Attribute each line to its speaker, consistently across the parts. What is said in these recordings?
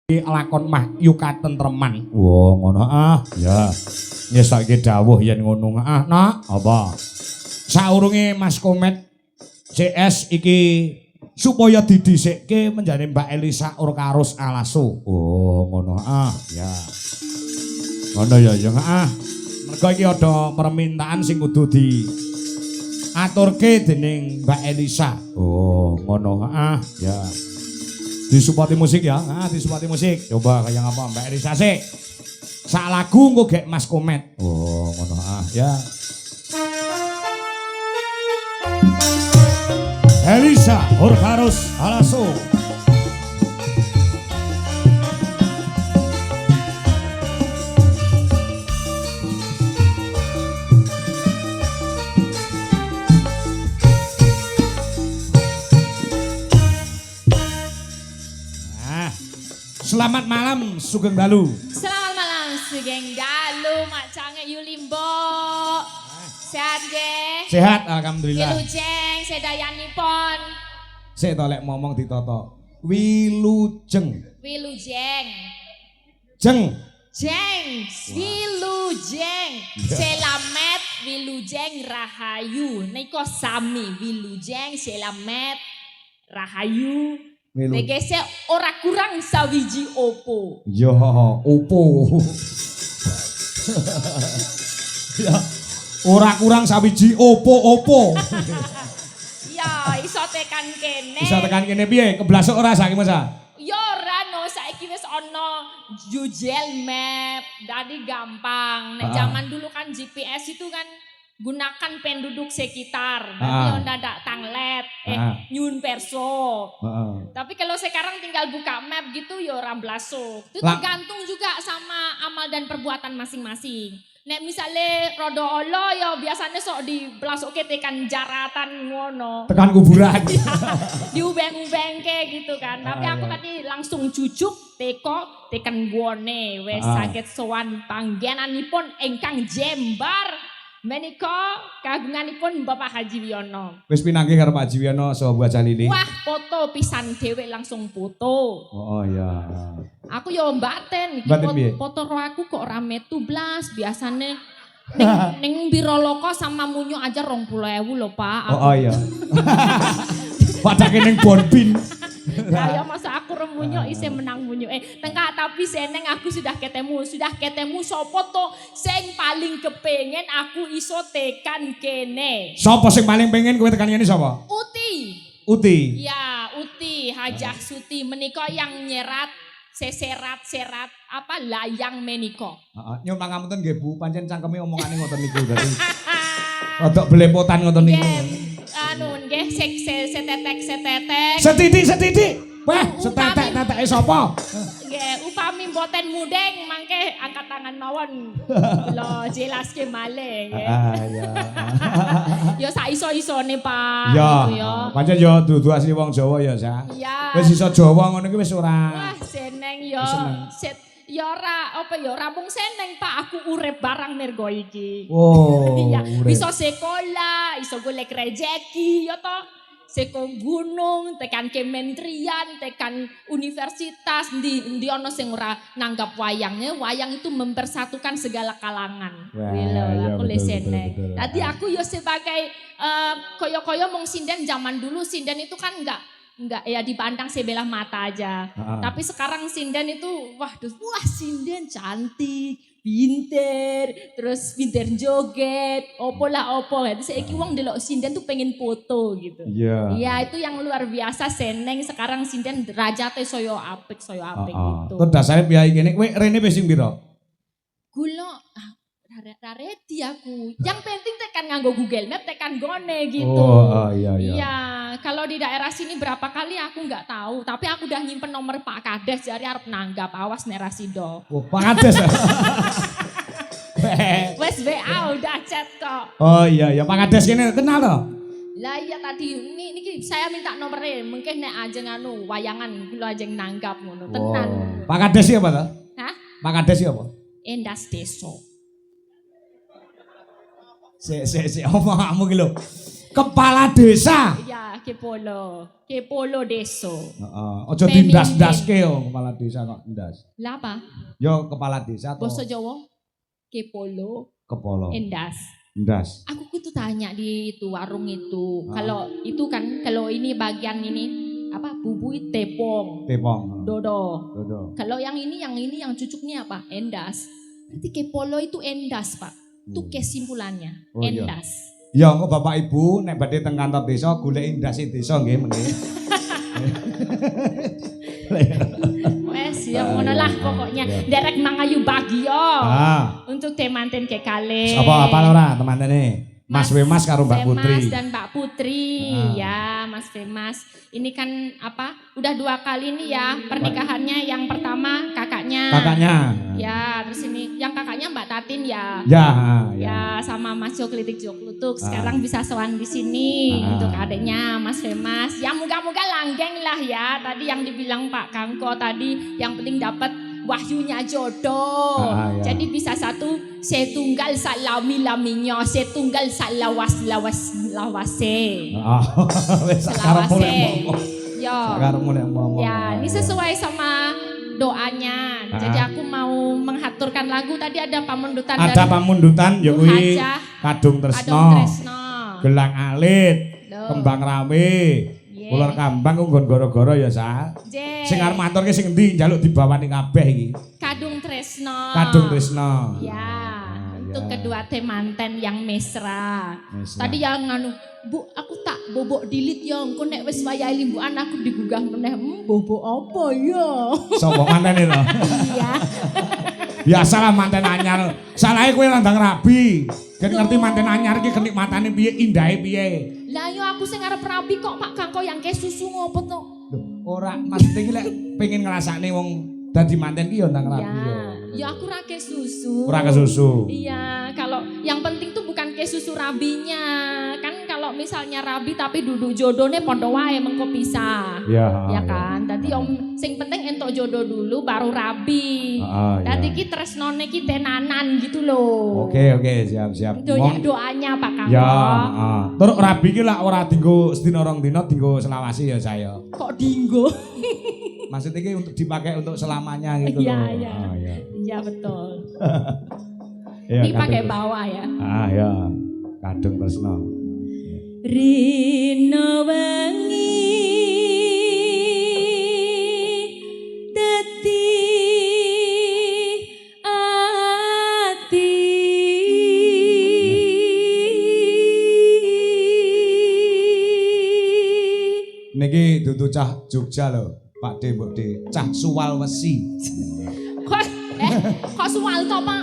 Speaker 1: lakon mah yuka tentreman. Wah, ngono ya. Nyesake dawuh yen ngono nak. Apa? Saurunge Mas Komet CS iki supaya didhisikke menjane Mbak Elisa Urkarus Alaso. Oh, ngono ya. Ngono ya mergo iki ada permintaan sing kudu di aturke dening Mbak Elisa. Oh, ngono ya. Disupati musik ya, disupati musik. Coba kayak apa Mbak Elisa sih? Sak lagu engko gek Mas Komet. Oh, ngono ya. Elisa Urkarus Alaso. Selamat malam Sugeng Dalu.
Speaker 2: Selamat malam Sugeng Dalu, Macange Yulimbo. Sehat nggih?
Speaker 1: Sehat alhamdulillah.
Speaker 2: Wilujeng sedayanipun.
Speaker 1: Sik to lek ngomong ditoto. Wilujeng.
Speaker 2: Wilujeng.
Speaker 1: Jeng.
Speaker 2: Jeng, Wilujeng. Selamet Wilujeng Rahayu. Nika sami Wilujeng Selamet Rahayu. Tegese ora kurang sawiji opo.
Speaker 1: Yo, opo. Ya, ora kurang sawiji opo.
Speaker 2: Ya, iso tekan kene.
Speaker 1: Iso tekan kene piye? Keblasok ora saiki Mas?
Speaker 2: Ya ora no, saiki wis ana Google Map, dadi gampang. Nek zaman dulu kan GPS itu kan gunakan penduduk sekitar, nanti ndak tanglet, nyun perso. Tapi kalau sekarang tinggal buka map gitu ya orang blasuk. Itu tergantung juga sama amal dan perbuatan masing-masing. Nek misalnya rodo olo ya biasanya sok di blasuk tekan jaratan ngono.
Speaker 1: Tekan kuburan.
Speaker 2: Diubeng-ubeng ke gitu kan. Tapi aku tadi langsung cucuk tekan guone wes sakit sowan panggenanipun engkang Jembar. Menika kagunganipun Bapak Haji Wiono.
Speaker 1: Wis pinanggih karo Pak Haji Wiono saha Bu Jalili.
Speaker 2: Wah, foto pisan dhewe langsung foto.
Speaker 1: Oh iya.
Speaker 2: Aku yo mbaten iki foto ro aku kok ora metu blas, biasane ning Biroloko sama Munyo aja 20.000 lho, Pak.
Speaker 1: Oh iya. Padake ning Bonbin.
Speaker 2: Ayo masa aku remunyo isih menang munyo. Tengah tapi seneng aku sudah ketemu sopo to sing paling kepengen aku iso tekan kene.
Speaker 1: Sopo sing paling pengen kowe tekan kene sapa? Uti.
Speaker 2: Ya, Uti Hajah Suti menika yang nyerat seserat apa layang menika.
Speaker 1: Heeh, nyuwun pangapunten nggih Bu, pancen cangkeme omongane ngoten niku dadi. Rodok belepotan ngoten niku.
Speaker 2: Nggih setetek.
Speaker 1: Setitik. Wah, setetek-teteke sapa?
Speaker 2: Nggih, upami mboten mudeng mangke angkat tangan mawon. Lho, jelaske malih nggih.
Speaker 1: Ya.
Speaker 2: Ya sak iso-isone, Pak.
Speaker 1: Ya,
Speaker 2: gitu ya.
Speaker 1: pancen ya dudu asli wong Jawa ya, Sa.
Speaker 2: Iya.
Speaker 1: Wis iso Jawa ngono iki wis ora.
Speaker 2: Wah, seneng ya. Ya ora mung seneng Pak, aku urip barang mergo iki.
Speaker 1: Oh,
Speaker 2: iya,
Speaker 1: urip.
Speaker 2: iso sekolah, iso golek rejeki ya toh. Seko gunung, tekan kementerian, tekan universitas, ndi ono sing ora nanggap wayangnya. Wayang itu mempersatukan segala kalangan.
Speaker 1: Ya,
Speaker 2: aku seneng. Tadi aku ya sebagai koyo-koyo mong sinden zaman dulu sinden itu kan enggak ya dipandang sebelah mata aja. Tapi sekarang sinden itu wah sinden cantik, pinter joget, opo. Jadi saiki wong ndelok sinden tuh pengen foto gitu.
Speaker 1: Iya.
Speaker 2: Iya, itu yang luar biasa seneng sekarang sinden derajate soyo apik gitu.
Speaker 1: Terus dasare piye kene kowe rene wis sing pira?
Speaker 2: Gula rareti aku. Yang penting tekan nganggo Google Map, tekan gone gitu.
Speaker 1: Oh, iya.
Speaker 2: Iya, kalau di daerah sini berapa kali aku nggak tahu, tapi aku udah nyimpen nomor Pak Kades jadi harap nanggap, awas nerasido.
Speaker 1: Oh, Pak Kades.
Speaker 2: Wes WA udah chat kok.
Speaker 1: Oh iya, Pak Kades kene kenal toh?
Speaker 2: Lah iya tadi niki saya minta nomornya, mungkin nek ajeng wayangan kula ajeng nanggap ngono, tenan.
Speaker 1: Pak Kades siapa toh?
Speaker 2: Hah?
Speaker 1: Pak Kades siapa?
Speaker 2: Endas Deso.
Speaker 1: Si omongmu ki lho. Kepala desa.
Speaker 2: Ya, Kepolo deso.
Speaker 1: Heeh. Aja dindas-ndaske yo kepala desa kok ndas.
Speaker 2: Lah apa?
Speaker 1: Yo kepala desa atau
Speaker 2: Basa Jawa Kepolo
Speaker 1: kepala.
Speaker 2: endas.
Speaker 1: Ndas.
Speaker 2: Aku tuh tanya di itu warung itu. Kalau itu kan kalau ini bagian ini apa bubui tepung.
Speaker 1: Tepong.
Speaker 2: Dodo.
Speaker 1: Dodo.
Speaker 2: Kalau yang yang cucuknya apa? Endas. Berarti Kepolo itu endas, Pak. Itu kesimpulannya.
Speaker 1: Oh, iya.
Speaker 2: Endas.
Speaker 1: Ya engko Bapak Ibu nek badhe teng kantor desa golek indase desa nggih mengki.
Speaker 2: Wes ya ngono lah pokoknya. Derek mangayu bagio. Untuk temanten ke kale.
Speaker 1: Apa ora temantene? Mas Wemas karo Mbak Putri.
Speaker 2: Mas dan Mbak Putri. Ya, Mas Wemas. Ini kan apa? Udah 2 kali nih ya pernikahannya. Yang pertama kakaknya. Ya, terus ini yang kakaknya Mbak Tatin ya. Ya, sama Mas Joklitik Joklutuk. Sekarang bisa sowan di sini untuk adiknya Mas Wemas. Ya moga-moga langgeng lah ya. Tadi yang dibilang Pak Kangko tadi yang penting dapat wahyunya jodoh.
Speaker 1: Ya.
Speaker 2: Jadi bisa satu setunggal salami-laminya, setunggal salawas-lawase. Selawase. Ya, ini sesuai sama doanya. Jadi aku mau menghaturkan lagu. Tadi ada pamundutan
Speaker 1: ada pamundutan ya kuwi Kadung Tresno. Gelang Alit, Kembang Rame. Ular Kambang ku nggon gara-gara ya Sa. Sing arep maturke sing endi njaluk dibawani kabeh iki.
Speaker 2: Kadung Tresno. Ya, untuk kedua temanten yang mesra. Tadi yang nganu, Bu, aku tak bobok dilit ya, engko nek wis wayahe limbukan aku digugah meneh. Bobok apa ya?
Speaker 1: Sopo manten itu?
Speaker 2: Iya.
Speaker 1: Biasalah manten anyar. Salahe kowe landang rabi. Kan ngerti manten anyar iki kenikmatane piye, indahe piye.
Speaker 2: Lah yo aku sing arep rabi kok Pak Kangko yang ke susu ngopo to?
Speaker 1: Ora, maksudnya iki lek pengen ngrasakne wong dadi manten ki yo ndang rabi yo.
Speaker 2: Ya aku ra ke susu.
Speaker 1: Ora ke susu.
Speaker 2: Iya, kalau yang penting tuh bukan ke susu rabinya. Kan kalau misalnya rabi tapi duduk jodohnya podo wae mengko pisah. Ya kan? Dadi om sing penting entuk jodoh dulu baru rabi. Dadi ki tresnone ki tenanan gitu loh.
Speaker 1: Oke, siap.
Speaker 2: Doanya Pak Kangko.
Speaker 1: Ya, terus rabi ki lak ora dienggo sedina rong dina dienggo selawasi ya saya.
Speaker 2: Kok dienggo?
Speaker 1: Maksudnya ini untuk dipakai untuk selamanya gitu loh.
Speaker 2: Iya betul.
Speaker 1: Ya,
Speaker 2: dipakai bawah ya.
Speaker 1: Ya. Kadung Tresno.
Speaker 2: Rino wengi dadi ati
Speaker 1: niki dudu cah Jogja lho. Pak De, Mbok De, cah Sulawesi.
Speaker 2: Kok Suwal to, Pak?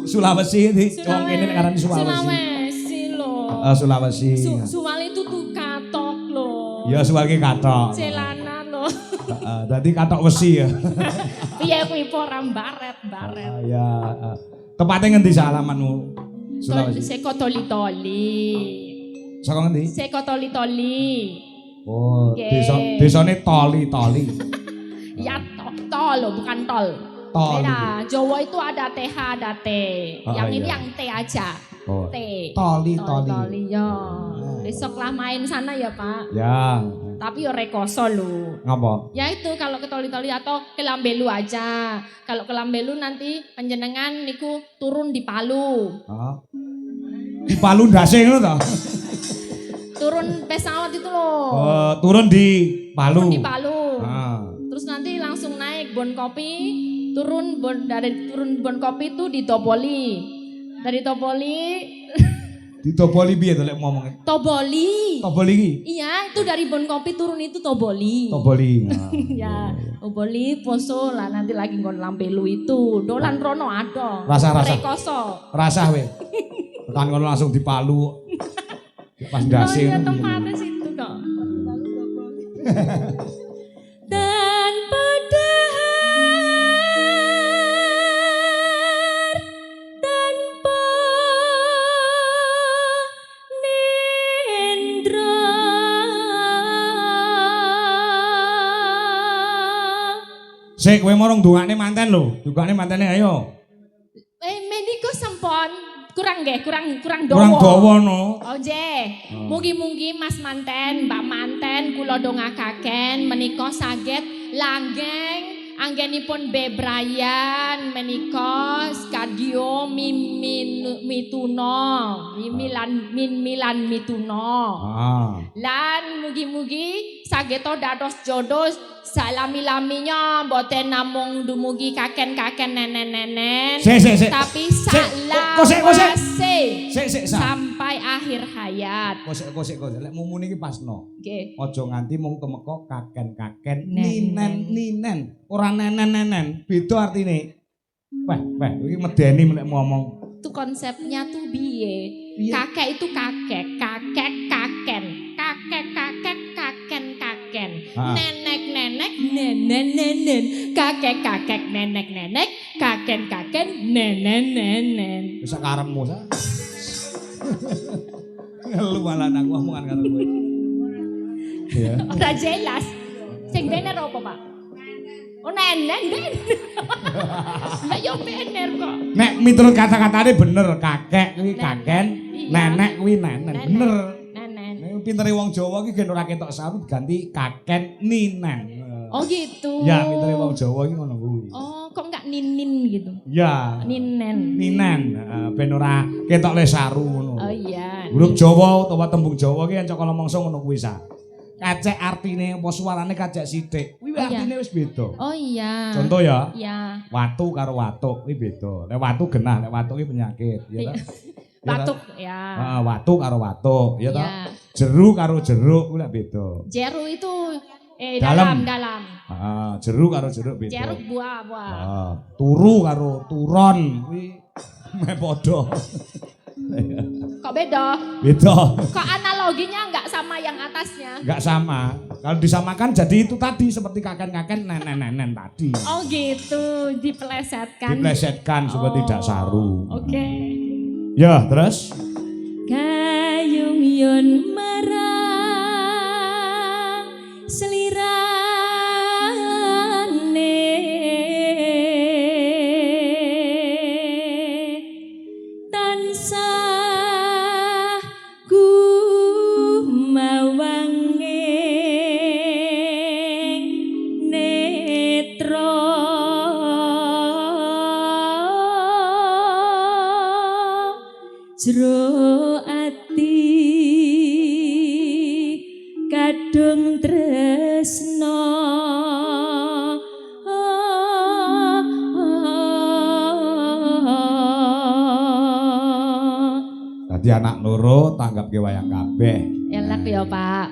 Speaker 1: Sulawesi iki wong kene nek aran Sulawesi.
Speaker 2: Sulawesi lho.
Speaker 1: Sulawesi.
Speaker 2: Suwal itu tuh katok lho.
Speaker 1: Ya Suwal ki katok.
Speaker 2: Celana lho.
Speaker 1: Dadi katok wesi ya.
Speaker 2: Piye kuwi poram baret.
Speaker 1: Ya. Tepatnya ngendi alamanmu? Sulawesi.
Speaker 2: Seko toli-toli.
Speaker 1: Saka ngendi?
Speaker 2: Seko toli-toli.
Speaker 1: Oh, desane toli-toli.
Speaker 2: Ya tol loh, bukan tol. Beda, Jawa itu ada TH, ada T. Yang ini yang T aja. T. Toli-toli. Ya. Besoklah main sana ya, Pak.
Speaker 1: Ya.
Speaker 2: Tapi yo rekoso lho.
Speaker 1: Ngapa?
Speaker 2: Ya itu kalau ke toli-toli atau ke Lambelu aja. Kalau ke Lambelu nanti panjenengan niku turun di Palu.
Speaker 1: Di Palu ndase ngono to?
Speaker 2: Turun pesawat itu loh.
Speaker 1: Turun di Palu.
Speaker 2: Turun di Palu. Terus nanti langsung naik Bon Kopi, dari Bon Kopi itu di Toboli. Dari Toboli
Speaker 1: di Toboli piye to lek ngomongin?
Speaker 2: Toboli iki? Iya, itu dari Bon Kopi turun itu Toboli. Ya, Toboli poso lah nanti lagi nggon Lambelu itu. Dolan rono ado.
Speaker 1: Rasa.
Speaker 2: Rekoso.
Speaker 1: Rasah we. Tekan kono langsung di Palu. Pas ndase.
Speaker 2: Oh iya tempatnya situ kok. Tanpa dahar, tanpa nendra.
Speaker 1: Sik kowe marang dongane manten lho. Dongane mantene ayo.
Speaker 2: Meniko sampun kurang nggih, kurang
Speaker 1: Kurang
Speaker 2: dawa.
Speaker 1: dawa no.
Speaker 2: Oh nggih. Mugi-mugi Mas manten, Mbak manten kula dongakaken menika saged langgeng anggenipun bebrayan menika Skadio mituno, milan mituno. Lan mugi-mugi sageta dados jodoh salami-laminya mboten namung dumugi kaken-kaken nenen-nenen. Tapi salawase sampai akhir hayat.
Speaker 1: Kosek. Lek mumune iki pasno.
Speaker 2: Nggih.
Speaker 1: Aja nganti mung temeka kaken-kaken ninen. Ora nenen-nenen. Beda artine. Wah, iki medeni nek ngomong.
Speaker 2: Itu konsepnya tuh biye. Kakek itu kakek, kaken. Nenek, nenen. Kakek, nenek, kaken, nenen.
Speaker 1: Bisa karepmu sa. Lu malah aku omongan karo kowe. Ya.
Speaker 2: Ora jelas. Sing bener apa, Pak? Oh, nenen. Lah yo bener kok.
Speaker 1: Nek miturut kata-katane bener, kakek kuwi kaken, nenek kuwi nenen. Bener.
Speaker 2: Nenen.
Speaker 1: Nek pintere wong Jawa iki gen ora ketok sawit ganti kaken ninen.
Speaker 2: Oh gitu.
Speaker 1: Ya, pintere wong Jawa iki ngono kuwi.
Speaker 2: Oh, kok enggak ninin gitu?
Speaker 1: Ya.
Speaker 2: Ninen.
Speaker 1: Ben ora ketok lesaru ngono.
Speaker 2: Oh iya.
Speaker 1: Huruf Jawa utawa tembung Jawa ki encok kala mangsa ngono kuwi sa. Kacek artine apa suarane kacek sithik. Kuwi artine wis beda.
Speaker 2: Oh iya.
Speaker 1: Contoh ya.
Speaker 2: Iya.
Speaker 1: Watu karo watuk kuwi beda. Nek watu genah, nek watuk ki penyakit, ya ta?
Speaker 2: Batuk ya.
Speaker 1: Heeh, watu karo watuk, ya ta? Jeru karo jeruk kuwi lek beda.
Speaker 2: Jeru itu dalam.
Speaker 1: Heeh, jeru karo jeruk beda.
Speaker 2: Jeruk buah.
Speaker 1: Heeh, turu karo turon kuwi meh padha.
Speaker 2: Kok beda?
Speaker 1: Beda.
Speaker 2: Kok analoginya enggak sama yang atasnya?
Speaker 1: Enggak sama. Kalau disamakan jadi itu tadi seperti kaken-kaken nenen tadi.
Speaker 2: Oh gitu, dipelesetkan.
Speaker 1: Dipelesetkan supaya tidak saru.
Speaker 2: Oke.
Speaker 1: Ya, terus?
Speaker 2: Gayung yun marang selirane tansah gumawanging netra jero ati kadung tresno
Speaker 1: Dadi anak loro tanggapke wayang kabeh.
Speaker 2: elek ya Pak.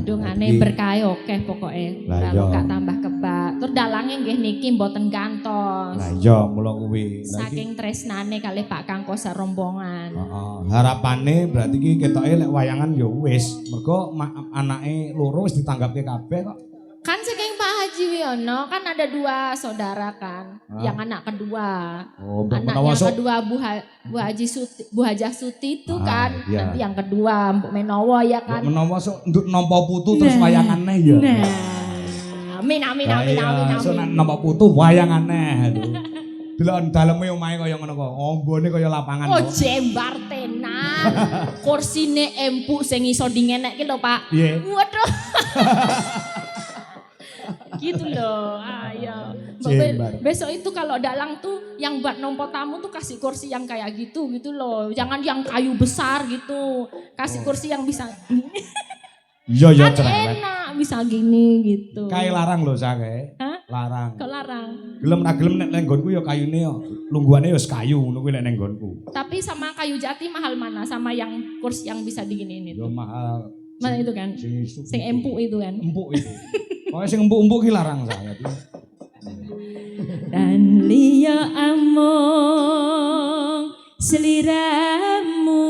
Speaker 2: Dungane
Speaker 1: jadi-
Speaker 2: berkah akeh pokoke.
Speaker 1: Lah
Speaker 2: Kalau
Speaker 1: iya.
Speaker 2: gak tambah kebak. Terus dalange nggih niki mboten gantos.
Speaker 1: Lah iya mula kuwi. Lah iki
Speaker 2: Saking tresnane kalih Pak Kangko sarombongan.
Speaker 1: harapane berarti iki ketoke lek wayangan ya wis. Mergo anake loro wis ditanggapke kabeh kok.
Speaker 2: Kan saking Pak Haji Wiono kan ada 2 saudara kan. Yang anak kedua.
Speaker 1: Oh, Mbok
Speaker 2: Anak
Speaker 1: Menawa
Speaker 2: yang
Speaker 1: sok.
Speaker 2: kedua Bu Hajah Suti itu kan.
Speaker 1: iya.
Speaker 2: Nanti yang kedua Mbok Menowo ya kan.
Speaker 1: Menawa sok nduk nampa putu terus wayangane ya.
Speaker 2: Amin.
Speaker 1: So nampa putu wayangane lho. Delok daleme omahe kaya ngono kok. Ombone kaya lapangan
Speaker 2: Oh
Speaker 1: kok.
Speaker 2: jembar tenan. Kursine empuk sing iso dingenekke lho Pak.
Speaker 1: Piye?
Speaker 2: Waduh. Gitu loh. Ayo.
Speaker 1: Jembar.
Speaker 2: Besok itu kalau dalang tuh yang buat nompo tamu tuh kasih kursi yang kayak gitu loh. Jangan yang kayu besar gitu. Kasih kursi yang bisa
Speaker 1: Iya ya
Speaker 2: kan
Speaker 1: cerewet.
Speaker 2: enak bisa gini gitu.
Speaker 1: Kae larang lho sake.
Speaker 2: Hah?
Speaker 1: Larang.
Speaker 2: Kok larang?
Speaker 1: Gelem ra gelem nek nang nggonku ya kayune ya. Lungguhane ya wis kayu ngono kuwi nek nang nggonku.
Speaker 2: Tapi sama kayu jati mahal mana? Sama yang kursi yang bisa diginiin
Speaker 1: Ya
Speaker 2: itu.
Speaker 1: mahal.
Speaker 2: Mana itu kan? Sing empuk itu kan.
Speaker 1: Empuk itu. Pokoke sing empuk-empuk ki larang saya.
Speaker 2: Dan liya among seliramu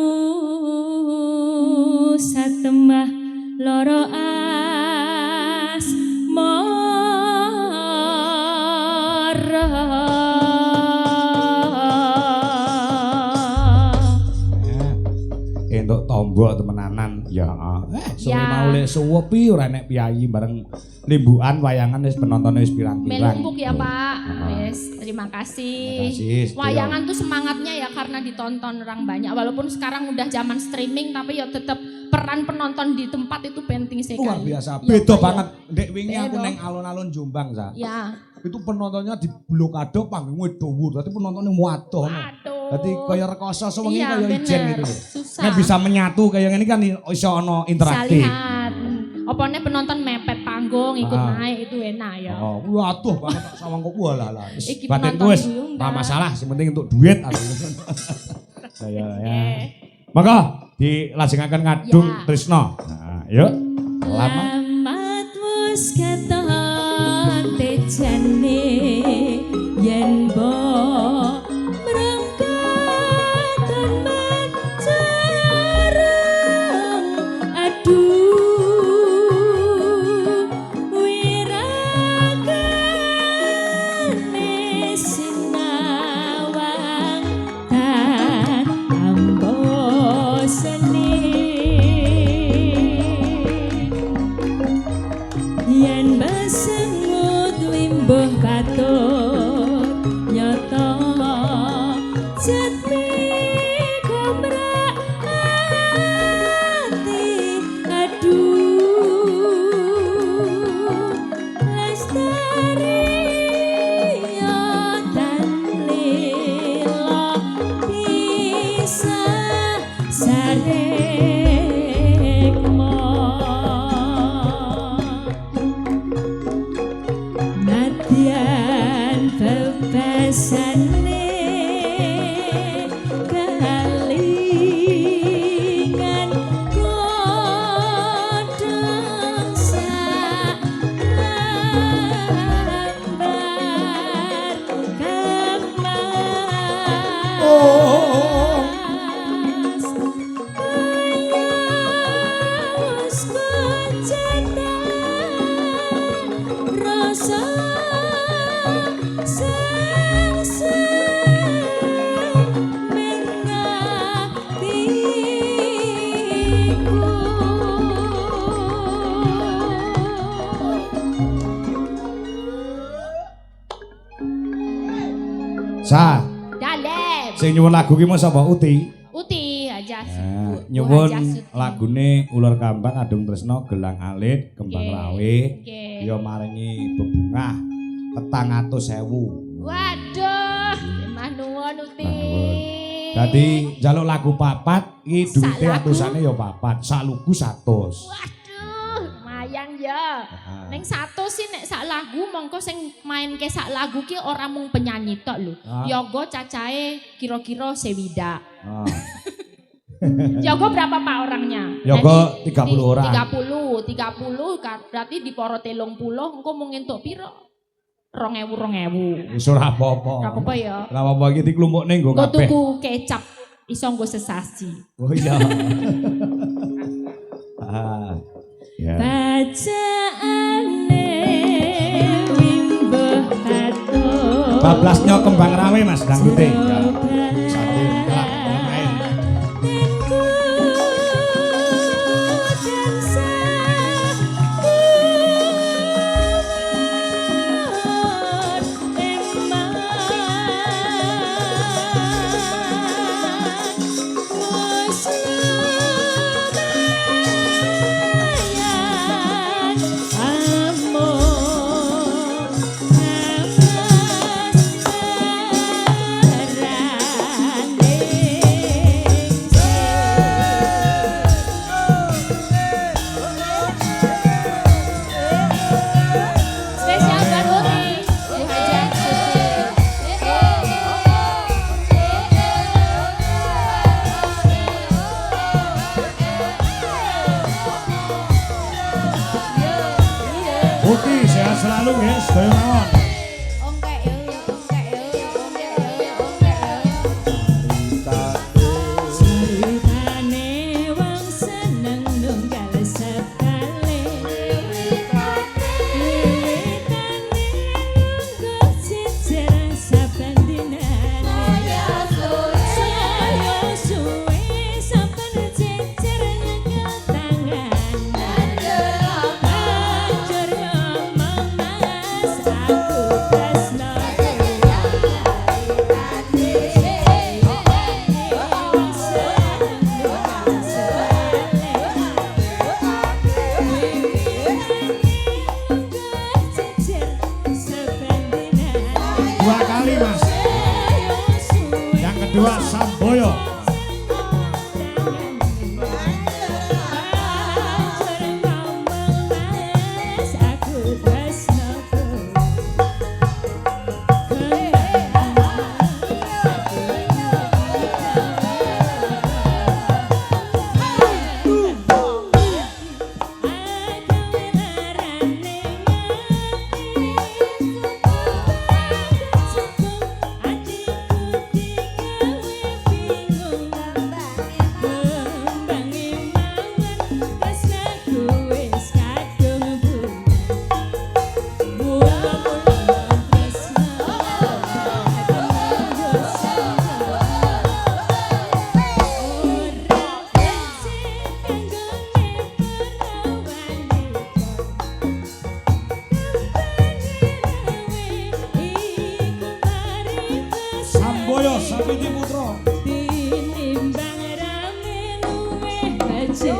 Speaker 2: satemah loro asmara.
Speaker 1: Entuk tombo temenanan ya. Sore
Speaker 2: Ya.
Speaker 1: mau lek suwepi ora nek piyayi bareng limbukan wayangan wis penonton wis pirang-pirang.
Speaker 2: Melumpuk ya Pak. Wes, terima kasih.
Speaker 1: Terima kasih, Setio.
Speaker 2: Wayangan tuh semangatnya ya karena ditonton orang banyak. Walaupun sekarang udah zaman streaming tapi ya tetap peran penonton di tempat itu penting sekali.
Speaker 1: Luar biasa.
Speaker 2: Ya,
Speaker 1: Beda
Speaker 2: Pak,
Speaker 1: banget. Dek wingi aku
Speaker 2: Beda.
Speaker 1: neng alun-alun Jombang, Sa.
Speaker 2: Ya.
Speaker 1: Itu penontonnya di blokade panggungnya dhuwur. Dadi penontonnya muadoh.
Speaker 2: Aduh.
Speaker 1: Dadi kaya rekoso sewengi
Speaker 2: Iya,
Speaker 1: kaya ijen
Speaker 2: bener.
Speaker 1: gitu lho.
Speaker 2: Susah.
Speaker 1: Nek bisa menyatu kayak gini kan iso ono
Speaker 2: Bisa
Speaker 1: interaktif.
Speaker 2: lihat. Opone penonton mepet panggung ikut naik itu enak ya.
Speaker 1: Oh, waduh banget tak sawang kok walah lah.
Speaker 2: Iki
Speaker 1: Batinku
Speaker 2: penonton
Speaker 1: wis
Speaker 2: dulu,
Speaker 1: ora
Speaker 2: Mbak.
Speaker 1: masalah, sing penting untuk duit. Saya ya. Maka dilajengaken ngadung
Speaker 2: Ya.
Speaker 1: Trisno. Nah, yuk. Lama.
Speaker 2: Lamat wis keton tejane yen mbok mrengkaton mencereng aduh wiragane sinawang tan ambo seni yen besengut limbuh batur nyata jatmi gomrak ati aduh lestari dan lila bisa sarekmo Nadyan bebasane kalingan kodang sabar kemas ayos kecendak rasa
Speaker 1: Sa,
Speaker 2: Dalem.
Speaker 1: sing nyuwun lagu ki mau sapa Uti?
Speaker 2: Uti aja.
Speaker 1: Nah, nyuwun lagune Ular Kambang Adung Tresno Gelang Alit Kembang
Speaker 2: Oke.
Speaker 1: Rawe
Speaker 2: Oke.
Speaker 1: ya maringi bebungah 400.000.
Speaker 2: Waduh, emang nuwun Uti.
Speaker 1: Nuwun. Dadi njaluk lagu papat iki
Speaker 2: Sak
Speaker 1: duwite
Speaker 2: lagu?
Speaker 1: atusane ya papat, sak lugu 100.
Speaker 2: Waduh, lumayan ya.
Speaker 1: Nah.
Speaker 2: Neng satu sih nek sak lagu mongko sing main ke sak lagu ki ora mung penyanyi tok lho.
Speaker 1: Ah.
Speaker 2: Yogo cacahe kira-kira sewida.
Speaker 1: Ah.
Speaker 2: Yogo berapa Pak orangnya?
Speaker 1: Yogo
Speaker 2: Nanti
Speaker 1: 30 orang.
Speaker 2: 30 berarti di poro 30 engko mung entuk piro? 2000.
Speaker 1: Wis ora apa-apa.
Speaker 2: Ora apa-apa ya.
Speaker 1: Ora apa-apa iki diklumpukne nggo
Speaker 2: Engko
Speaker 1: kabeh.
Speaker 2: tuku kecap iso nggo sesasi.
Speaker 1: Oh iya. Ah. Ya.
Speaker 2: Bacaane wimbuh batur.
Speaker 1: Bablasnya Kembang Rawe Mas dangdute. Sambil kelak main.
Speaker 2: Amor
Speaker 1: 2 kali Mas. Yang kedua Samboyo. Samboyo Sapiti Putra.
Speaker 2: Tinimbang rame luweh becik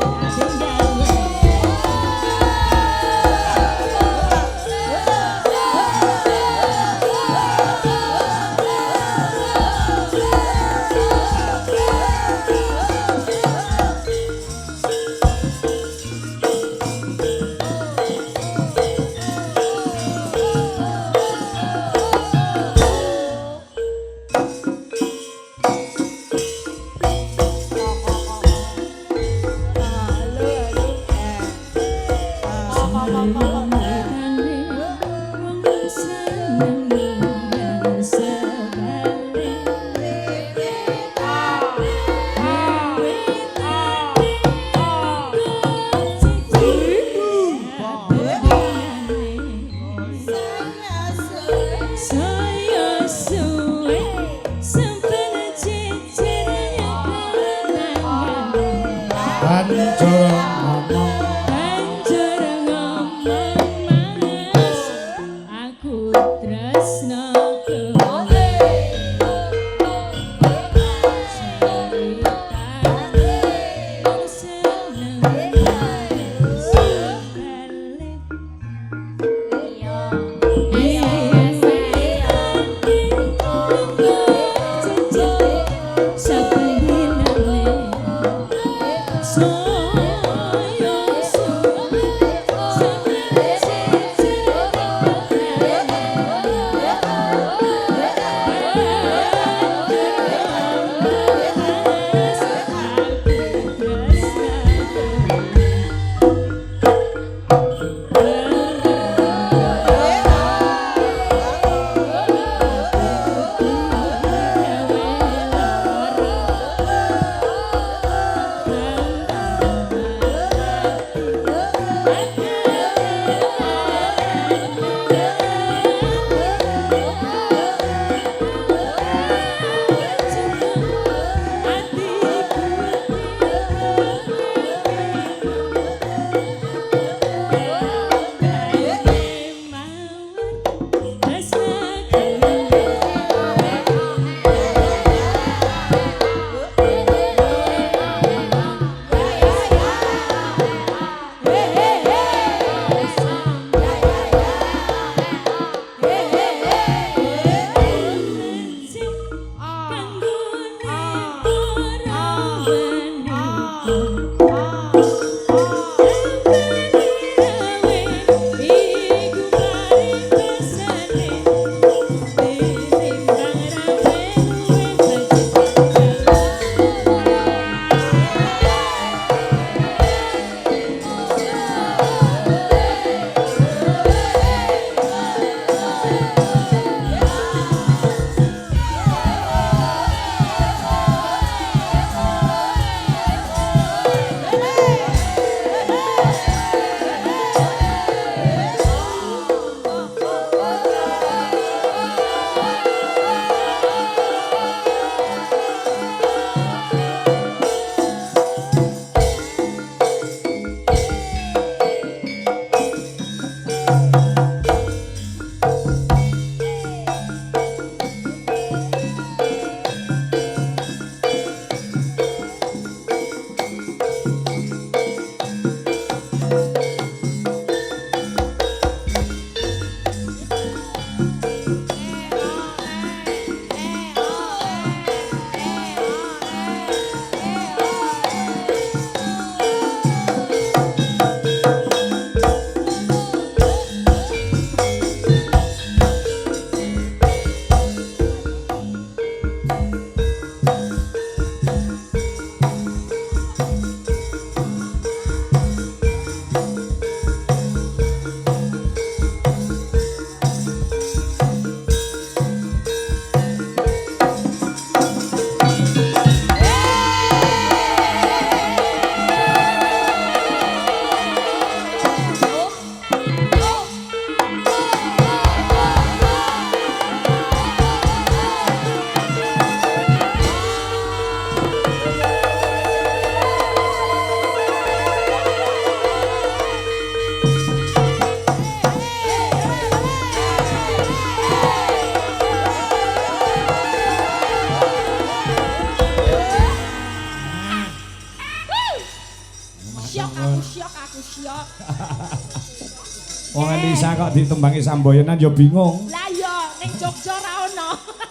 Speaker 1: Wong Elisa kok ditembangi Samboyonan ya bingung.
Speaker 2: Lah iya ning Jogja ra ono.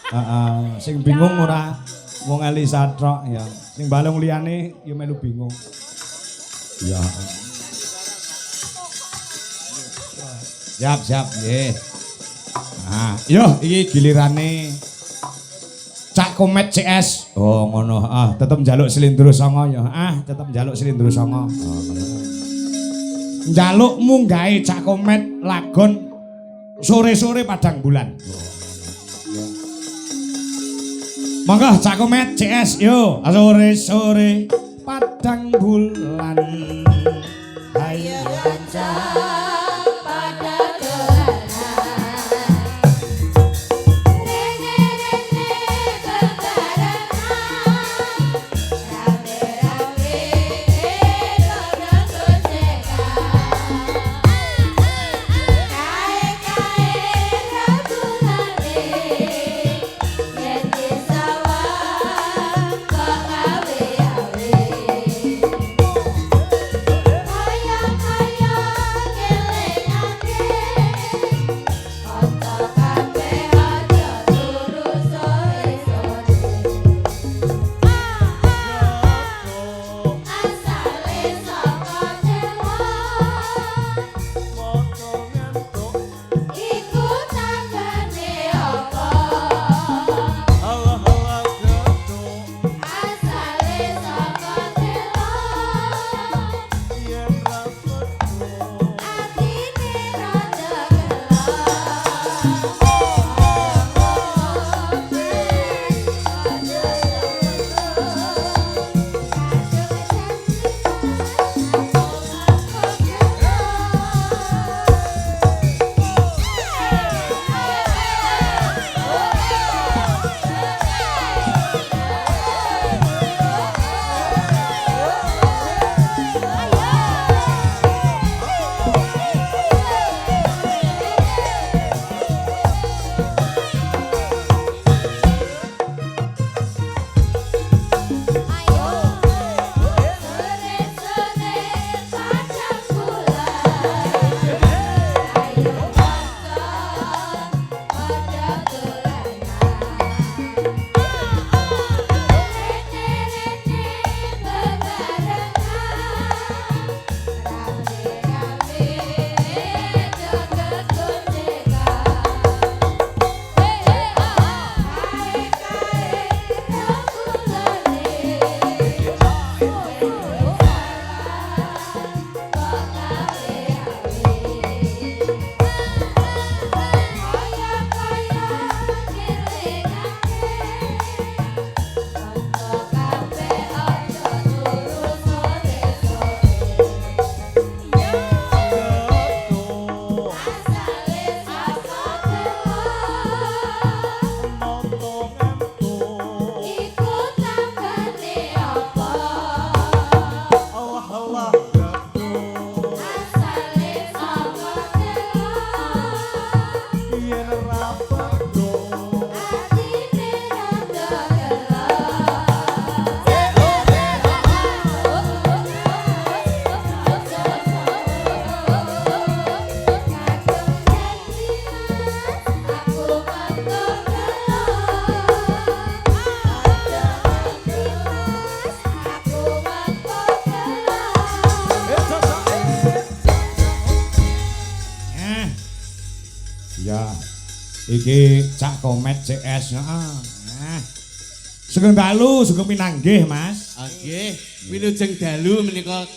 Speaker 1: Heeh, sing bingung ora wong Elisa tok ya. Sing balung liyane ya melu bingung. Ya. Siap, nggih. Nah, yo iki gilirane Cak Komet CS. Oh, ngono. Tetep njaluk Slendro Songo ya. Tetep njaluk Slendro Songo. Njaluk munggahe Cak Komet lagon sore-sore padang bulan. Monggo Cak Komet CS yo, sore-sore padang bulan. Ayo kanca pada Iki Cak Komet CS. Sugeng dalu, sugeng pinanggih, Mas.
Speaker 3: Nggih, wilujeng dalu menika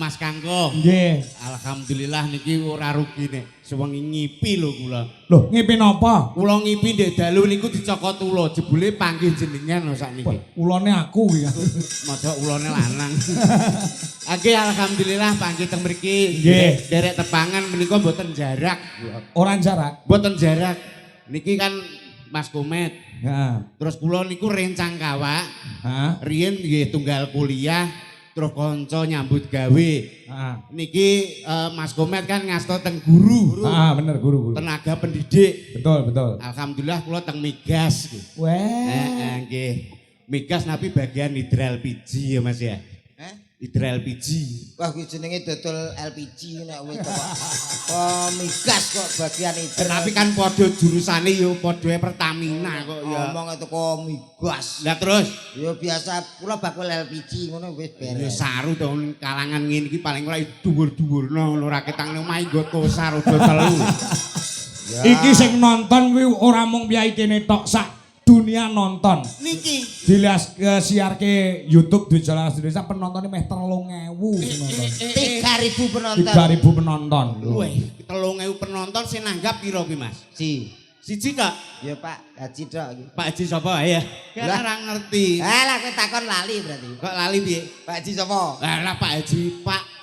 Speaker 3: Mas Kangkung.
Speaker 1: Nggih.
Speaker 3: Alhamdulillah niki ora rugi nek sewengi ngipi lho kula.
Speaker 1: Loh, ngipi napa?
Speaker 3: Kula ngipi ndek dalu niku dicokot ula, jebule panggih jenengan lho sakniki.
Speaker 1: Ulane aku iki.
Speaker 3: Modok ulane lanang. Nggih, alhamdulillah panggih teng mriki.
Speaker 1: Nggih.
Speaker 3: Derek tepangan menika mboten jarak.
Speaker 1: Ora jarak.
Speaker 3: Mboten jarak. Niki kan Mas Komet.
Speaker 1: Heeh.
Speaker 3: Terus kula niku rencang kawak.
Speaker 1: Heeh.
Speaker 3: Riyen nggih tunggal kuliah, terus kanca nyambut gawe.
Speaker 1: Heeh.
Speaker 3: Niki Mas Komet kan ngasta teng guru.
Speaker 1: Heeh, bener guru.
Speaker 3: Tenaga pendidik.
Speaker 1: Betul.
Speaker 3: Alhamdulillah kula teng Migas nggih.
Speaker 1: Weh.
Speaker 3: Nggih. Migas napi bagian hidral biji ya Mas ya. Hidra LPG.
Speaker 4: Wah kuwi jenenge dodol LPG nek wis kok migas kok bagian itu.
Speaker 3: Tapi kan padha jurusane yo padha Pertamina kok ya.
Speaker 4: Ngomong itu kok migas.
Speaker 3: Lah terus
Speaker 4: Ya biasa kula bakul LPG ngono wis
Speaker 3: ya
Speaker 4: beres.
Speaker 3: saru to kalangan ngene iki paling ora dhuwur-dhuwurno ngono ra ketang nang omahe nggo tosar uga telu.
Speaker 1: Iki sing nonton kuwi ora mung piyai kene tok sak dunia nonton.
Speaker 3: Niki
Speaker 1: Dilias siarke YouTube di Jalan Indonesia penontonnya meh 3.000 penonton.
Speaker 4: 3.000 penonton.
Speaker 1: 3.000 penonton.
Speaker 3: Weh, 3.000 penonton sing nanggap piro ki Mas? Siji kok.
Speaker 4: Ya Pak Haji tok iki.
Speaker 3: Pak Haji sapa ya? Kan
Speaker 4: Lah.
Speaker 3: ora ngerti.
Speaker 4: Lah kowe takon lali berarti.
Speaker 3: Kok lali piye?
Speaker 4: Pak Haji sapa?
Speaker 3: Lah Pak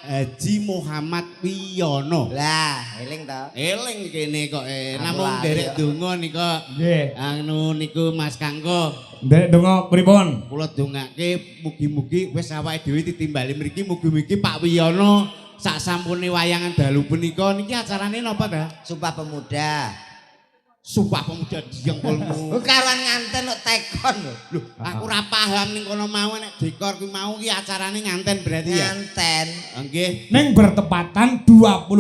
Speaker 3: Haji Muhammad Wiyono.
Speaker 4: Lah, eling to.
Speaker 3: Eling kene kok
Speaker 4: Aku
Speaker 3: namung
Speaker 4: lali,
Speaker 3: derek
Speaker 4: ya.
Speaker 3: donga nika.
Speaker 1: Nggih.
Speaker 3: Anu niku Mas Kangko.
Speaker 1: Ndek donga pripun?
Speaker 3: Kula dongake mugi-mugi wis awake dhewe ditimbali mriki mugi-mugi Pak Wiyono sak sampune wayangan dalu punika niki acarane napa ta?
Speaker 4: Sumpah Pemuda.
Speaker 3: Sumpah Pemuda diengkolmu.
Speaker 4: Kok karuan nganten kok tekon lho.
Speaker 3: Loh, aku ora paham ning kono mau nek dekor kuwi mau ki acarane nganten berarti ya.
Speaker 4: Nganten.
Speaker 3: Nggih.
Speaker 1: Ning bertepatan 28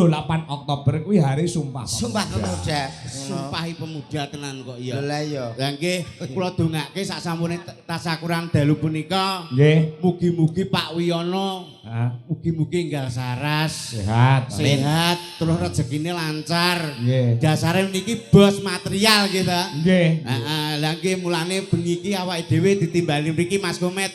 Speaker 1: Oktober kuwi hari Sumpah
Speaker 4: Sumpah Pemuda.
Speaker 3: Sumpahi pemuda tenan kok ya.
Speaker 4: Lah iya.
Speaker 3: Lah nggih kula dongake sak sampune tasakuran dalu punika
Speaker 1: Nggih.
Speaker 3: mugi-mugi Pak Wiyono
Speaker 1: Ah,
Speaker 3: mugi-mugi enggal saras,
Speaker 1: sehat.
Speaker 3: sehat, terus rezekine lancar.
Speaker 1: Nggih.
Speaker 3: Dasare niki bos material gitu.
Speaker 1: Nggih.
Speaker 3: Heeh, lah nggih mulane bengi iki awake dhewe ditimbali mriki Mas Komet.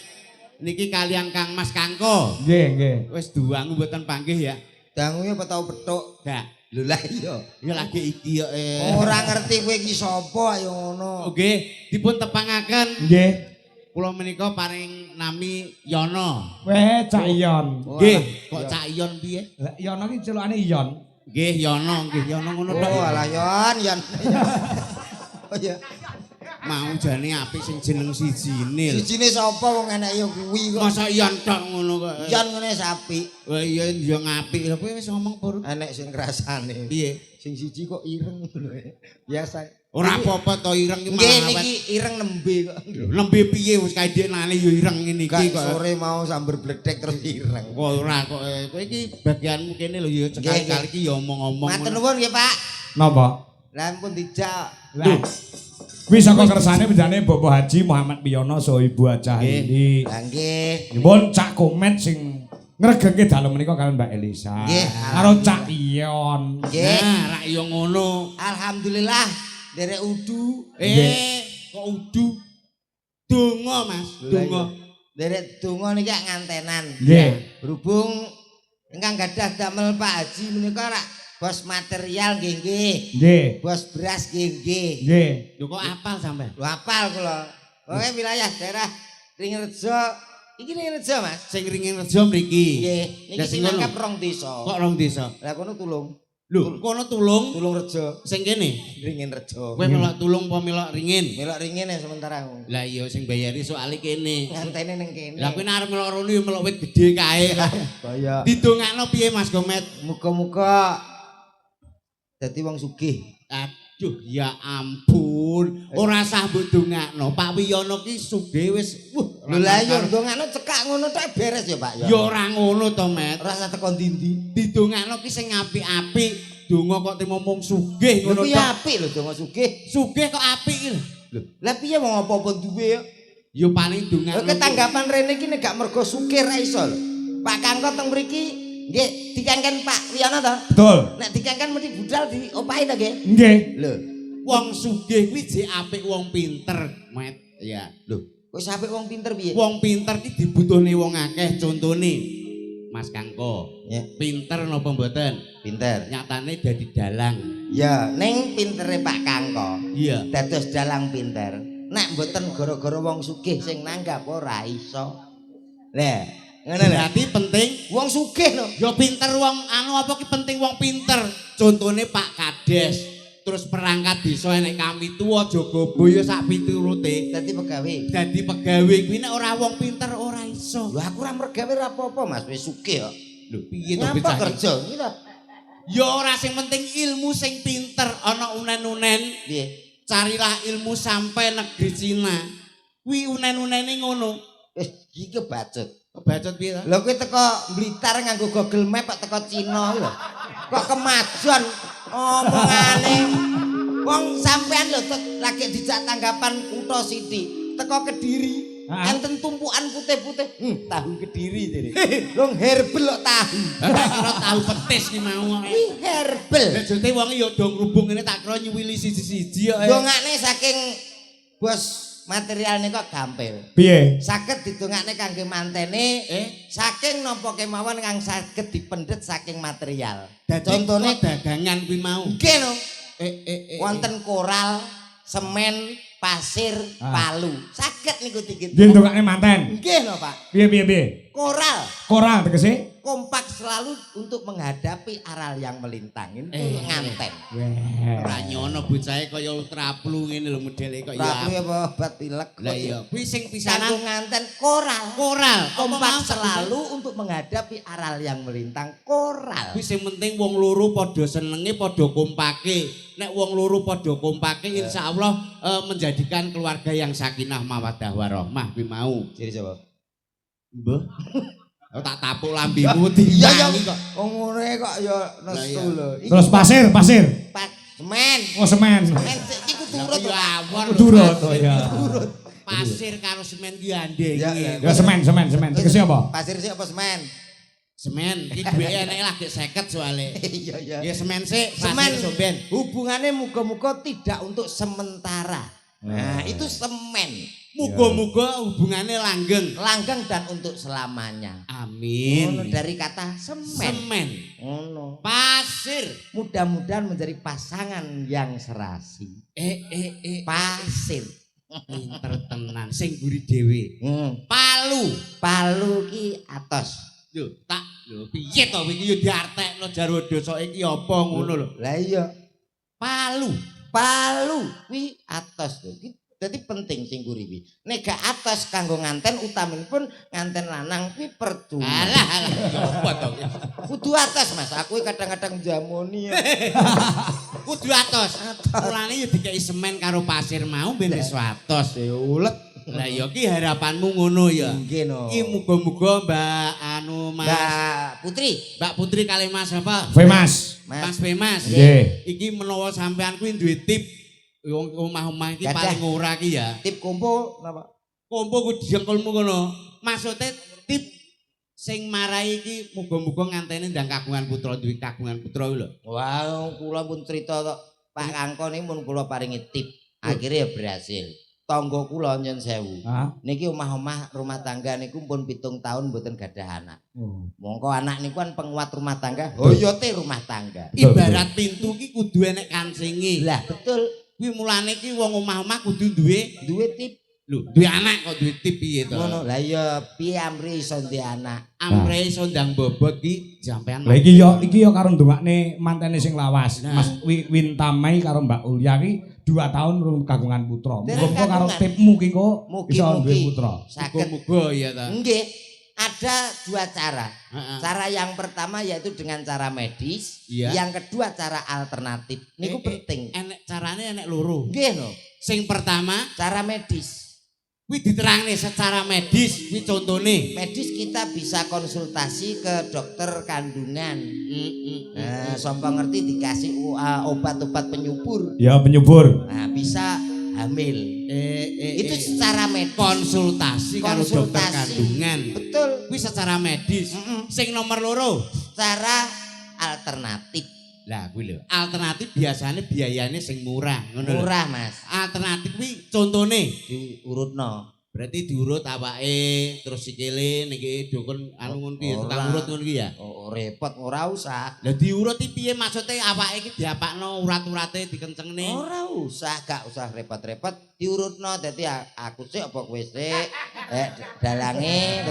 Speaker 3: Niki kalian Kang Mas Kangko.
Speaker 1: Nggih, nggih.
Speaker 3: Wis duwangu mboten panggih ya.
Speaker 4: Dangunge apa tau petuk?
Speaker 3: Dak.
Speaker 4: Lho lah iya.
Speaker 3: Ya lagi iki yo.
Speaker 4: Ora ngerti kowe iki sapa ayo ngono.
Speaker 3: Oke, dipun tepangaken
Speaker 1: Nggih.
Speaker 3: kula menika paring nami Yono.
Speaker 1: Weh, Cak Iyon.
Speaker 3: Nggih, kok Cak Iyon piye?
Speaker 1: Lah Iyon iki celukane Iyon.
Speaker 3: Nggih, Yono ngono tok.
Speaker 4: Oh alah Yon. Oh iya.
Speaker 3: Mau jane apik sing jeneng sijine.
Speaker 4: Sijine sapa wong enek ya kuwi kok.
Speaker 3: Masa Yon tok ngono kok.
Speaker 4: Yon ngene sapi.
Speaker 3: Wah iya yo ngapik. Lha kowe wis ngomong pur.
Speaker 4: Enek sing ngrasane.
Speaker 3: Piye?
Speaker 4: Sing siji kok ireng ngono. Biasa.
Speaker 3: Ora apa-apa to ireng ki
Speaker 4: Nggih
Speaker 3: malah awet.
Speaker 4: niki ireng nembe kok.
Speaker 3: Lembe piye wis kae deknane yo ireng ngene iki
Speaker 4: Gak
Speaker 3: kok.
Speaker 4: sore mau sambar bledek terus ireng.
Speaker 3: Kok ora kok kowe iki bagianmu kene lho yo sekali-kali iki yo omong-omong.
Speaker 4: Matur nuwun nggih Pak.
Speaker 1: Napa?
Speaker 4: Lah pun dijak.
Speaker 1: Lah. Kuwi saka kersane benjane Bapak Haji Muhammad Wiyono saha Ibu Aca ini.
Speaker 4: Lah nggih.
Speaker 1: Nyuwun Cak Komet sing ngregengke dalem menika kalian Mbak Elisa.
Speaker 4: Nggih.
Speaker 1: Karo Cak Iyon.
Speaker 4: Nggih.
Speaker 3: Nah, rak yo ngono.
Speaker 4: Alhamdulillah derek udu.
Speaker 3: Kok udu. Donga Mas, donga.
Speaker 4: Derek donga niki ngantenan.
Speaker 1: Nggih.
Speaker 4: Berhubung ingkang gadah damel Pak Haji menika rak bos material nggih nggih.
Speaker 1: Nggih.
Speaker 4: Bos beras nggih nggih.
Speaker 1: Nggih.
Speaker 3: Lho kok apal sampean?
Speaker 4: Lho apal kula. Pokoke wilayah daerah Ringrejo. Iki Ringrejo Mas.
Speaker 3: Sing ringin rejo mriki.
Speaker 4: Nggih. Niki
Speaker 3: Lah, sing
Speaker 4: sinangkap
Speaker 3: ngono.
Speaker 4: 2 desa.
Speaker 3: Kok rong desa?
Speaker 4: Lah kono tulung.
Speaker 3: Lho, kono tulung
Speaker 4: Tulung Rejo.
Speaker 3: sing kene.
Speaker 4: Ringin Rejo.
Speaker 3: Kowe melok tulung apa melok ringin?
Speaker 4: Melok ringin ya sementara.
Speaker 3: Lah iya sing bayari soal kene.
Speaker 4: Ngantene ning kene.
Speaker 3: Lah kowe nek arep melok rono ya melok wit gedhe kae.
Speaker 4: Kaya
Speaker 3: Didongakno piye Mas Gomet?
Speaker 4: muga-muga dadi wong sugih.
Speaker 3: Aduh ya ampun, ora sah mbok dongakno. Pak Wiyono ki sugih wis.
Speaker 4: Lho lah yo ndongakno cekak ngono tok beres ya Pak ya.
Speaker 3: Ya ora ngono to, Met.
Speaker 4: Ora usah teko ndi-ndi.
Speaker 3: Didongakno ki sing apik-apik. Donga kok ngomong sugih
Speaker 4: Lho
Speaker 3: ngono
Speaker 4: kuwi
Speaker 3: tok.
Speaker 4: apik lho donga sugih.
Speaker 3: Sugih kok apik lho.
Speaker 4: Lah piye wong apa-apa duwe ya?
Speaker 3: Ya paling
Speaker 4: Lho
Speaker 3: dongakno.
Speaker 4: ketanggapan rene iki nek gak mergo sugih ra iso lho. Pak Kangko teng mriki nggih dikengken Pak Wiyono to.
Speaker 1: Betul.
Speaker 4: Nek dikengken mesti budal diopahi to nggih.
Speaker 1: Nggih.
Speaker 4: Lho,
Speaker 3: Wong sugih kuwi jek apik wong pinter, Met. Ya.
Speaker 4: lho, wis apik wong pinter piye?
Speaker 3: Wong pinter ki dibutuhne wong akeh. Contone Mas Kangko.
Speaker 4: Ya,
Speaker 3: Pinter napa mboten?
Speaker 4: pinter.
Speaker 3: Nyatane dadi dalang.
Speaker 4: Ya, ning pintere Pak Kangko.
Speaker 3: Iya.
Speaker 4: Dados dalang pinter. Nek mboten gara-gara wong sugih sing nanggap ora iso. Lah, ngono lho.
Speaker 3: Berarti penting
Speaker 4: Wong sugih lho.
Speaker 3: ya pinter wong anu apa ki penting wong pinter. Contone Pak Kades. Terus perangkat desa enek kami tuwa jaga boyo sak piturute.
Speaker 4: Dadi pegawe.
Speaker 3: Dadi pegawai kuwi nek ora wong pinter ora iso.
Speaker 4: Lho aku ora mergawe ora apa-apa Mas, wis sugih kok.
Speaker 3: Lho piye to
Speaker 4: Ngapa
Speaker 3: becah?
Speaker 4: kerja? Iki lho.
Speaker 3: Ya ora sing penting ilmu sing pinter ana unen-unen.
Speaker 4: Piye?
Speaker 3: Carilah ilmu sampai negeri Cina. Kuwi unen-unene ngono.
Speaker 4: Iki kebacut.
Speaker 3: Bacot piye to?
Speaker 4: Lho kowe teko Blitar nganggo Google Map kok teko Cina lho. Kok kemajuan omongane. Wong sampean lho lagi dijak tanggapan kutha sithik, teko Kediri. Enten tumpukan putih-putih. Tahu Kediri jadi. Wong herbal kok tahu.
Speaker 3: Tak kira tahu petis ki mau.
Speaker 4: Ih herbal.
Speaker 3: Lah jute wong ya do ngrubung ngene tak kira nyuwili siji-siji kok.
Speaker 4: Dongane saking bos material kok gampil.
Speaker 1: Piye?
Speaker 4: Saged didongakne kangge mantene saking napa kemawon kang saged dipendet saking material.
Speaker 3: Contone dagangan kuwi mau.
Speaker 4: Nggih no. Wonten koral, semen, pasir, palu. Saged niku dikit.
Speaker 1: Nggih ndongakne manten.
Speaker 4: Nggih no, Pak.
Speaker 1: Piye?
Speaker 4: Koral.
Speaker 1: Koral tegese?
Speaker 4: Kompak selalu untuk menghadapi aral yang melintang. Ini nganten.
Speaker 3: Ora nyono bocahe kaya traplu ngene lho modele kok
Speaker 4: Traplu
Speaker 3: ya.
Speaker 4: apa obat pilek.
Speaker 3: Lah iya, kuwi sing
Speaker 4: Kanggo
Speaker 3: pisanan
Speaker 4: nganten koral.
Speaker 3: koral.
Speaker 4: Kompak selalu untuk menghadapi aral yang melintang. Koral.
Speaker 3: Kuwi sing penting wong loro padha senenge, padha kompake. Nek wong loro padha kompake insyaallah menjadikan keluarga yang sakinah mawaddah warahmah kuwi mau.
Speaker 4: Jadi coba.
Speaker 3: Mbah. Tak tapuk lambimu
Speaker 4: Iya
Speaker 3: diyangi
Speaker 4: kok. Wong ngene kok ya nesu lho. Iki
Speaker 1: Terus pasir.
Speaker 4: semen.
Speaker 1: Oh semen.
Speaker 4: Semen iki turut
Speaker 3: Ya awor.
Speaker 1: Turut. Oh ya.
Speaker 3: Pasir karo semen ki andhe
Speaker 4: Ya,
Speaker 3: iki.
Speaker 1: Ya semen. Tegese apa?
Speaker 4: Pasir sih apa semen?
Speaker 3: Semen iki duweke enake lagi 50 soalnya.
Speaker 4: Iya.
Speaker 3: Ya semen sik,
Speaker 4: Semen
Speaker 3: pasir somben.
Speaker 4: hubungannya muga-muga tidak untuk sementara. Nah, itu semen.
Speaker 3: Muga-muga hubungannya langgeng.
Speaker 4: Langgeng dan untuk selamanya.
Speaker 3: Amin.
Speaker 4: Ngono dari kata semen.
Speaker 3: Semen.
Speaker 4: Ngono.
Speaker 3: Pasir.
Speaker 4: Mudah-mudahan menjadi pasangan yang serasi. Pasir.
Speaker 3: Pinter tenan sing guri dhewe. Palu.
Speaker 4: Palu ki atos.
Speaker 3: Lho, piye to iki yo diartekno jaro dosa iki apa ngono lho.
Speaker 4: Lah iya.
Speaker 3: Palu.
Speaker 4: Palu kuwi atos lho. Dadi penting sing guri. Nek gak atos kanggo nganten utaminipun nganten lanang kuwi percuma.
Speaker 3: Alah, apa to?
Speaker 4: Kudu atos Mas, aku kadang-kadang jamoni.
Speaker 3: Kudu atos. Mulane yo dikeki semen karo pasir mau ben wis atos.
Speaker 4: Ya ulet.
Speaker 3: Lah ya ki harapanmu ngono ya.
Speaker 4: Nggih no.
Speaker 3: Iki muga-muga Mbak Putri kali Mas apa?
Speaker 1: Femas.
Speaker 3: Mas Femas.
Speaker 1: Nggih.
Speaker 3: Iki menawa sampean kuwi duwe tip wong omah-omah iki paling ora ki ya.
Speaker 4: Tip kumpul napa?
Speaker 3: Kompo ku jengkolmu ngono. Maksude tip sing marai iki muga-muga nganteni ndang kagungan putra duwe kagungan putra lho.
Speaker 4: Wah, kula pun cerita tok. Pak Kangko niku mun kula paringi tip. Akhirnya ya berhasil. Tangga kula nyen sewu. Niki omah-omah rumah tangga niku pun 7 tahun mboten gadah anak. Mongko anak niku kan penguat rumah tangga, hoyote rumah tangga.
Speaker 3: Ibarat pintu ki kudu enek kancinge.
Speaker 4: Lah betul.
Speaker 3: Kuwi mulane ki wong omah-omah kudu duwe
Speaker 4: tip.
Speaker 3: Lho, duwe anak kok duwe tip piye to?
Speaker 4: Ngono. Lah ya piye amri iso duwe anak?
Speaker 3: Amre iso ndang bobot ki sampean.
Speaker 1: Lah iki yo karo ndongakne mantene sing lawas. Mas Wintamai karo Mbak Ulya ki 2 tahun rung kagungan putra. Muga karo tipmu ki kok iso duwe putra.
Speaker 3: Muga-muga ya ta.
Speaker 4: Nggih. Ada 2 cara. Cara yang pertama yaitu dengan cara medis, yang kedua cara alternatif. Niku penting.
Speaker 3: Enek carane enek loro.
Speaker 4: Nggih no.
Speaker 3: Sing pertama
Speaker 4: cara medis.
Speaker 3: Kuwi diterangne secara medis, kuwi contone.
Speaker 4: Medis kita bisa konsultasi ke dokter kandungan. Nah, sampai ngerti dikasih obat-obat penyubur.
Speaker 1: Ya penyubur.
Speaker 4: Nah, bisa hamil. Itu secara medis.
Speaker 3: Konsultasi karo dokter kandungan.
Speaker 4: Betul.
Speaker 3: Kuwi secara medis. Sing nomor loro,
Speaker 4: cara alternatif.
Speaker 3: Lah kuwi lho. Alternatif biasanya biayane sing murah, ngono lho.
Speaker 4: Murah, Mas.
Speaker 3: Alternatif kuwi contone
Speaker 4: Diurutno.
Speaker 3: berarti diurut awake terus sikile niki dukun anu ngono ki tukang urut ngono ki ya.
Speaker 4: Oh, repot ora usah.
Speaker 3: Lah diurut iki piye maksude awake iki diapakno urat-urate dikencengne?
Speaker 4: Ora usah, gak usah repot-repot, diurutno dadi aku sik apa kowe sik. Dalange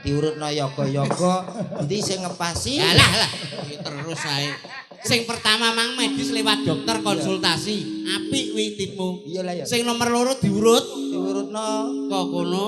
Speaker 4: diurutno yoga-yoga, endi sing ngepasi?
Speaker 3: Lah terus ae. Sing pertama mang medis lewat dokter konsultasi. Apik kuwi tipmu.
Speaker 4: Iya lah ya.
Speaker 3: Sing nomor loro diurut.
Speaker 4: Diurutno
Speaker 3: Kok kono?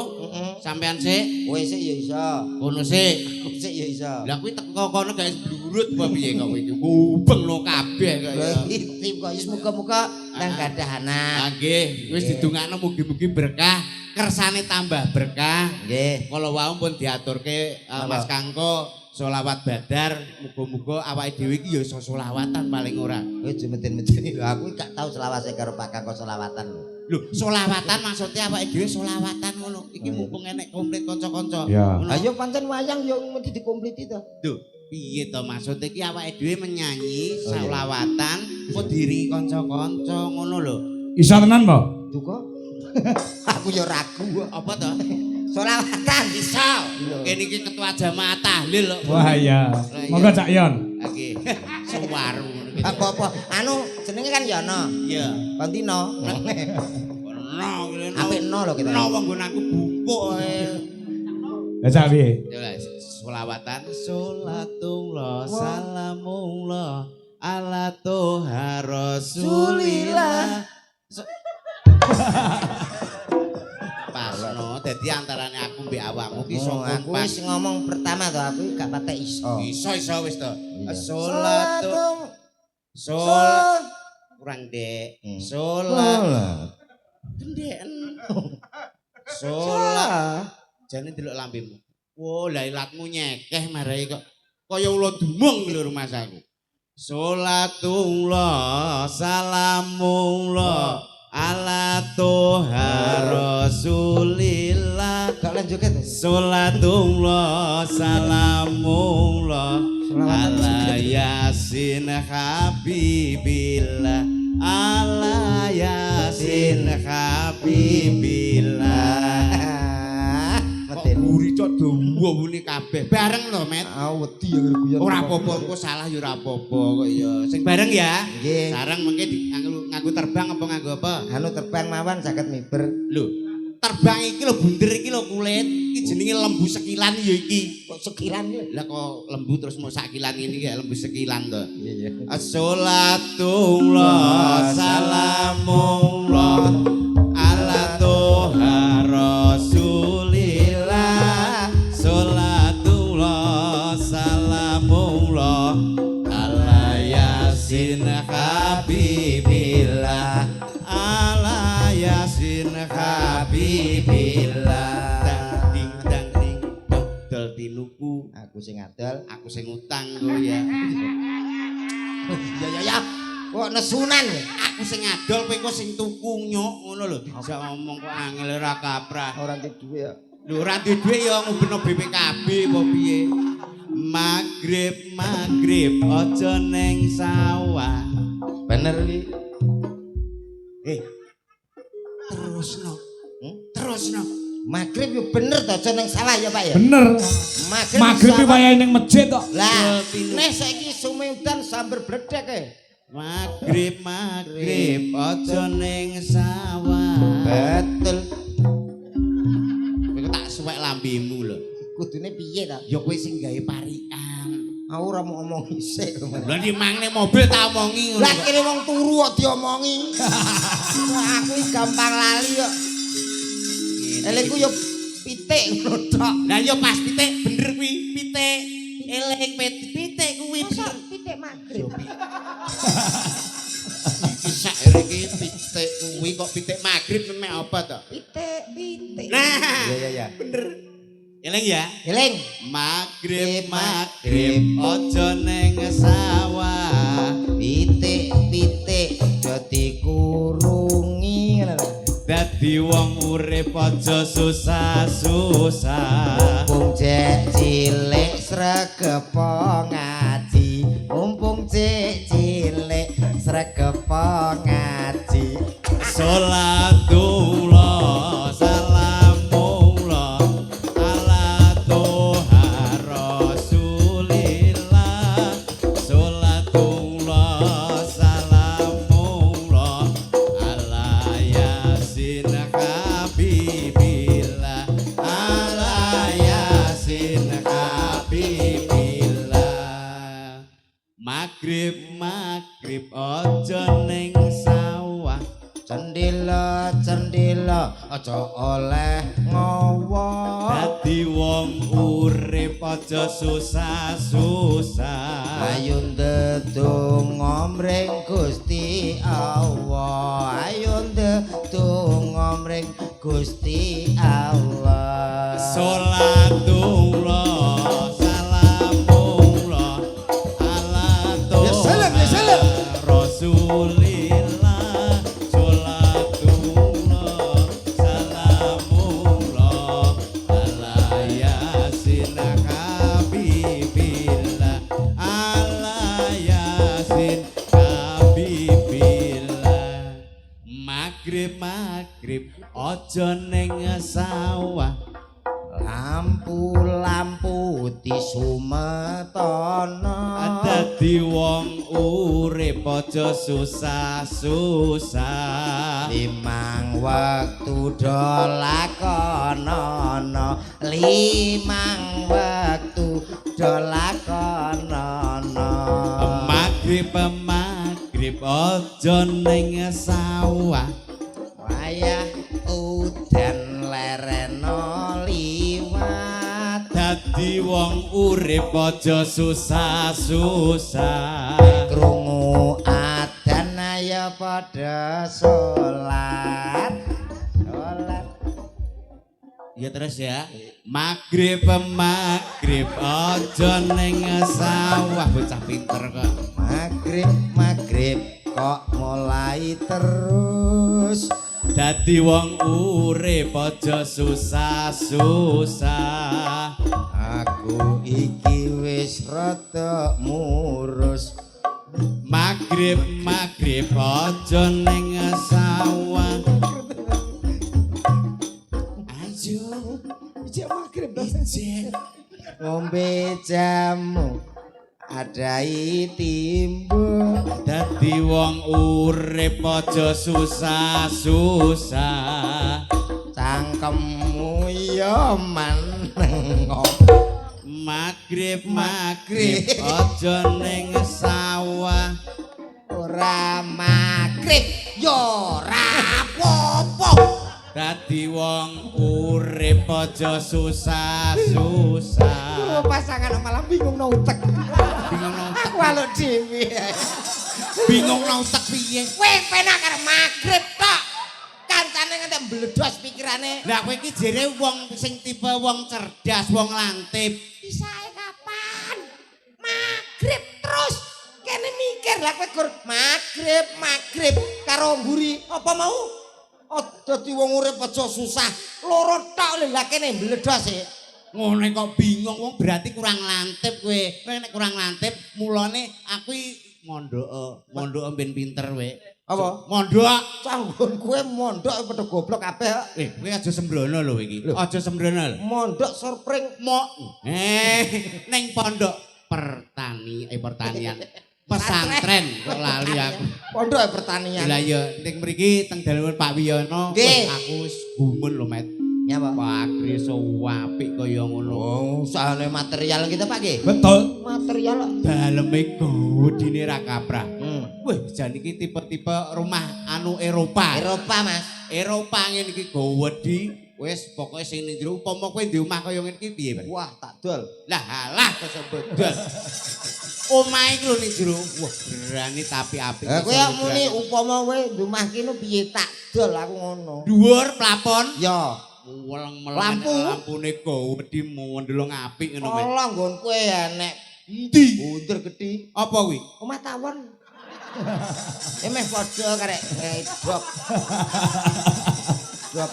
Speaker 3: Sampean sik.
Speaker 4: kowe sik ya iso.
Speaker 3: Kono sik.
Speaker 4: Aku sik ya iso.
Speaker 3: Lah kuwi teko kono gak blurut apa piye kok iki? Kubeng lo kabeh kok ya.
Speaker 4: Tip kok wis muga-muga nang gadah anak.
Speaker 3: Nggih, wis didongakno mugi-mugi berkah. kersane tambah berkah.
Speaker 4: Nggih.
Speaker 3: Kala wau pun diaturke Mas Kangko sholawat badar, muga-muga awake dhewe iki ya iso sholawatan paling ora.
Speaker 4: Kowe aja meden-medeni. Aku gak tau selawase karo Pak Kangko selawatan.
Speaker 3: Lho, sholawatan maksudnya awake dhewe sholawatan ngono. Iki mumpung enek komplit kanca-kanca.
Speaker 1: Ya.
Speaker 3: Ngono.
Speaker 4: Ayo pancen wayang ya mesti dikompliti to.
Speaker 3: Duh, piye to maksud iki awake dhewe menyanyi sholawatan kok diringi kanca-kanca ngono lho.
Speaker 1: Isa tenan, Mbak?
Speaker 4: Duka. Aku ya ragu.
Speaker 3: Apa to?
Speaker 4: Selawatan
Speaker 3: Iso. Kene iki ketua jamaah tahlil lho.
Speaker 1: Wah iya. Monggo Cak Yon.
Speaker 3: Oke. Suwaru ngono iki.
Speaker 4: apa-apa. Anu jenenge kan Yono.
Speaker 3: Iya.
Speaker 4: Kontino.
Speaker 3: No,
Speaker 4: Apik no lho kita.
Speaker 3: No wong nggon aku bupuk ae.
Speaker 1: Lah Cak piye?
Speaker 3: Ya selawatan sholatullah salamullah ala toha rasulillah. Pas no, dadi antarane aku mbek awakmu ki iso
Speaker 4: Aku
Speaker 3: kompak.
Speaker 4: wis ngomong pertama to, aku gak patek iso.
Speaker 3: Iso wis to.
Speaker 4: Iya.
Speaker 3: Sholatu
Speaker 4: Sol.
Speaker 3: kurang dek.
Speaker 4: Hmm.
Speaker 3: Sholat gendeken. Sholat jane delok lambemu. Wo, lah ilatmu nyekeh marai kok. Kaya ula dumung lho rumah aku. Sholatullah salamullah ala toha rasulillah.
Speaker 4: Gak lanjut to.
Speaker 3: Sholatullah salamullah
Speaker 4: Selawatan
Speaker 3: ala yasin habibillah ala yasin habibillah. Kok guri cok dawa muni kabeh bareng lho Met.
Speaker 4: Wedi ya guyon.
Speaker 3: Ora apa-apa engko salah ya ora apa-apa kok ya. Sing bareng ya.
Speaker 4: Nggih.
Speaker 3: Sareng mengke nganggo terbang apa nganggo apa?
Speaker 4: Anu terbang mawon saged miber.
Speaker 3: Lho, terbang iki lho bunder iki lho kulit. Iki jenenge lembu sekilan ya iki.
Speaker 4: Kok sekilan lho.
Speaker 3: Lah kok lembu terus mau sakilan ini kayak lembu sekilan to.
Speaker 4: Iya iya.
Speaker 3: Assalatullah salamullah ala toha rasulillah. Salatullah salamullah ala yasin habibillah ala yasin habibillah. Ding dang ding dol tinuku.
Speaker 4: Aku sing ngadol.
Speaker 3: Aku sing utang go ya.
Speaker 4: Ya. Kok nesunan ya?
Speaker 3: Aku sing ngadol kowe kok sing tuku nyok ngono lho. Bisa ngomong kok angel ora kaprah.
Speaker 4: Ora ndek duwe ya.
Speaker 3: Lho ora duwe dhuwit ya ngubeno BPKB apa piye. Magrib aja neng sawah.
Speaker 4: Bener iki.
Speaker 3: Terusno. Terusno.
Speaker 4: Magrib yo bener to aja ning sawah ya Pak ya.
Speaker 1: Bener. Magrib iki wayahe ning masjid kok.
Speaker 4: Lah, nek saiki sume udan sambar bledek e.
Speaker 3: Magrib aja neng sawah.
Speaker 4: Betul.
Speaker 3: Kowe tak suwek lambemu lho.
Speaker 4: Kudune piye ta?
Speaker 3: Ya kowe sing gawe parikan.
Speaker 4: Aku ora mau ngomong isik.
Speaker 3: Lah di mangne mobil tak omongi ngono.
Speaker 4: Lah kene wong turu kok diomongi. Aku iki gampang lali kok. Elengku yo pitik ngono tok.
Speaker 3: Lah yo pas pitik bener kuwi pitik. Eleng pitik kuwi bener.
Speaker 4: Pitik magrib.
Speaker 3: Iki sak iki pitik kuwi kok pitik magrib mek apa to?
Speaker 4: Pitik.
Speaker 3: Nah.
Speaker 4: Ya.
Speaker 3: Bener. Eleng ya.
Speaker 4: Eling.
Speaker 3: Magrib aja neng sawah.
Speaker 4: Pitik dadi kurungi.
Speaker 3: Dadi wong urip aja susah-susah.
Speaker 4: Mumpung cek cilik sregepo ngaji. Mumpung cek cilik sregepo ngaji.
Speaker 3: Sholatullah salamullah ala toha rasulillah. Sholatullah salamullah ala yasin habibillah ala yasin habibillah. Magrib aja ning sawah.
Speaker 4: Cendela aja oleh ngowo.
Speaker 3: Dadi wong urip aja susah-susah.
Speaker 4: Ayo ndedonga mring Gusti Allah. Ayo ndedonga mring Gusti Allah.
Speaker 3: Sholatullah salamullah ala
Speaker 4: Ya salam, ya salam.
Speaker 3: Rasulillah sholatullah salamullah ala yasin habibillah ala yasin habibillah Magrib aja ning sawah
Speaker 4: Lampu-lampu disumetana.
Speaker 3: dadi wong urip aja susah-susah
Speaker 4: Limang wektu dolakonono. Limang wektu dolakonono.
Speaker 3: Magrib aja ning sawah
Speaker 4: Wayah udan lereno liwat.
Speaker 3: dadi wong urip aja susah-susah
Speaker 4: Krungu adzan ayo padha salat.
Speaker 3: ya terus ya Magrib aja ning sawah bocah pinter kok
Speaker 4: Magrib kok mulai terus.
Speaker 3: dadi wong urip aja susah-susah
Speaker 4: Aku iki wis rada murus.
Speaker 3: Magrib aja ning sawah ayo
Speaker 4: Ijek magrib ngombe jamu adai timbul.
Speaker 3: dadi wong urip aja susah-susah
Speaker 4: Cangkemmu ya maneng.
Speaker 3: Magrib aja ning sawah
Speaker 4: Ora magrib ya ora apa-apa.
Speaker 3: dadi wong urip aja susah-susah
Speaker 4: Pasangan malah bingung no utek.
Speaker 3: bingung nang
Speaker 4: Aku aluk dhewe.
Speaker 3: bingung nang utek piye
Speaker 4: Kowe penak karo magrib tok. Kancane nganti mbledos pikirane.
Speaker 3: lah kowe iki jere wong sing tipe wong cerdas wong lantip
Speaker 4: Isae kapan? Magrib terus kene mikir lah kowe gur magrib karo mburi apa mau? Oh dadi wong urip aja susah. Loro tok lho lah kene mbledos e.
Speaker 3: ngono kok bingung wong berarti kurang lantip kowe nek kurang lantip mulane aku mondok ben pinter kowe
Speaker 4: Apa?
Speaker 3: mondok
Speaker 4: Canggon kowe mondok padha goblok kabeh.
Speaker 3: kowe aja sembrono lho iki aja sembrono lho
Speaker 4: Mondok surpring
Speaker 3: ning pondok pertanian pesantren kok lali aku
Speaker 4: pondok pertanian.
Speaker 3: lah ya ning mriki teng dalem Pak Wiyono
Speaker 4: Nggih.
Speaker 3: aku wis gumun lho Met
Speaker 4: Nyapa?
Speaker 3: Pakri so apik kaya ngono
Speaker 4: Oh, usahane material kita Pak nggih.
Speaker 1: Betul.
Speaker 4: Material.
Speaker 3: daleme gawedine ra kaprah
Speaker 4: Hmm.
Speaker 3: wah jan iki tipe-tipe rumah anu Eropa
Speaker 4: Mas.
Speaker 3: Eropa ngene iki gawedi wis pokoke sing ning jero upama kowe di omah kaya ngene iki piye Pak
Speaker 4: Wah, tak dol.
Speaker 3: lah alah kesebut dol omah iki lho ning jero wah berani tapi apik
Speaker 4: Lah kowe muni upama kowe ndumah kene piye tak dol aku ngono.
Speaker 3: dhuwur plafon
Speaker 4: Ya,
Speaker 3: Weleng-meleng lampune gawedi mondelong apik ngono Met.
Speaker 4: ala nggon kowe enek
Speaker 3: Endi?
Speaker 4: bunder gedhi.
Speaker 3: Apa kuwi?
Speaker 4: Omah tawon. Emeh padha karek drop. Drop.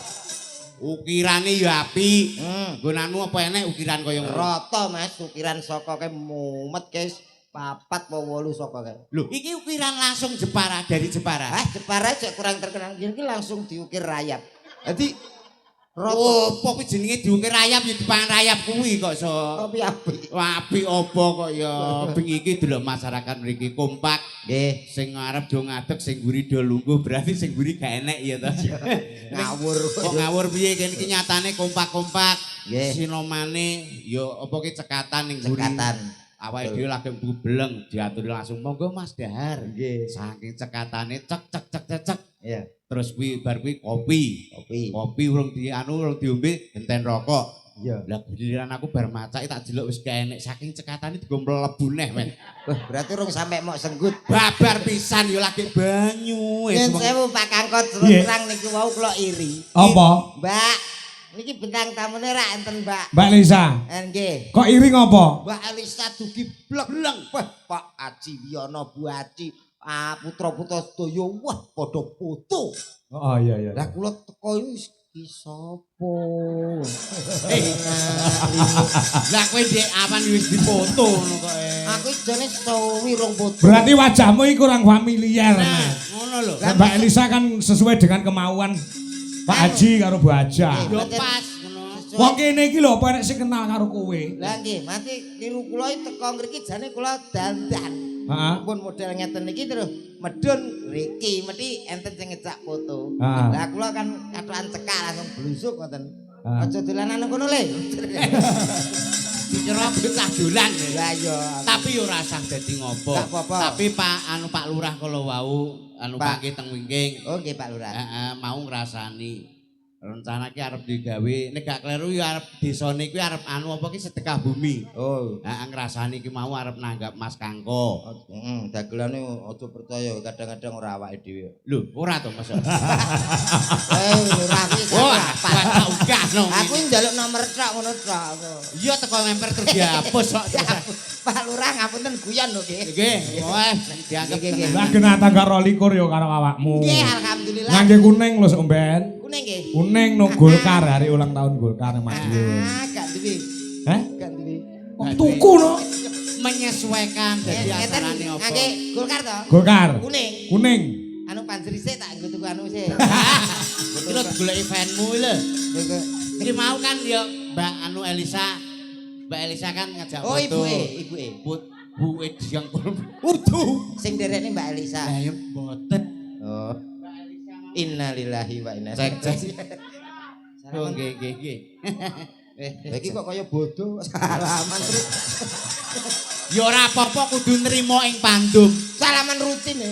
Speaker 3: Ukirane ya apik.
Speaker 4: Hmm.
Speaker 3: Nggonanmu apa enek ukiran kaya ngono?
Speaker 4: Rata Mas, ukiran saka ke mumet guys. 4 apa 8 saka ke.
Speaker 3: Lho, iki ukiran langsung Jepara dari Jepara.
Speaker 4: Jepara aja kurang terkenal. Iki langsung diukir rayap. Dadi rata.
Speaker 3: Oh, apa kuwi jenenge diukir rayap ya dipangan rayap kuwi kok iso.
Speaker 4: Tapi apik.
Speaker 3: Apik apa kok ya bengi iki delok masyarakat mriki kompak.
Speaker 4: Nggih.
Speaker 3: Sing ngarep do ngadeg, sing mburi do lungguh, berarti sing mburi gak enek ya to.
Speaker 4: Ngawur.
Speaker 3: Kok ngawur piye kene iki nyatane kompak-kompak.
Speaker 4: Nggih.
Speaker 3: Sinomane ya apa ki cekatan ning mburi.
Speaker 4: Cekatan.
Speaker 3: Awake dhewe lagi bubleng diaturi langsung monggo Mas Dahar.
Speaker 4: Nggih.
Speaker 3: Saking cekatane cek cek cek cek cek.
Speaker 4: Iya.
Speaker 3: Terus kuwi bar kuwi kopi.
Speaker 4: Kopi.
Speaker 3: Kopi urung diombe genten rokok.
Speaker 4: Iya.
Speaker 3: Lah giliran aku bar macak tak delok wis keenek saking cekatane digo mlebu neh men.
Speaker 4: Wah, berarti rung sampe mok senggut.
Speaker 3: Babar pisan yo lagi banyu.
Speaker 4: Yen sewu Pak Kangkot terus
Speaker 1: Iya.
Speaker 4: terang niki wau kula iri.
Speaker 1: Apa?
Speaker 4: Mbak, niki bintang tamune ra enten, Mbak.
Speaker 1: Mbak Lisa,
Speaker 4: Nggih.
Speaker 1: kok iri ngopo?
Speaker 4: Mbak Elisa dugi bleng. Wah, Pak Aji Wiyono Bu Aji, putra-putra sedaya wah padha foto.
Speaker 1: Oh iya.
Speaker 4: Lah kula teko iki sapa?
Speaker 3: Lah kowe ndek awan wis dipoto ngono kok.
Speaker 4: Aku jane sewi rong foto.
Speaker 1: Berarti wajahmu iki kurang familiar.
Speaker 3: Nah, ngono lho.
Speaker 1: Nah, Mbak Elisa kan sesuai dengan kemauan Pak Haji karo Bu Haja.
Speaker 3: Yo pas ngono.
Speaker 1: Wong kene iki lho apa nek sing kenal karo kowe?
Speaker 4: Lah nggih, mati niru kula iki teko ngriki jane kula dandan.
Speaker 1: Heeh.
Speaker 4: Pun model ngeten iki terus medun Riki, mesti enten sing ngejak foto.
Speaker 1: Ah.
Speaker 4: Lah kula kan katokan cekak langsung blusuk ngoten.
Speaker 1: Ah.
Speaker 4: Aja dolanan kono le.
Speaker 3: Dikira bocah dolan.
Speaker 4: Lah iya.
Speaker 3: Tapi yo ora usah dadi ngopo.
Speaker 4: Gak apa-apa.
Speaker 3: Tapi Pak Lurah kala wau
Speaker 4: Pak.
Speaker 3: pake teng wingking.
Speaker 4: Oh nggih Pak Lurah.
Speaker 3: Heeh, mau ngrasani. Rencana ki arep digawe, nek gak kleru ya arep desane kuwi arep apa ki sedekah bumi.
Speaker 4: Oh.
Speaker 3: Heeh, ngrasani ki mau arep nanggap Mas Kangko.
Speaker 4: Heeh, dagelane aja percaya kadang-kadang ora awake dhewe.
Speaker 3: Lho, ora to Mas.
Speaker 4: Lurah iki
Speaker 3: Wah,
Speaker 4: apa?
Speaker 3: tak ugah no.
Speaker 4: Aku njaluk nomor tok ngono tok.
Speaker 3: Iya teko memper terus dihapus kok.
Speaker 4: Pak Lurah ngapunten guyon lho nggih.
Speaker 3: Nggih, wes dianggap
Speaker 4: Nggih.
Speaker 1: Lah kena tangga 22 yo karo awakmu.
Speaker 4: Nggih, alhamdulillah.
Speaker 1: Ngangge kuning lho somben.
Speaker 4: Kuning nggih.
Speaker 1: Kuning no Golkar hari ulang tahun Golkar Madiun.
Speaker 4: Gak duwe.
Speaker 1: Heh?
Speaker 4: Gak duwe.
Speaker 1: Kok tuku no?
Speaker 3: menyesuaikan dadi
Speaker 4: Ngeten
Speaker 3: acarane apa.
Speaker 4: ngangge Golkar to?
Speaker 1: Golkar.
Speaker 4: Kuning.
Speaker 1: Kuning.
Speaker 4: Anu panjeri sik tak nggo tuku anu sik.
Speaker 3: Terus golek eventmu lho. Iki mau kan ya Mbak anu Elisa. Mbak Elisa kan ngajak
Speaker 4: Oh
Speaker 3: foto.
Speaker 4: ibuke.
Speaker 3: Buke diang utuh.
Speaker 4: Sing derekne Mbak Elisa.
Speaker 3: Lah ya mboten.
Speaker 4: Oh. Innalillahi wa inna
Speaker 3: Cek, cek.
Speaker 4: Salaman.
Speaker 3: Oh nggih nggih.
Speaker 4: Lah iki kok kaya bodoh salaman terus.
Speaker 3: Ya ora apa-apa kudu nrimo ing pandum.
Speaker 4: Salaman rutin ya.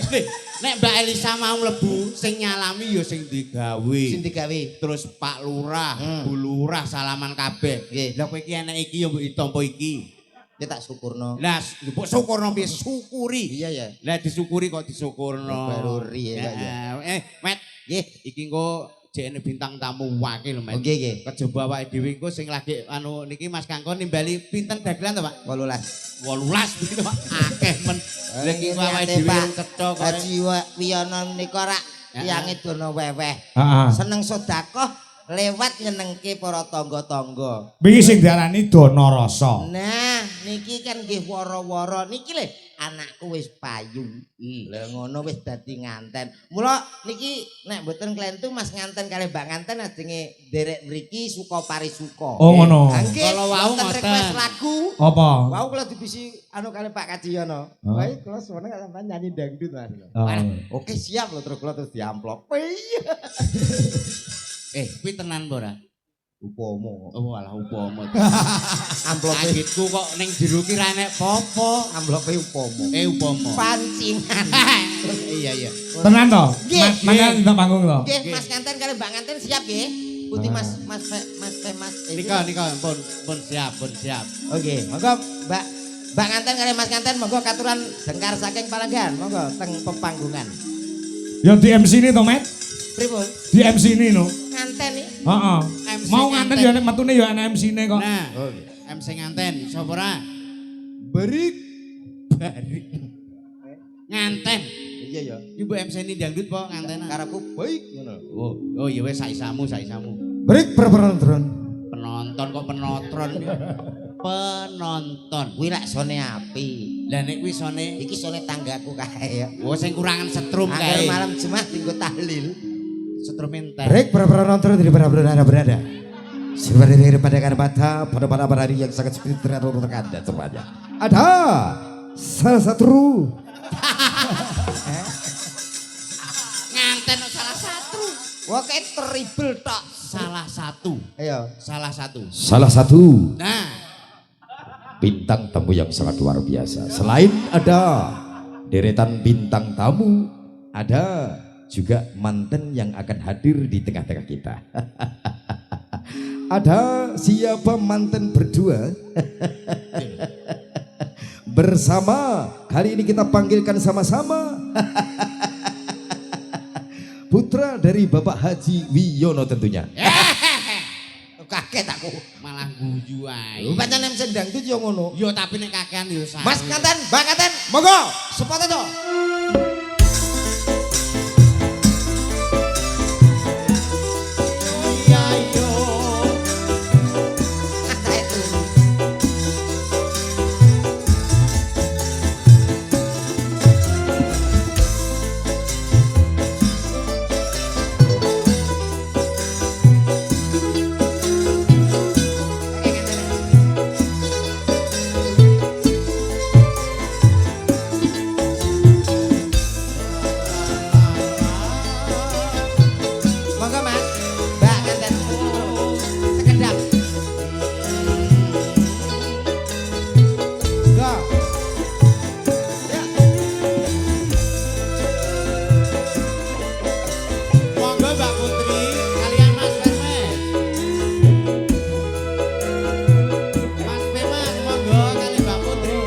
Speaker 3: Nek Mbak Elisa mau mlebu sing nyalami ya sing digawe.
Speaker 4: Sing digawe.
Speaker 3: Terus Pak Lurah, Bu Lurah salaman kabeh.
Speaker 4: Nggih.
Speaker 3: Lah kowe iki enek iki ya mbok ditampa iki.
Speaker 4: Dia tak syukurno.
Speaker 3: Lah mbok syukurno piye syukuri.
Speaker 4: Iya ya.
Speaker 3: Lah disyukuri kok disyukurno.
Speaker 4: Baruri ya Pak ya.
Speaker 3: Met,
Speaker 4: Nggih.
Speaker 3: iki engko jekne bintang tamu wakil Met.
Speaker 4: Oke nggih.
Speaker 3: Kejaba awake dhewe engko sing lagi anu niki Mas Kangko nimbali pinten dagelan to Pak?
Speaker 4: 18.
Speaker 3: 18 begitu Pak. Akeh men. Lah iki
Speaker 4: Ini
Speaker 3: awake
Speaker 4: ate,
Speaker 3: dhewe
Speaker 4: Pak.
Speaker 3: cetha kok.
Speaker 4: Haji Wiyono nika rak tiyange dono weweh.
Speaker 1: Heeh.
Speaker 4: Seneng sedekah lewat nyenengke para tangga-tangga.
Speaker 1: Iki sing diarani dana rasa.
Speaker 4: Nah, niki kan nggih wara-wara niki lho anakku wis payu. Lah ngono wis dadi nganten. Mula niki nek mboten klentu Mas nganten kalih Mbak nganten ajenge nderek mriki suka parisuka.
Speaker 1: Oh ngono.
Speaker 4: Nggih,
Speaker 3: Kalau wau
Speaker 4: wonten
Speaker 3: ngoten.
Speaker 4: request lagu.
Speaker 1: Apa?
Speaker 4: Wau kula dibisi anu kalih Pak Kajiyono.
Speaker 1: Oh.
Speaker 4: Wah, kula seneng sampean nyanyi dangdut Mas.
Speaker 1: Oh.
Speaker 4: Oke, siap lho terus kula terus diamplop.
Speaker 3: Kuwi tenan apa ora?
Speaker 4: Upomo.
Speaker 3: Oh alah upama.
Speaker 4: Amplope
Speaker 3: Kagetku kok ning jero ki ra enek popo.
Speaker 4: amplope upomo.
Speaker 3: Upama.
Speaker 4: Pancingan.
Speaker 3: Iya.
Speaker 1: Tenan to?
Speaker 4: Nggih.
Speaker 1: Mangga di panggung to.
Speaker 4: Nggih, Mas Nganten kali Mbak Nganten siap nggih. Putih Mas.
Speaker 3: Nika pun siap.
Speaker 4: Oke, monggo Mbak Nganten kali Mas Nganten monggo katuran dengkar saking Palenggan. Monggo teng pepanggungan.
Speaker 1: Ya di MC ini to, Met.
Speaker 4: Pripun?
Speaker 1: Di MC ini no.
Speaker 4: Nganten nih.
Speaker 1: Heeh.
Speaker 3: MC
Speaker 1: Mau nganten ya nek metune ya ana MC ne kok.
Speaker 3: Nah,
Speaker 4: Oh,
Speaker 3: MC nganten sapa ora?
Speaker 4: berik.
Speaker 3: Nganten.
Speaker 4: Iya ya.
Speaker 3: Ibu MC ini dangdut po nganten.
Speaker 4: Karepku baik ngono.
Speaker 3: Oh iya wis saisamu.
Speaker 1: Berik berpenonton.
Speaker 3: Penonton kok penotron. Penonton.
Speaker 4: Kuwi lak sone api.
Speaker 3: Lah nek kuwi sone
Speaker 4: Iki sone tanggaku kae.
Speaker 3: oh sing kurangan setrum
Speaker 4: Angger
Speaker 3: kae.
Speaker 4: malam Jumat tinggo tahlil.
Speaker 3: Setrum entek.
Speaker 1: Berik berpenonton di berada. Seperti pada kata pada hari yang sangat seperti terkadang semuanya. Ada salah satu
Speaker 3: Nganten salah satu.
Speaker 4: Wah kayak terrible tok.
Speaker 3: Ayo.
Speaker 4: Ayo.
Speaker 1: salah satu
Speaker 3: Nah,
Speaker 1: bintang tamu yang sangat luar biasa. Selain ada deretan bintang tamu, ada juga manten yang akan hadir di tengah-tengah kita.
Speaker 5: ada siapa manten berdua? Bersama kali ini kita panggilkan sama-sama putra dari Bapak Haji Wiono tentunya.
Speaker 4: Kaget aku.
Speaker 3: Malah guyu ae.
Speaker 4: Pancen nek sendang itu yo ngono.
Speaker 3: Yo tapi nek kakean yo sae.
Speaker 4: Mas Kanten, Mbak Kanten, monggo sepatu to.
Speaker 3: Iya yo.
Speaker 4: Monggo Mas, Mbak Kanten. Sekedap. Go. Ya.
Speaker 3: Monggo Mbak Putri kalian Mas Pemes. Mas Pemes monggo kali Mbak Putri.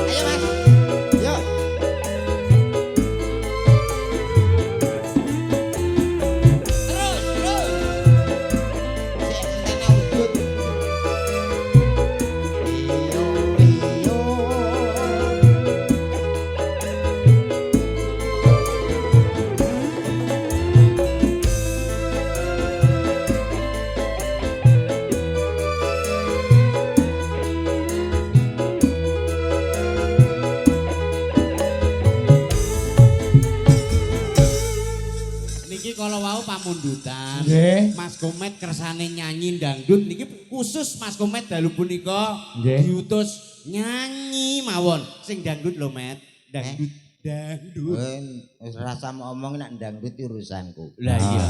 Speaker 4: Ayo Mas. Yo. Terus, terus. Sik entene udut. Iyo, iyo.
Speaker 3: Niki kalau wau pamundutan.
Speaker 1: Nggih.
Speaker 3: Mas Komet kersane nyanyi dangdut niki khusus Mas Komet dalu punika
Speaker 1: Nggih.
Speaker 3: diutus nyanyi mawon sing dangdut lho Met. Dangdut dangdut.
Speaker 4: Wis rasa ngomong nek ndangdut urusanku.
Speaker 3: Lah iya.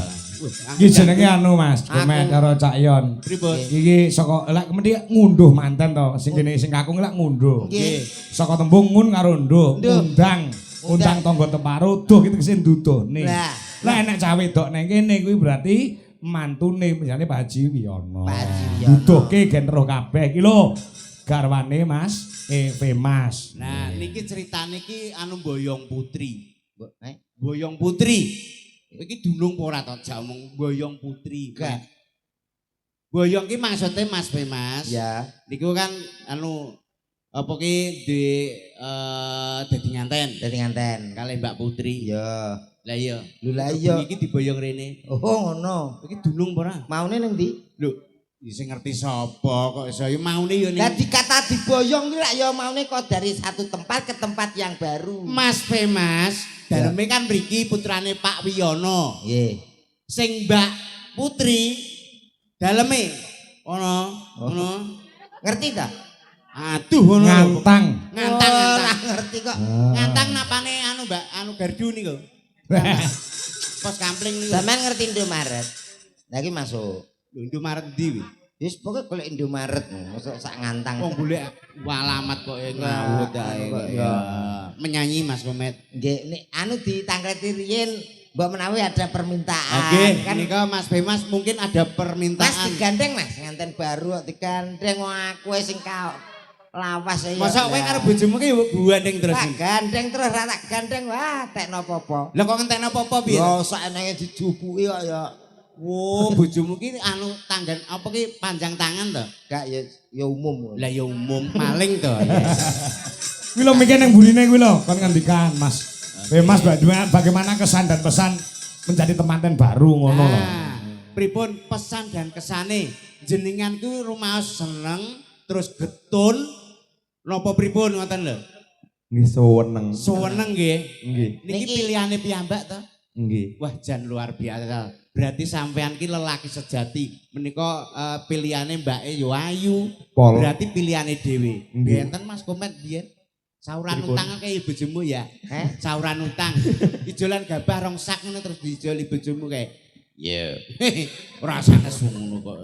Speaker 1: Iki jenenge anu Mas, Komet
Speaker 3: Aku.
Speaker 1: karo Cak Yon.
Speaker 3: Pripun?
Speaker 1: Iki saka lek kemudian ngunduh manten to, sing kene sing kakung lek ngunduh.
Speaker 3: Nggih.
Speaker 1: Saka tembung ngun karo nduh,
Speaker 4: Nduh.
Speaker 1: undang. Undang tangga teparu, duh iki tegese nduduhne.
Speaker 4: Lah.
Speaker 1: Lah enek cah wedok nang kene kuwi berarti mantune misalnya Pak Haji Wiono.
Speaker 4: Pak Haji Wiono.
Speaker 1: Duduhke gen roh kabeh iki lho. Garwane Mas Femas.
Speaker 3: Nah, niki ceritane iki anu Boyong Putri.
Speaker 4: Eh?
Speaker 3: Boyong Putri. Iki dunung apa ora to jak omong Boyong Putri.
Speaker 4: Enggak.
Speaker 3: Boyong ki maksudnya Mas Femas.
Speaker 4: Ya.
Speaker 3: Niku kan anu apa ki di dadi nganten
Speaker 4: Dadi nganten.
Speaker 3: kali Mbak Putri.
Speaker 4: Ya.
Speaker 3: Lah iya.
Speaker 4: Lho lah iya.
Speaker 3: Iki diboyong rene.
Speaker 4: Oh ngono.
Speaker 3: Iki dunung apa ora?
Speaker 4: Maune nang ndi?
Speaker 3: Lho, sing ngerti sapa kok iso ya maune ya ning
Speaker 4: Dadi kata diboyong ki lak ya maune kok dari satu tempat ke tempat yang baru.
Speaker 3: Mas Femas, daleme kan mriki putrane Pak Wiono.
Speaker 4: Nggih.
Speaker 3: Sing Mbak Putri daleme ono ono.
Speaker 4: Ngerti ta?
Speaker 3: Aduh ono.
Speaker 1: Ngantang.
Speaker 3: Ngantang
Speaker 4: Ora
Speaker 3: ngantang.
Speaker 4: ngerti kok.
Speaker 3: Ngantang napane anu Mbak anu gardu niku. Pos kampling niku.
Speaker 4: Sampeyan ngerti Indomaret? Lah iki masuk.
Speaker 3: Lho Indomaret ndi wi?
Speaker 4: Wis pokoke golek Indomaret masuk sak ngantang.
Speaker 3: Wong golek alamat kok ngawut ae kok ya. Menyanyi Mas Komet.
Speaker 4: Nggih, nek anu ditangkleti riyen mbok menawi ada permintaan.
Speaker 3: Oke,
Speaker 4: Kan
Speaker 3: nika Mas Femas mungkin ada
Speaker 4: Mas
Speaker 3: permintaan.
Speaker 4: digandeng Mas, nganten baru kok digandeng wong aku sing lawas ya.
Speaker 3: Masa kowe karo bojomu ki gandeng terus.
Speaker 4: Tak gandeng terus ra tak gandeng wah tekno apa-apa.
Speaker 3: Lah kok ngentekno apa-apa piye?
Speaker 4: Ya sak enenge dijupuki kok ya.
Speaker 3: Oh, bojomu ki anu tanggan apa ki panjang tangan to?
Speaker 4: Gak ya umum.
Speaker 3: Lah ya umum maling to.
Speaker 1: Kuwi lho mikir nang burine kuwi lho, kon ngendikan Mas. Mas bagaimana kesan dan pesan menjadi temanten baru ngono lho.
Speaker 3: Nah, pripun pesan dan kesane jenengan ku rumaos seneng terus getun napa pripun ngoten lho.
Speaker 5: Nggih seneng.
Speaker 3: Seneng nggih.
Speaker 5: Nggih.
Speaker 3: Niki pilihane piyambak to?
Speaker 5: Nggih.
Speaker 3: Wah jan luar biasa. Berarti sampean ki lelaki sejati. Menika pilihane mbake yo ayu.
Speaker 5: Pol.
Speaker 3: Berarti pilihane dhewe.
Speaker 5: Nggih.
Speaker 3: Benten Mas Komet biyen. Sauran
Speaker 5: Pripun?
Speaker 3: utang kayak bojomu ya. Sauran utang. Ijolan gabah rong sak ngono terus diijoli bojomu kayak. Iya. Ora sanes ngono kok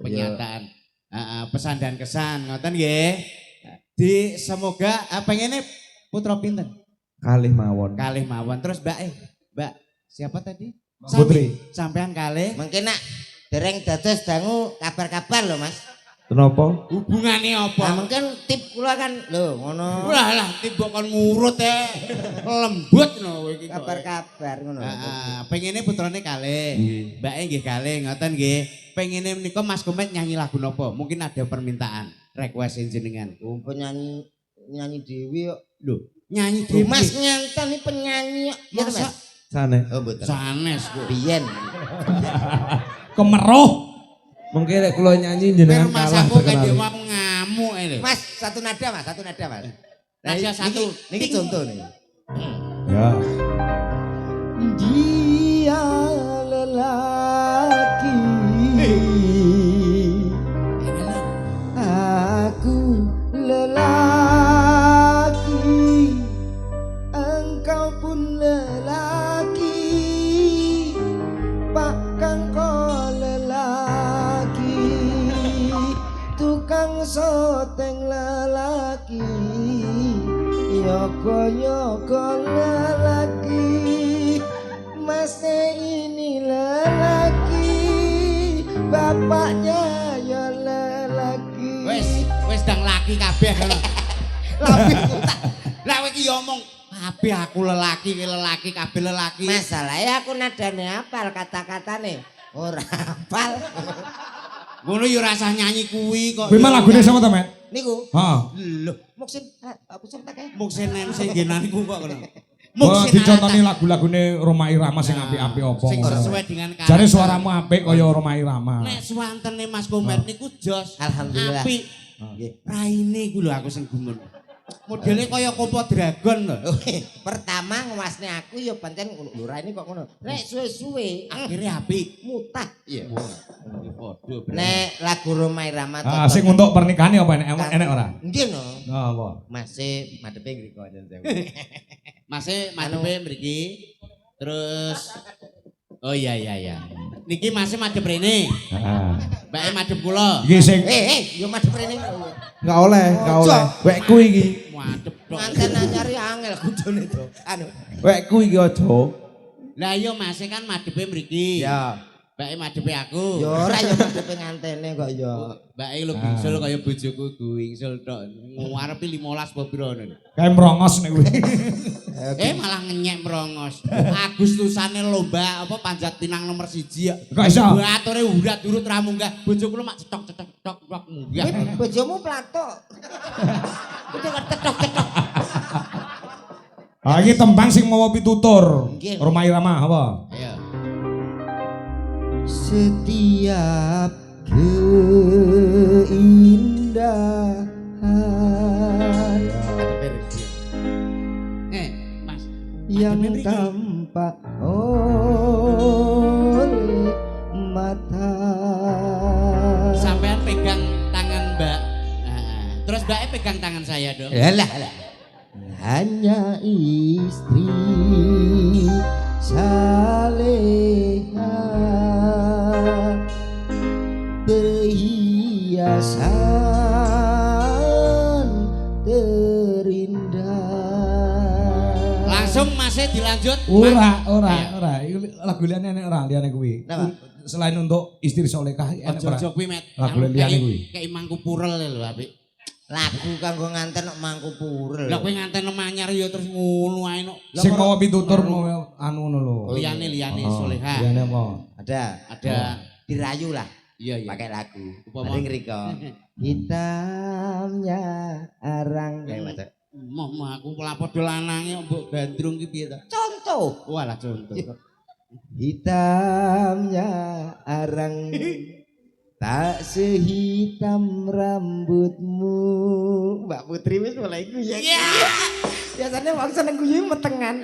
Speaker 3: penyataan. Pesan dan kesan ngoten nggih. Di semoga pengene putra pinten?
Speaker 5: Kalih mawon.
Speaker 3: Kalih mawon. Terus Mbak siapa tadi?
Speaker 5: Putri.
Speaker 3: Sampean kalih.
Speaker 4: Mungkin nak dereng dados dangu kabar-kabar lho Mas.
Speaker 3: Hubungane
Speaker 4: Nah,
Speaker 3: apa?
Speaker 4: mungkin tip kula kan lho ngono.
Speaker 3: Lah tiba kon ngurut lembut no kowe iki.
Speaker 4: Kabar-kabar ngono.
Speaker 3: Pengene putrane kalih. Mbake nggih kalih ngoten nggih. Pengene menika Mas Komet nyanyi lagu napa? Mungkin ada permintaan, request jenengan.
Speaker 4: Kumpul nyanyi dewi kok.
Speaker 3: Lho, nyanyi
Speaker 4: Duh,
Speaker 3: dhewe.
Speaker 4: Mas nyantan iki penyanyi kok. Ya
Speaker 3: Masa?
Speaker 4: Mas.
Speaker 5: Sana.
Speaker 4: Oh mboten.
Speaker 3: Sanes kok.
Speaker 4: Biyen.
Speaker 1: Kemeruh.
Speaker 5: Mungkin lek kula nyanyi
Speaker 3: Pero
Speaker 5: jenengan
Speaker 3: Mas
Speaker 5: kalah
Speaker 3: aku kan
Speaker 5: terkenal.
Speaker 3: dewa ngamuk lho.
Speaker 4: Mas satu nada Mas.
Speaker 3: Nada satu.
Speaker 4: Niki contoh nih.
Speaker 5: Ya.
Speaker 4: Dia lelaki. Aku lelaki. Engkau pun lelaki. Bahkan kau lelaki. Tukang soteng lelaki. Yoko lelaki. Mas ini lelaki. Bapaknya ya lelaki.
Speaker 3: Wis dang laki kabeh ngono. Lah kowe iki yo omong kabeh aku lelaki kabeh lelaki.
Speaker 4: Masalahnya aku nadane hafal kata-katane. Ora hafal.
Speaker 3: Ngono yo rasah nyanyi kuwi kok.
Speaker 1: Kuwi mah lagune sama ta, Met?
Speaker 4: Niku.
Speaker 1: Heeh.
Speaker 3: Lho,
Speaker 4: Muksin apa sing tak kae?
Speaker 3: mung senen sing genanku kok ngono.
Speaker 1: Wah, dicontoni lagu-lagune Roma Irama sing apik-apik apa
Speaker 3: Sing
Speaker 1: ngono.
Speaker 3: sesuai dengan karakter.
Speaker 1: Jare suaramu apik kaya Roma Irama.
Speaker 3: Nek suwantene Mas Komet niku jos.
Speaker 4: Alhamdulillah.
Speaker 3: Apik.
Speaker 4: Nggih.
Speaker 3: Raine ku lho aku sing gumun. Modele kaya Kopo Dragon lho.
Speaker 4: Pertama nguasne aku ya pancen lho ini kok ngono. Nek suwe-suwe
Speaker 3: Akhire apik.
Speaker 4: mutah.
Speaker 3: Iya. Padha.
Speaker 4: Nek lagu Roma Irama
Speaker 1: Ah, sing untuk pernikahan apa enek ora?
Speaker 4: nggih no.
Speaker 1: Oh, apa?
Speaker 4: Masih madepe ngriko aja.
Speaker 3: Masih madepe mriki. Terus oh iya. Niki masih madep rene.
Speaker 1: Heeh.
Speaker 3: Mbake madep kula.
Speaker 1: Iki sing
Speaker 4: Yo madep rene.
Speaker 5: Enggak oleh. Wekku iki.
Speaker 3: Madep tok.
Speaker 4: Nganten nyari angel kudune to. Anu.
Speaker 5: Wekku iki aja.
Speaker 3: Lah iya masih kan madepe mriki.
Speaker 4: Ya.
Speaker 3: Mbake madepe aku.
Speaker 4: Yo ora yo madepe ngantene kok yo.
Speaker 3: Mbake lho bingsul kaya bojoku bingsul tok. Ngarepe 15 apa piro ngono.
Speaker 1: kayak merongos nek kuwi.
Speaker 3: Malah ngenyek merongos. Agustusane lomba apa panjat pinang nomor 1 ya.
Speaker 1: Kok iso?
Speaker 3: Bature urat urut ra munggah. Bojoku lho mak cetok munggah.
Speaker 4: Bojomu plato. Kudu cetok-cetok.
Speaker 1: Ah, iki tembang sing mawa pitutur.
Speaker 4: Nggih.
Speaker 1: Roma Irama apa?
Speaker 3: Ayo.
Speaker 4: Setiap keindahan
Speaker 3: Mas.
Speaker 4: yang
Speaker 3: madepe mriki.
Speaker 4: tampak oleh mata.
Speaker 3: Sampean pegang tangan Mbak. Terus Mbaknya pegang tangan saya dong.
Speaker 4: Alah. Hanya istri saleha perhiasan terindah.
Speaker 3: Langsung masih dilanjut.
Speaker 1: Ora. Iku lagu liyane enek ora liyane kuwi.
Speaker 4: Napa?
Speaker 1: Selain untuk istri solehah enek ora?
Speaker 3: Ojo kuwi met.
Speaker 1: Lagu liyane kuwi.
Speaker 3: Kayak mangku purel lho apik.
Speaker 4: Lagu kanggo nganten nek mangku purel.
Speaker 3: Lah kowe nganten manyar ya terus ngono ae no.
Speaker 1: Sing mawa pitutur mawa anu ngono lho.
Speaker 3: Liyane solehah.
Speaker 1: Liyane apa?
Speaker 4: Ada dirayu lah
Speaker 3: Iya.
Speaker 4: pakai lagu.
Speaker 3: Upama.
Speaker 4: Mari ngriko. Hitamnya arang.
Speaker 3: Moh aku padha lanange mbok gandrung ki piye ta?
Speaker 4: Contoh.
Speaker 3: Walah contoh.
Speaker 4: Hitamnya arang tak sehitam rambutmu. Mbak Putri wis mulai guyu. Biasanya wong seneng guyu metengan.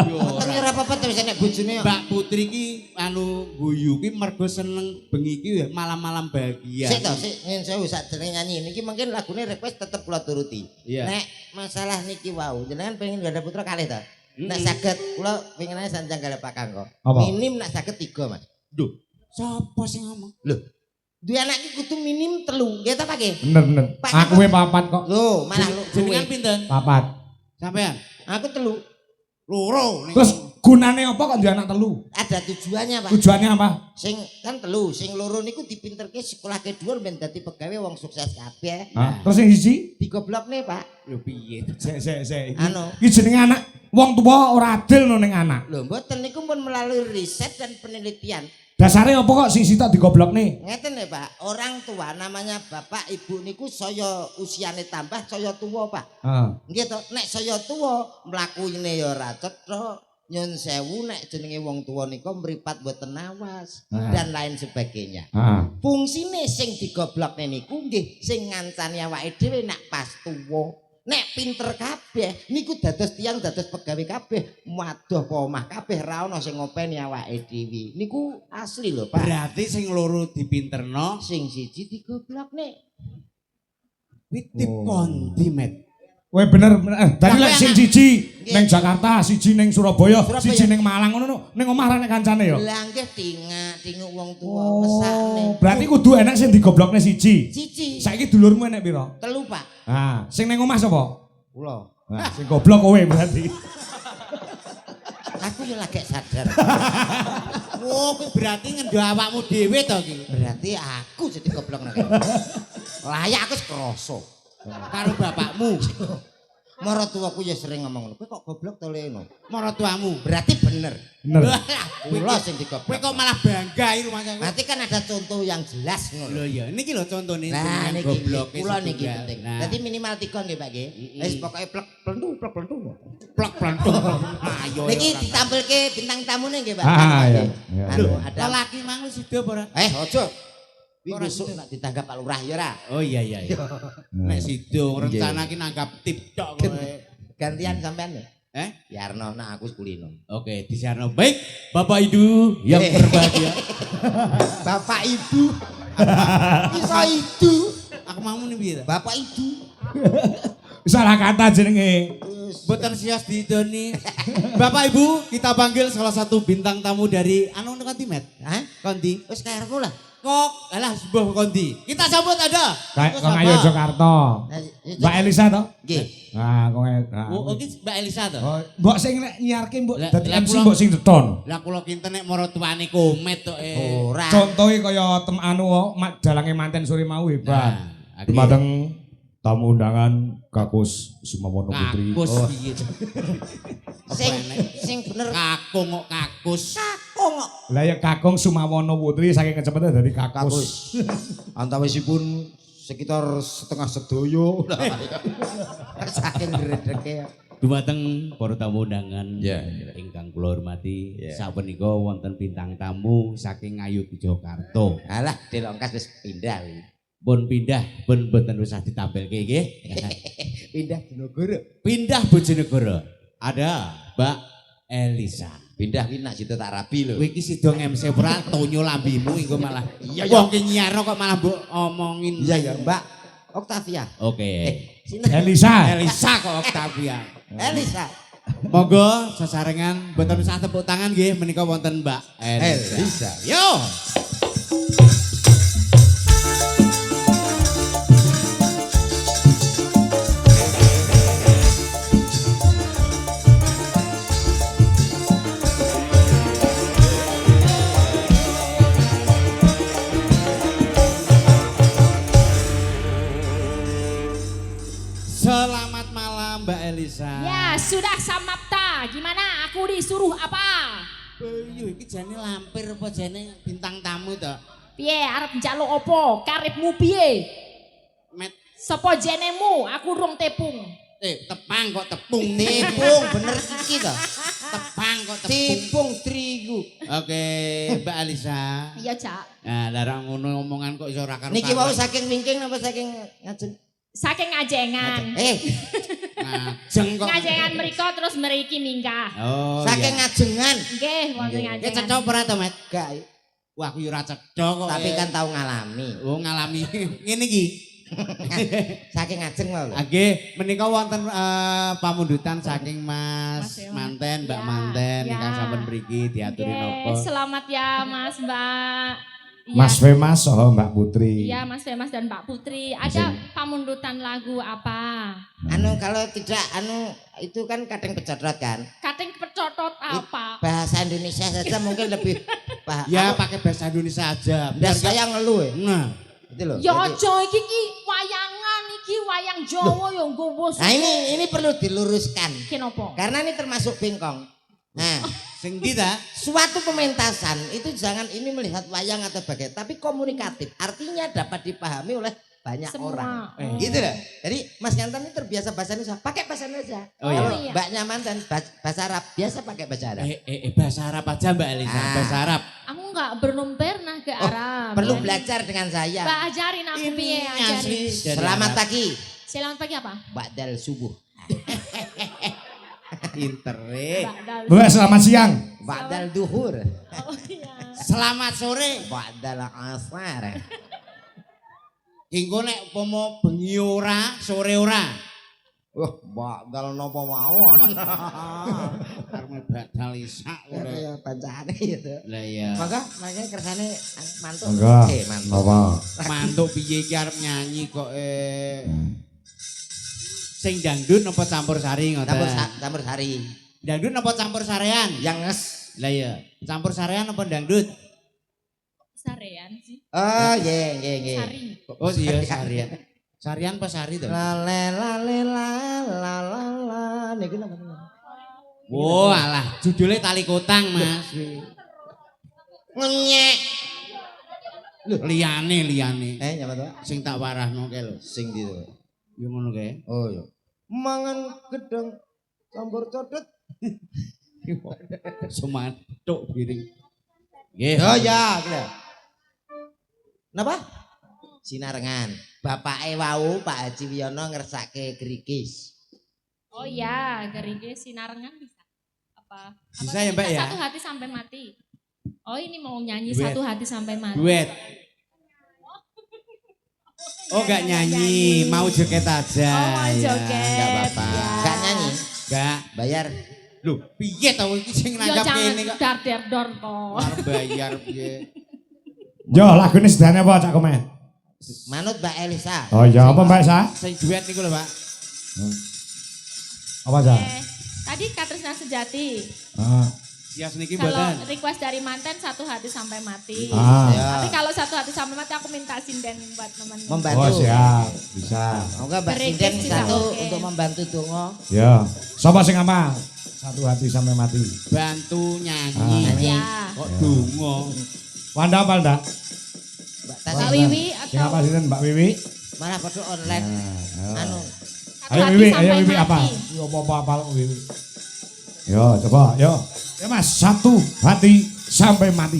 Speaker 3: Yo
Speaker 4: Metenge
Speaker 3: ora.
Speaker 4: ora apa-apa wis nek bojone.
Speaker 3: Mbak Putri ki anu guyu ki mergo seneng bengi ki malam-malam bahagia.
Speaker 4: Sik to, sik nyun sewu sakjane nyanyi niki mungkin lagune request tetep kula turuti.
Speaker 3: Iya.
Speaker 4: Nek masalah niki wau, jenengan pengen gak ada putra kalih to? Nek saged kula pengen ae sanjang kalih Pak Kangko.
Speaker 1: Apa?
Speaker 4: Minim nek saged 3, Mas.
Speaker 3: Duh, sapa sing ngomong?
Speaker 4: Lho. Duwe anak iki kudu minim 3, nggih ta Pak nggih?
Speaker 1: Bener.
Speaker 4: Pak,
Speaker 1: Aku we papat kok.
Speaker 4: Lho, malah
Speaker 3: Jenengan
Speaker 4: luwe.
Speaker 3: pinten?
Speaker 1: Papat.
Speaker 3: Sampean?
Speaker 4: Aku 3.
Speaker 3: Loro. ning-
Speaker 1: Terus gunane apa kok duwe anak telu?
Speaker 4: Ada tujuannya, Pak.
Speaker 1: Tujuannya apa?
Speaker 4: Sing kan 3, sing loro niku dipinterke sekolah kedua ben dadi pegawe wong sukses kabeh.
Speaker 1: Hah? Terus yang siji?
Speaker 4: Digoblokne, Pak.
Speaker 3: Lho piye?
Speaker 1: Sik.
Speaker 4: Anu.
Speaker 1: Iki jenenge anak wong tuwa ora adil no ning anak.
Speaker 4: Lho, mboten niku pun melalui riset dan penelitian.
Speaker 1: Dasare apa kok sing sitok digoblokne?
Speaker 4: Ngeten ya Pak, orang tua namanya bapak ibu niku saya usiane tambah saya tua Pak.
Speaker 1: Heeh.
Speaker 4: Nggih to, nek saya tua mlakune ya ora cetha, nyun sewu nek jenenge wong tua nika mripat mboten awas dan lain sebagainya.
Speaker 1: Heeh.
Speaker 4: Fungsine sing digoblokne niku nggih sing ngancani awake dhewe nek pas tuwa. Nek pinter kabeh niku dados tiyang dados pegawe kabeh, madoh apa omah kabeh ra ono sing ngopeni awake dhewe. Niku asli lho, Pak.
Speaker 3: Berarti sing loro dipinterno,
Speaker 4: Sing siji digoblokne.
Speaker 3: titip kondi met.
Speaker 1: Kowe bener. Dadi lek sing siji
Speaker 4: Nggih.
Speaker 1: ning Jakarta, siji ning Surabaya,
Speaker 4: Surabaya.
Speaker 1: siji ning Malang ngono no. Ning omah ra nek kancane ya.
Speaker 4: Lah nggih tinguk wong tuwa mesakne.
Speaker 1: Berarti kudu enak sing digoblokne siji.
Speaker 4: Siji,
Speaker 1: Saiki dulurmu enek pira?
Speaker 4: 3 Pak.
Speaker 1: Ah, sing ning omah sapa?
Speaker 4: Kula.
Speaker 1: Nah, sing goblok kowe berarti.
Speaker 4: Aku yo lagi sadar.
Speaker 3: Oh, kuwi berarti ngendo awakmu dhewe to iki.
Speaker 4: Berarti aku jadi goblok nek. Layak aku krasa.
Speaker 3: Karo bapakmu,
Speaker 4: Maratuwaku ya sering ngomong, "Kowe kok goblok to Leno?"
Speaker 3: maratuamu.
Speaker 4: Berarti bener.
Speaker 1: Bener.
Speaker 4: Kula sing
Speaker 3: Kowe
Speaker 4: digoblok.
Speaker 3: kok malah bangga iki rumah saya.
Speaker 4: Berarti kan ada contoh yang jelas ngono.
Speaker 3: Lho ya, niki lho contone
Speaker 4: Nah,
Speaker 3: jenengan
Speaker 4: niki
Speaker 3: gobloke
Speaker 4: kula niki
Speaker 3: setunggal.
Speaker 4: penting.
Speaker 3: Nah,
Speaker 4: Dadi minimal 3 nggih, Pak nggih. Wis pokoke plek plentu.
Speaker 3: plek plentung. Ayo.
Speaker 4: Niki ditampilke bintang tamune nggih, Pak.
Speaker 1: Ah, iya. Iya.
Speaker 4: Anu,
Speaker 3: Lho,
Speaker 4: ada.
Speaker 3: lelaki mang wis sida apa ora?
Speaker 4: Aja. Iki
Speaker 3: Ora
Speaker 4: besok
Speaker 3: sida.
Speaker 4: nak ditanggap Pak Lurah ya ora?
Speaker 3: Oh iya. Nek sida rencana ki nanggap tip tok kowe.
Speaker 4: Gantian sampean ya.
Speaker 3: Yarno,
Speaker 4: nah aku kulino.
Speaker 3: Oke, disiarno. Baik, Bapak Ibu yang berbahagia.
Speaker 4: Bapak Ibu. Bisa itu.
Speaker 3: Aku mau nih piye ta?
Speaker 4: Bapak Ibu.
Speaker 1: Salah kata jenenge.
Speaker 3: Boten sias didoni. Bapak Ibu, kita panggil salah satu bintang tamu dari anu Kondi Met.
Speaker 4: Hah?
Speaker 3: Kondi.
Speaker 4: Wis karepku lah.
Speaker 3: Kok, alah sebuah Kondi. Kita sambut ada.
Speaker 1: Kayak kok ayo Jakarta. Mbak Elisa to?
Speaker 4: Nggih.
Speaker 1: Nah, kok
Speaker 3: Oh, iki Mbak Elisa to.
Speaker 1: Oh, mbok sing nek nyiarke mbok
Speaker 3: Lah,
Speaker 1: dadi
Speaker 3: lah,
Speaker 1: MC
Speaker 3: kula-
Speaker 1: mbok sing deton.
Speaker 3: Lah kula kinten nek maratuane komet tok
Speaker 4: Ora.
Speaker 1: Contohe kaya anu dalange manten sore mau hebat.
Speaker 3: Nah,
Speaker 1: Dumateng tamu undangan Kakus Sumamono Putri.
Speaker 3: Kakus
Speaker 1: Oh,
Speaker 3: piye.
Speaker 4: Sing bener
Speaker 3: Kakung kok kakus.
Speaker 4: kakung kok.
Speaker 1: lah ya Kakung Sumamono Putri saking kecepatan dari Kakus.
Speaker 5: Kakus. Antawisipun sekitar setengah sedoyo.
Speaker 4: Saking gredeke.
Speaker 3: Dumateng para tamu undangan
Speaker 5: Ya,
Speaker 3: ingkang kula hormati, sapunika wonten bintang tamu saking Ngayubi Jakarta.
Speaker 4: Alah, Delongkas wis pindah.
Speaker 3: Pun pindah, pun boten usah ditampilke nggih.
Speaker 4: Pindah Dinegoro.
Speaker 3: Pindah Bojonegoro. Ada Mbak Elisa.
Speaker 4: Pindah ki nak situ tak rabi lho.
Speaker 3: Kowe iki sida ngemse ora tonyo lambimu engko malah.
Speaker 4: Iya,
Speaker 3: Wong ki nyiarno kok malah mbok omongin.
Speaker 4: Iya ya, Mbak Octavia.
Speaker 3: Oke.
Speaker 4: Sinten?
Speaker 1: Elisa.
Speaker 3: Elisa kok Octavia.
Speaker 4: Elisa.
Speaker 3: Monggo sesarengan boten usah tepuk tangan nggih menika wonten Mbak Elisa.
Speaker 4: Elisa.
Speaker 3: Yo. Selamat malam Mbak Elisa.
Speaker 2: Ya, sudah samapta. Gimana? Aku disuruh apa?
Speaker 3: Yo iki jane lampir apa jane bintang tamu to?
Speaker 2: Piye arep njaluk apa? Karepmu piye?
Speaker 3: Met
Speaker 2: Sopo jenemu? Aku rong tepung.
Speaker 3: tepang kok tepung.
Speaker 4: Tepung bener iki to.
Speaker 3: Tepang kok tepung.
Speaker 4: Tepung terigu.
Speaker 3: Oke, Mbak Elisa.
Speaker 2: Iya, Cak.
Speaker 3: Nah, larang ngono omongan kok iso ora karo.
Speaker 4: Niki wau saking wingking apa saking ngajeng?
Speaker 2: Saking ngajengan.
Speaker 3: Ngajeng kok.
Speaker 2: Ngajengan mriko terus mriki mingkah.
Speaker 3: Oh,
Speaker 4: Saking
Speaker 3: iya.
Speaker 4: ngajengan.
Speaker 2: Nggih, wonten
Speaker 3: Ki
Speaker 2: ngajengan.
Speaker 3: cedhok ora to, Met?
Speaker 4: Gak.
Speaker 3: Wah, aku yo ora cedhok kok.
Speaker 4: Tapi kan tahu ngalami.
Speaker 3: oh ngalami ngene iki.
Speaker 4: Saking ngajeng lho.
Speaker 3: Nggih, menika wonten pamundutan saking
Speaker 2: Mas
Speaker 3: Mas
Speaker 2: Ewa.
Speaker 3: Manten, Mbak
Speaker 2: Ya,
Speaker 3: Manten
Speaker 2: ya.
Speaker 3: ingkang sampun mriki diaturi
Speaker 2: Nggih,
Speaker 3: napa.
Speaker 2: selamat ya Mas Mbak. Iya.
Speaker 1: Mas Femas saha Mbak Putri.
Speaker 2: Iya Mas Femas dan Mbak Putri. Ada pamundutan lagu apa?
Speaker 4: Anu kalau tidak itu kan kadang becodot kan.
Speaker 2: Kating pecotot apa?
Speaker 4: Bahasa Indonesia saja mungkin lebih paham.
Speaker 3: Ya pakai bahasa Indonesia aja.
Speaker 4: Dan saya ngeluh ya.
Speaker 3: Nah,
Speaker 4: Itu loh.
Speaker 2: Ya
Speaker 4: Jadi-
Speaker 2: aja iki wayangan iki wayang Jawa ya nggowo.
Speaker 4: Nah ini perlu diluruskan.
Speaker 2: Kenapa?
Speaker 4: Karena ini termasuk bengkong. Nah,
Speaker 3: sing ndi ta?
Speaker 4: suatu pementasan itu jangan ini melihat wayang atau bagaimana, tapi komunikatif. Artinya dapat dipahami oleh banyak
Speaker 2: Semua.
Speaker 4: orang.
Speaker 2: Oh.
Speaker 4: Gitu loh. Jadi Mas Yantan ini terbiasa bahasa Indonesia, pakai bahasa Indonesia.
Speaker 3: Oh, iya.
Speaker 4: Kalau
Speaker 2: iya.
Speaker 4: Mbak Nyaman dan bahasa Arab, biasa pakai bahasa Arab.
Speaker 3: Bahasa Arab aja Mbak Elisa,
Speaker 4: Ah.
Speaker 3: bahasa Arab.
Speaker 2: Aku enggak belum pernah ke
Speaker 4: Oh,
Speaker 2: Arab.
Speaker 4: Perlu
Speaker 2: Ya.
Speaker 4: belajar dengan saya.
Speaker 2: Mbak ajarin aku piye ajarin.
Speaker 3: asli dari
Speaker 4: Selamat
Speaker 3: Arab.
Speaker 4: pagi.
Speaker 2: Selamat pagi apa?
Speaker 4: Ba'dal subuh.
Speaker 3: Pintere.
Speaker 2: Mbak Dal.
Speaker 1: Mbak selamat siang.
Speaker 4: Ba'dal duhur.
Speaker 2: Oh iya.
Speaker 3: Selamat sore.
Speaker 4: Ba'dal asar.
Speaker 3: Engko nek umpama bengi ora, sore ora.
Speaker 4: Wah, ba'dal nopo mawon.
Speaker 3: Karena bakal isak ngono.
Speaker 4: Ya bacaane gitu.
Speaker 3: Lah iya.
Speaker 4: Maka makanya kersane mantuk.
Speaker 1: Enggak.
Speaker 4: Mantuk.
Speaker 1: Apa?
Speaker 3: Mantuk piye iki arep nyanyi kok sing dangdut napa campur sari ngoten.
Speaker 4: Campur sari.
Speaker 3: Dangdut napa campur sarean?
Speaker 4: Yang nges.
Speaker 3: Lah iya, campur sarean napa dangdut?
Speaker 2: Sarean sih.
Speaker 4: Oh, nggih.
Speaker 2: Sari.
Speaker 3: Oh iya sarian. Sarian apa sari to?
Speaker 4: La le la le la la la la. Niku napa?
Speaker 3: Oh alah, judulnya tali kotang Mas.
Speaker 4: Ngenyek.
Speaker 3: Liyane.
Speaker 4: Nyapa to?
Speaker 3: Sing tak warahno kae lho.
Speaker 4: Sing di to.
Speaker 3: Yo ngono kae.
Speaker 4: Oh iya. Mangan gedang campur codot.
Speaker 3: Semantuk piring. Nggih.
Speaker 4: Oh ya, kira. Napa? Sinarengan. Bapake wau Pak Haji Wiono ngersake gerigis.
Speaker 2: Oh iya, gerigi sinarengan bisa. Apa?
Speaker 3: Bisa ya, Mbak, ya?
Speaker 2: Satu hati sampai mati. Oh ini mau nyanyi
Speaker 3: Duet.
Speaker 2: satu hati sampai mati.
Speaker 3: Duet. Oh gak nyanyi, mau joget aja.
Speaker 2: Oh, mau
Speaker 3: Ya,
Speaker 2: joget,
Speaker 3: Gak apa-apa.
Speaker 2: ya.
Speaker 4: Gak nyanyi,
Speaker 3: Gak.
Speaker 4: bayar.
Speaker 3: Loh, piye tau iki sing
Speaker 2: Yo
Speaker 3: nanggap
Speaker 2: jangan
Speaker 3: kene kok.
Speaker 2: dar-der-dor to.
Speaker 3: Arep bayar piye.
Speaker 1: Yo lagune sedane apa Cak Komen?
Speaker 4: Manut Mbak Elisa.
Speaker 1: Oh iya apa Mbak Sa?
Speaker 3: Sing duet niku lho, Pak.
Speaker 1: Apa Sa?
Speaker 2: Tadi Katresna Sejati.
Speaker 1: Ah.
Speaker 3: Sias niki
Speaker 2: Kalau
Speaker 3: mboten.
Speaker 2: request dari manten satu hati sampai mati.
Speaker 1: Ah.
Speaker 4: Ya.
Speaker 2: Tapi kalau satu hati sampai mati aku minta sinden buat teman.
Speaker 4: Membantu.
Speaker 1: Oh siap, bisa.
Speaker 4: Moga Mbak
Speaker 2: Gerigis
Speaker 4: Sinden
Speaker 2: juga
Speaker 4: satu
Speaker 2: oke.
Speaker 4: untuk membantu dongo.
Speaker 1: Ya. Sapa sing apa? Satu hati sampai mati.
Speaker 3: Bantu nyanyi.
Speaker 1: Ah.
Speaker 4: Nyanyi.
Speaker 2: Ya.
Speaker 3: Kok donga.
Speaker 1: Wanda apa Nda?
Speaker 4: Mbak
Speaker 2: Mbak
Speaker 4: Tati.
Speaker 2: Wiwi
Speaker 1: Sing apa
Speaker 2: atau
Speaker 1: sih Mbak Wiwi?
Speaker 4: Malah foto online.
Speaker 1: Nah,
Speaker 4: Anu.
Speaker 2: satu
Speaker 1: ayo
Speaker 2: hati
Speaker 1: Wiwi,
Speaker 2: sampai
Speaker 1: ayo Wiwi
Speaker 2: mati.
Speaker 1: apa? Yo apa Wiwi. Yo coba, yo. Ya Mas, satu hati sampai mati.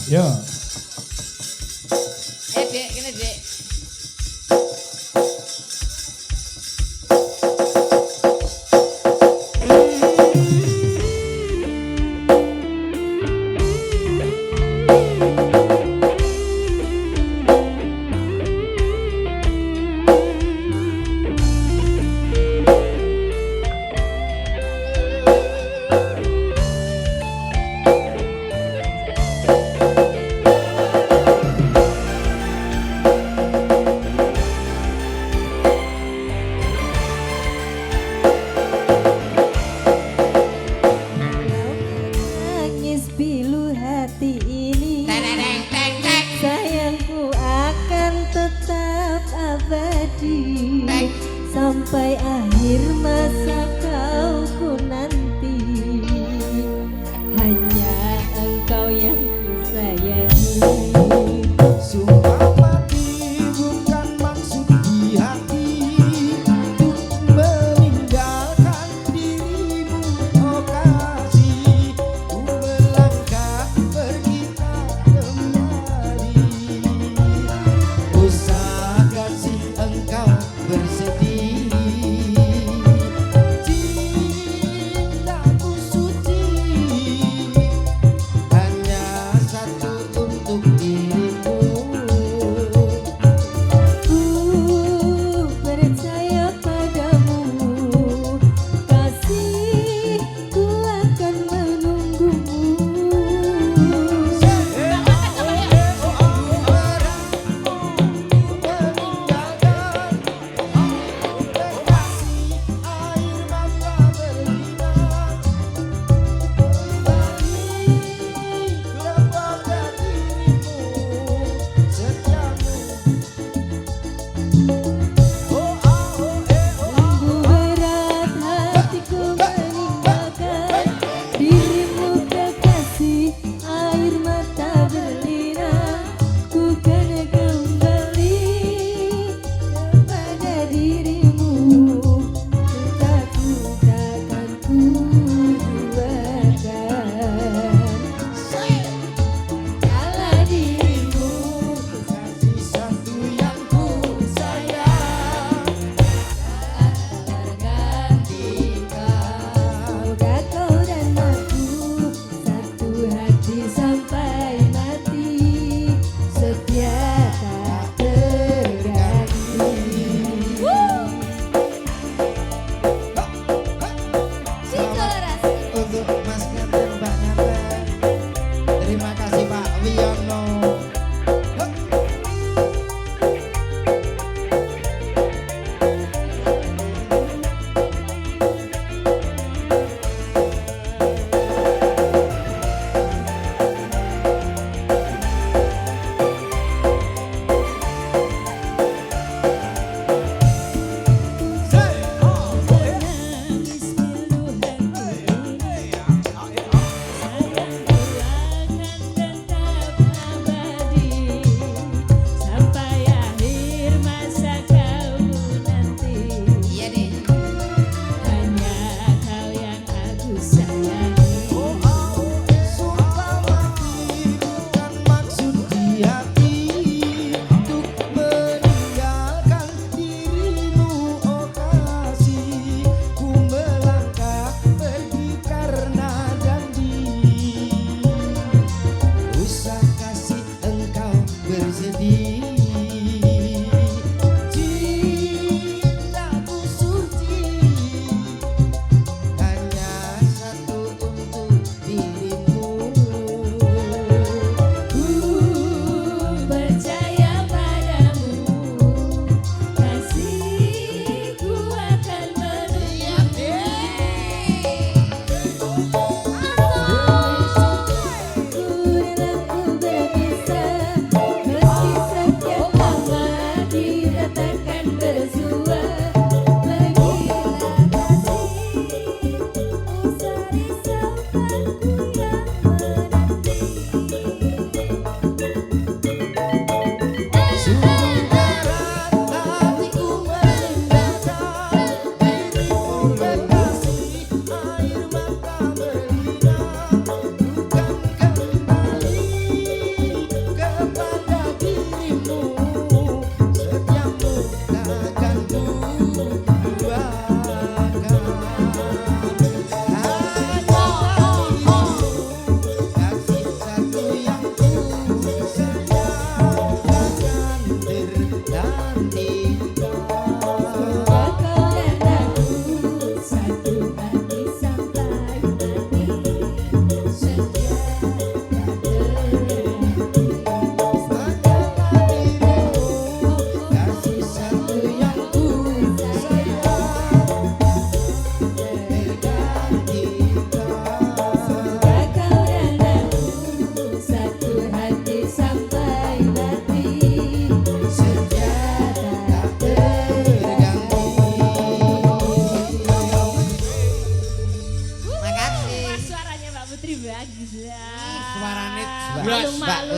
Speaker 1: Yo.
Speaker 3: Dek, kene Dek.
Speaker 6: Nangis pilu hati ini, sayangku akan tetap abadi sampai akhir masa kau ku nanti. Hanya engkau yang kusayangi.
Speaker 5: Sumpah mati bukan maksud di hati untuk meninggalkan dirimu, oh kasih. Ku melangkah pergi tak kembali. Usah kasih engkau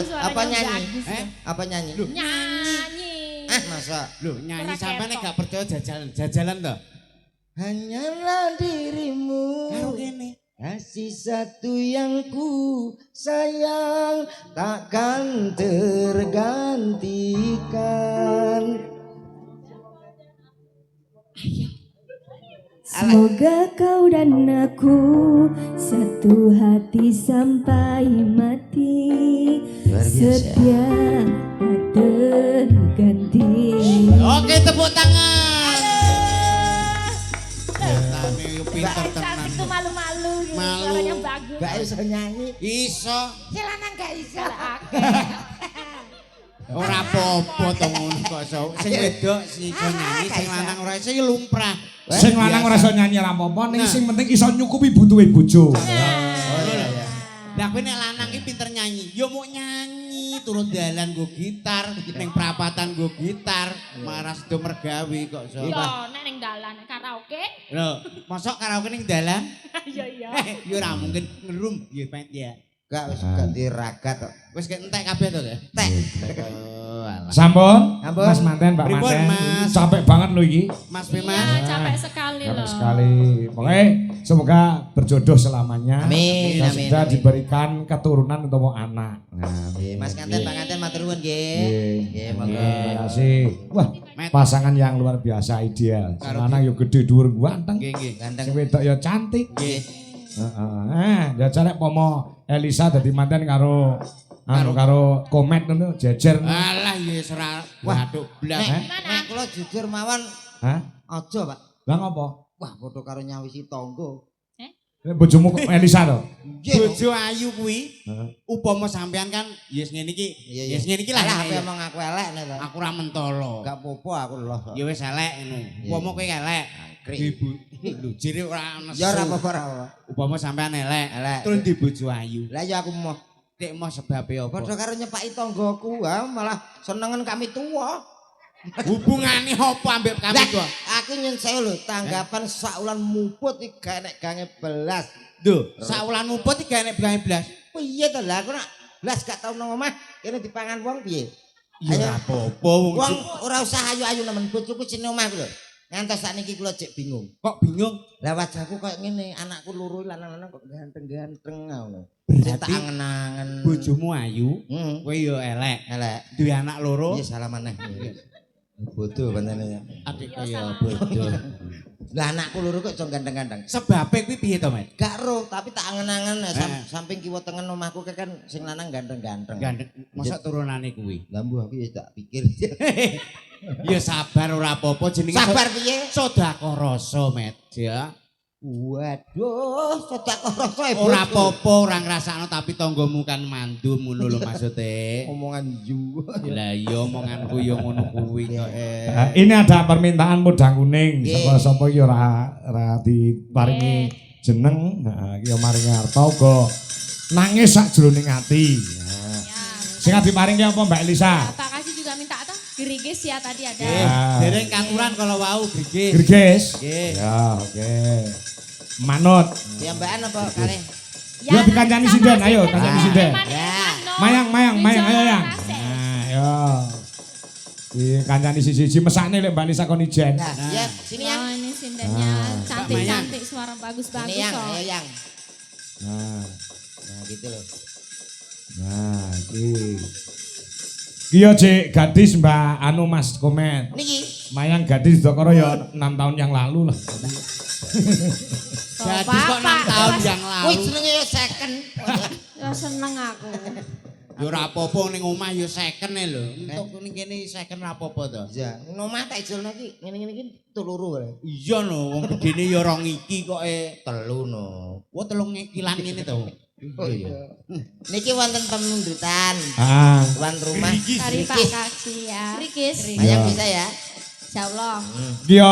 Speaker 2: suaranya
Speaker 4: Apa nyanyi?
Speaker 2: bagus.
Speaker 4: Apa nyanyi?
Speaker 2: Nyanyi.
Speaker 4: Masa
Speaker 3: Lho, nyanyi
Speaker 2: Ora
Speaker 3: sampean
Speaker 2: ketok.
Speaker 3: gak percaya jajalan to.
Speaker 4: hanyalah dirimu.
Speaker 3: Karo kene.
Speaker 4: Kasih satu yang ku sayang takkan tergantikan.
Speaker 6: Semoga kau dan aku satu hati sampai mati, setia tak terganti.
Speaker 3: Oke, tepuk tangan. Tane yo pinter
Speaker 2: Cantik
Speaker 3: tenan.
Speaker 2: tuh malu-malu gitu.
Speaker 3: Malu.
Speaker 2: Suaranya bagus.
Speaker 4: Gak iso nyanyi.
Speaker 3: Iso.
Speaker 4: Si lanang gak iso.
Speaker 3: Ora apa-apa to ngono kok iso. Sing wedok sing iso nyanyi, sing lanang ora iso ya lumrah.
Speaker 1: Sing lanang ora iso nyanyi ora apa-apa, ning sing penting iso nyukupi butuhe bojo.
Speaker 3: Lah kowe nek lanang iki pinter nyanyi, ya mau nyanyi turun dalan nggo gitar, ning prapatan nggo gitar, maras do mergawe kok iso.
Speaker 2: Yo, nek ning dalan karaoke.
Speaker 3: Lho, mosok karaoke ning dalan?
Speaker 2: Iya iya.
Speaker 3: Ya ora mungkin ngerum ya Pak ya.
Speaker 4: Gak wis ganti ragat kok.
Speaker 3: Wis entek kabeh to, ya?
Speaker 4: Tek.
Speaker 3: Oh, alah.
Speaker 1: Sampun,
Speaker 4: Sampun.
Speaker 1: Mas Manten, Mbak
Speaker 3: Pripun,
Speaker 1: Manten.
Speaker 3: Mas?
Speaker 1: Capek banget lho iki.
Speaker 3: Mas
Speaker 2: Iya,
Speaker 3: Bimas.
Speaker 2: capek sekali
Speaker 1: Capek
Speaker 2: loh.
Speaker 1: sekali. Pokoknya semoga berjodoh selamanya.
Speaker 4: Amin,
Speaker 1: Dan
Speaker 4: amin,
Speaker 1: sudah
Speaker 4: amin.
Speaker 1: diberikan keturunan untuk anak. Nah,
Speaker 4: Mas Kanten, Pak Kanten matur nuwun nggih. Nggih, monggo.
Speaker 1: Terima kasih. Wah, pasangan yang luar biasa ideal. Sing lanang yo gede dhuwur ganteng.
Speaker 3: Nggih, nggih.
Speaker 4: Ganteng.
Speaker 1: Sing wedok yo cantik.
Speaker 3: Nggih.
Speaker 1: Ya carek pomo Elisa dadi manten karo karo komet ngono jejer.
Speaker 3: Alah ya ora waduh blas.
Speaker 4: Nek kula jujur mawon
Speaker 1: Hah?
Speaker 4: aja, Pak.
Speaker 1: Lah ngopo?
Speaker 4: Wah, padha karo nyawisi tangga.
Speaker 1: Bojomu Elisa to?
Speaker 4: Nggih.
Speaker 3: Bojo ayu kuwi
Speaker 1: Heeh.
Speaker 3: upama sampean kan yes ngene iki.
Speaker 4: Iya, iya.
Speaker 3: Yes ngene iki lah.
Speaker 4: Alah,
Speaker 3: ya.
Speaker 4: aku emang aku elek nek to.
Speaker 3: Aku ora mentolo.
Speaker 4: Gak apa-apa aku loh.
Speaker 3: Ya wis elek ngono. Upama kowe elek. Ibu lho jere ora ana.
Speaker 4: Ya ora apa-apa ora apa.
Speaker 3: Upama sampean elek.
Speaker 4: Elek.
Speaker 3: Terus di bojo ayu.
Speaker 4: Lah ya aku mau
Speaker 3: Nek mau sebabe apa?
Speaker 4: padha karo nyepaki tanggaku, malah senengen kami tuwa.
Speaker 3: Hubungane apa ambek kami
Speaker 4: Lah,
Speaker 3: tuwa?
Speaker 4: aku nyun sewu lho, tanggapan saulan muput iki gak nek gange belas.
Speaker 3: Lho, saulan uput iki gak enek blas.
Speaker 4: Piye to lah aku nak belas gak tau nang omah, kene dipangan wong piye?
Speaker 3: Ya
Speaker 4: Ayo.
Speaker 3: ora apa-apa wong
Speaker 4: Wong ora usah ayu-ayu nemen bojoku jenenge omahku lho. Ngantos sakniki kula cek bingung.
Speaker 3: kok bingung.
Speaker 4: Lah wajahku koyo ngene, anakku loro lanang-lanang kok ganteng-ganteng ngono.
Speaker 3: Berarti
Speaker 4: Tak angen-angen.
Speaker 3: bojomu ayu,
Speaker 4: Heeh.
Speaker 3: kowe yo elek.
Speaker 4: Elek.
Speaker 3: Duwe anak loro.
Speaker 4: Iya salah maneh. Bodoh pancene.
Speaker 3: Adik kaya bodoh.
Speaker 4: Lah anakku loro kok iso ganteng-ganteng.
Speaker 3: Sebabe kuwi piye to, Mas?
Speaker 4: Gak roh, tapi tak angen-angen
Speaker 3: Samping
Speaker 4: samping kiwa tengen omahku kan sing lanang ganteng-ganteng.
Speaker 3: gandeng. Mosok turunane kuwi.
Speaker 4: Lah mbuh aku ya tak pikir.
Speaker 3: Ya sabar ora apa-apa jenenge
Speaker 4: Sabar piye?
Speaker 3: sedekah rasa, Met. Ya.
Speaker 4: Waduh, sedekah rasa e.
Speaker 3: Ora apa-apa, ora ngrasakno tapi tanggamu kan mandum ngono lho maksude.
Speaker 4: Omongan ju.
Speaker 3: Lah iya omonganku ya ngono kuwi kok.
Speaker 1: Ini ada permintaan mudang kuning.
Speaker 4: Nggih.
Speaker 1: Sapa ya ora diparingi jeneng, ya maringi harta uga nangis sak jroning ati. Nah, sing diparingi apa Mbak Elisa?
Speaker 2: Pak Kasih juga minta toh gerigis ya tadi ada.
Speaker 3: Dereng katuran kalau wau Grigis.
Speaker 1: Gerges?
Speaker 3: Nggih.
Speaker 1: Ya, oke. Manut.
Speaker 4: Piambaan apa kali?
Speaker 1: Ya dikancani sinden, ayo kancani sinden. Mayang, ayo yang. Nah, yo. Di kancani siji-siji mesakne lek Mbak Lisa kon ijen.
Speaker 4: Nah, ya sini yang.
Speaker 2: Oh ini sindennya cantik-cantik suara
Speaker 4: Ini
Speaker 2: bagus-bagus
Speaker 4: yang,
Speaker 2: kok.
Speaker 4: ayo yang.
Speaker 1: Nah,
Speaker 4: Nah gitu loh.
Speaker 1: nah iki. Ki yo Cik gadis Mbak anu Mas Komet.
Speaker 4: Niki.
Speaker 1: Mayang gadis Dokoro ya 6 tahun yang lalu lah.
Speaker 3: Jadi kok 6 tahun yang
Speaker 4: Wih
Speaker 3: lalu.
Speaker 4: jenenge ya second.
Speaker 2: Ya seneng aku.
Speaker 3: Ya ora apa-apa ning omah ya second e lho. Entuk ning kene second ora apa-apa to.
Speaker 4: Ya, nomah tak ijolno iki ngene-ngene iki teluru kae.
Speaker 3: Iya no, wong gedene ya rong iki kok
Speaker 4: Telu no.
Speaker 3: Wah 3 kilan ngene to.
Speaker 4: Oh iya. Niki wonten pemundutan.
Speaker 1: Ah,
Speaker 4: Tuan rumah.
Speaker 2: Dari Pak Kasih ya. Gerigis.
Speaker 4: Mayang bisa ya?
Speaker 2: Insyaallah.
Speaker 1: ki yo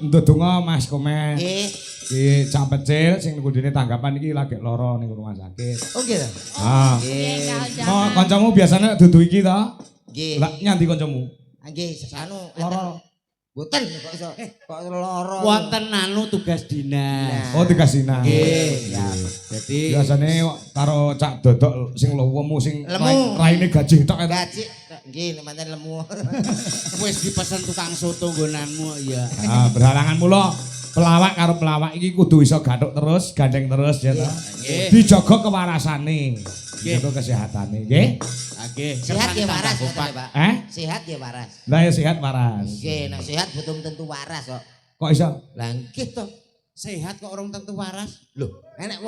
Speaker 1: ndedonga Mas Komet.
Speaker 4: Nggih.
Speaker 1: Ki cak pecil sing ngudine tanggapan iki lagi lara ning rumah sakit.
Speaker 4: Oh gitu.
Speaker 1: Ah.
Speaker 2: Nggih,
Speaker 1: No, kancamu biasanya dudu iki to?
Speaker 4: Nggih.
Speaker 1: Lah nyanti kancamu?
Speaker 4: Nggih, anu
Speaker 1: Lara.
Speaker 4: Boten kok iso kok lara.
Speaker 3: Wonten anu tugas dinas.
Speaker 1: Oh dikasihna.
Speaker 3: Nggih, ya. Jadi
Speaker 1: Biasane karo cak dodok sing lowemu sing
Speaker 4: Lemu.
Speaker 1: raine gaji tok eta.
Speaker 4: Gaji nggih nek pancen lemu.
Speaker 3: wis dipesen tukang soto nggonanmu ya.
Speaker 1: Ah, berhalangan mula pelawak karo pelawak iki kudu iso gathuk terus, gandeng terus ya toh.
Speaker 3: Nggih.
Speaker 1: Dijaga kewarasane,
Speaker 3: Nggih.
Speaker 1: dijaga kesehatane, nggih.
Speaker 3: Nggih,
Speaker 4: Sehat ya
Speaker 3: kersane
Speaker 4: waras
Speaker 3: tambah
Speaker 4: ngoten,
Speaker 3: kupat.
Speaker 4: Pak.
Speaker 1: Eh?
Speaker 4: Sehat ya waras.
Speaker 1: Lah ya sehat waras.
Speaker 4: Nggih, nek sehat betul tentu waras kok.
Speaker 1: Kok iso?
Speaker 4: Lah nggih to.
Speaker 3: Sehat kok orang tentu waras. Loh,
Speaker 4: Enek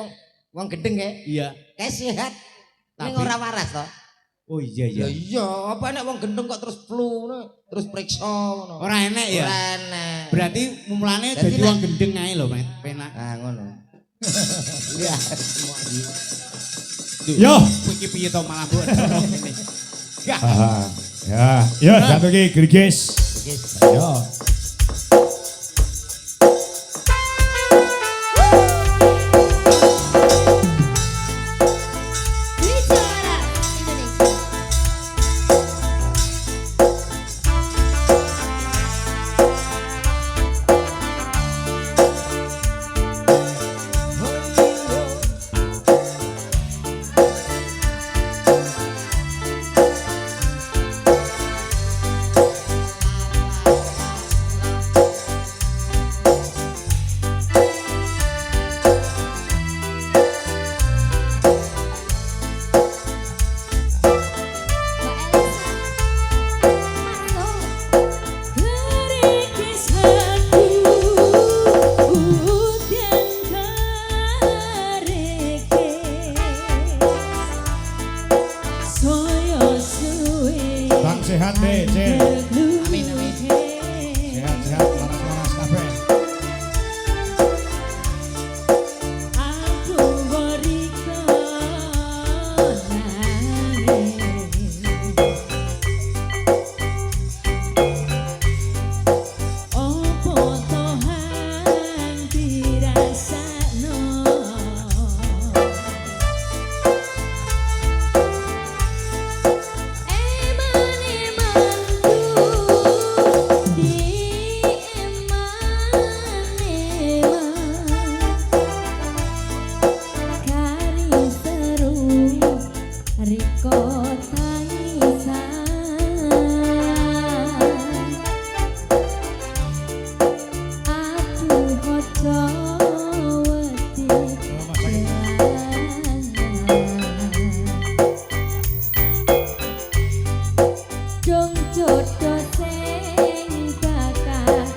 Speaker 4: wong gendeng kae.
Speaker 3: iya.
Speaker 4: Kae sehat. Ning
Speaker 3: Tapi-
Speaker 4: ora waras to.
Speaker 3: Oh iya
Speaker 4: Ya
Speaker 3: iya.
Speaker 4: iya, apa nek wong gendeng kok terus flu ngono, terus periksa ngono.
Speaker 3: Ora enek ya.
Speaker 4: Ora enek.
Speaker 3: Berarti mulane
Speaker 4: Dadi
Speaker 3: dadi
Speaker 4: nek-
Speaker 3: wong gendeng ae lho, Met. Penak.
Speaker 4: Ah ngono. Iya, semua iki.
Speaker 3: Duh,
Speaker 1: Yo.
Speaker 3: kowe iki piye to malah mbok dorong ngene. Gak.
Speaker 1: Aha. Ya, jatuh ki gerges. Yo.
Speaker 6: Bicara Indonesia.
Speaker 1: Bang sehat deh, Cen.
Speaker 6: Amin amin.
Speaker 1: Sehat-sehat waras-waras kabeh.
Speaker 6: Aku Opo tohan dirasakno. Riko tangisan aku hojo wedi dong jodoh sing bakal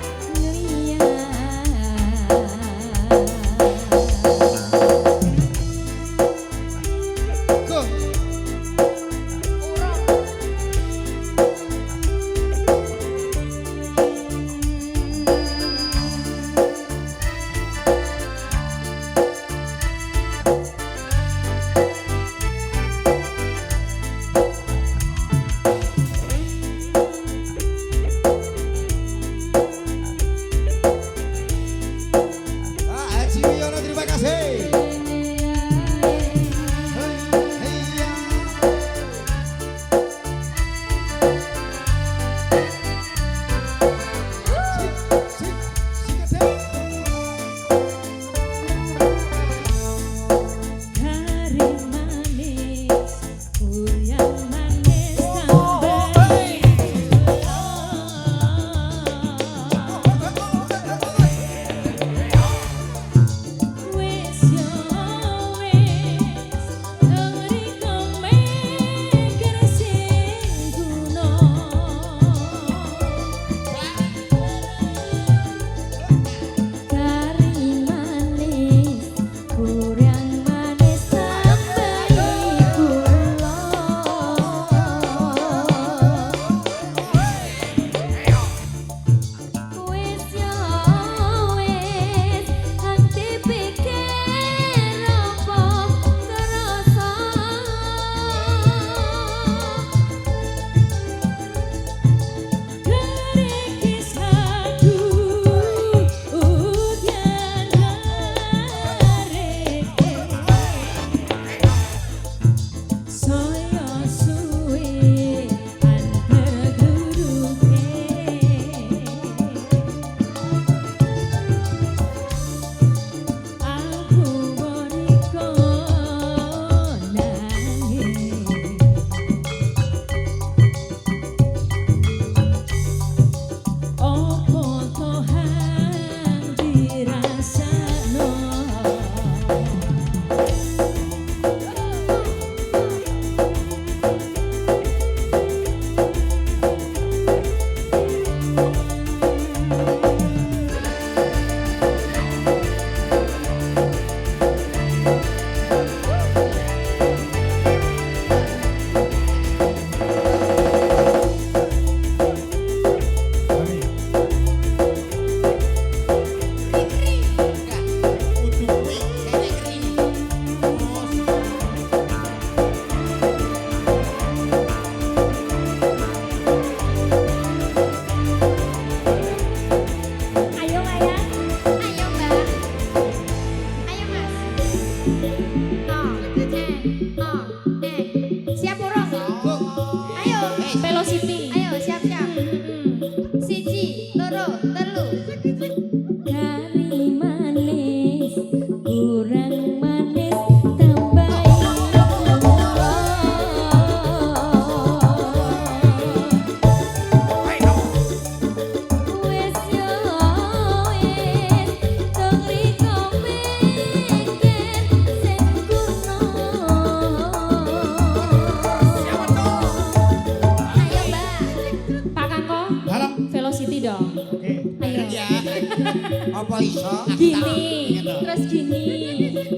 Speaker 4: Apa iso?
Speaker 6: Gini, terus gini,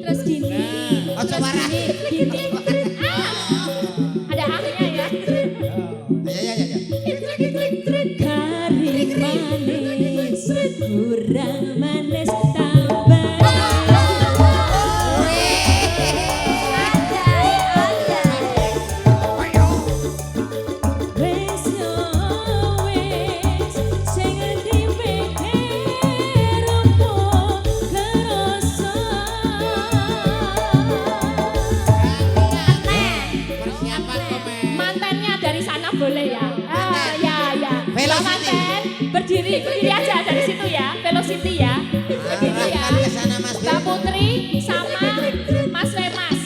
Speaker 6: terus gini.
Speaker 4: Aja
Speaker 6: terus
Speaker 4: marah.
Speaker 6: gini.
Speaker 2: Ada ahnya ya.
Speaker 4: Ya.
Speaker 6: Kari manis, kurang manis tambah. Wes yo wes, sing dipikir opo kerasa.
Speaker 3: Persiapan komen.
Speaker 2: Mantannya dari sana boleh ya. Ya.
Speaker 4: Velocity.
Speaker 2: Manten, berdiri aja dari situ ya. Velocity ya. Begitu ya.
Speaker 4: Arahkan ke sana Mas.
Speaker 2: Mbak Putri sama Mas Wemas.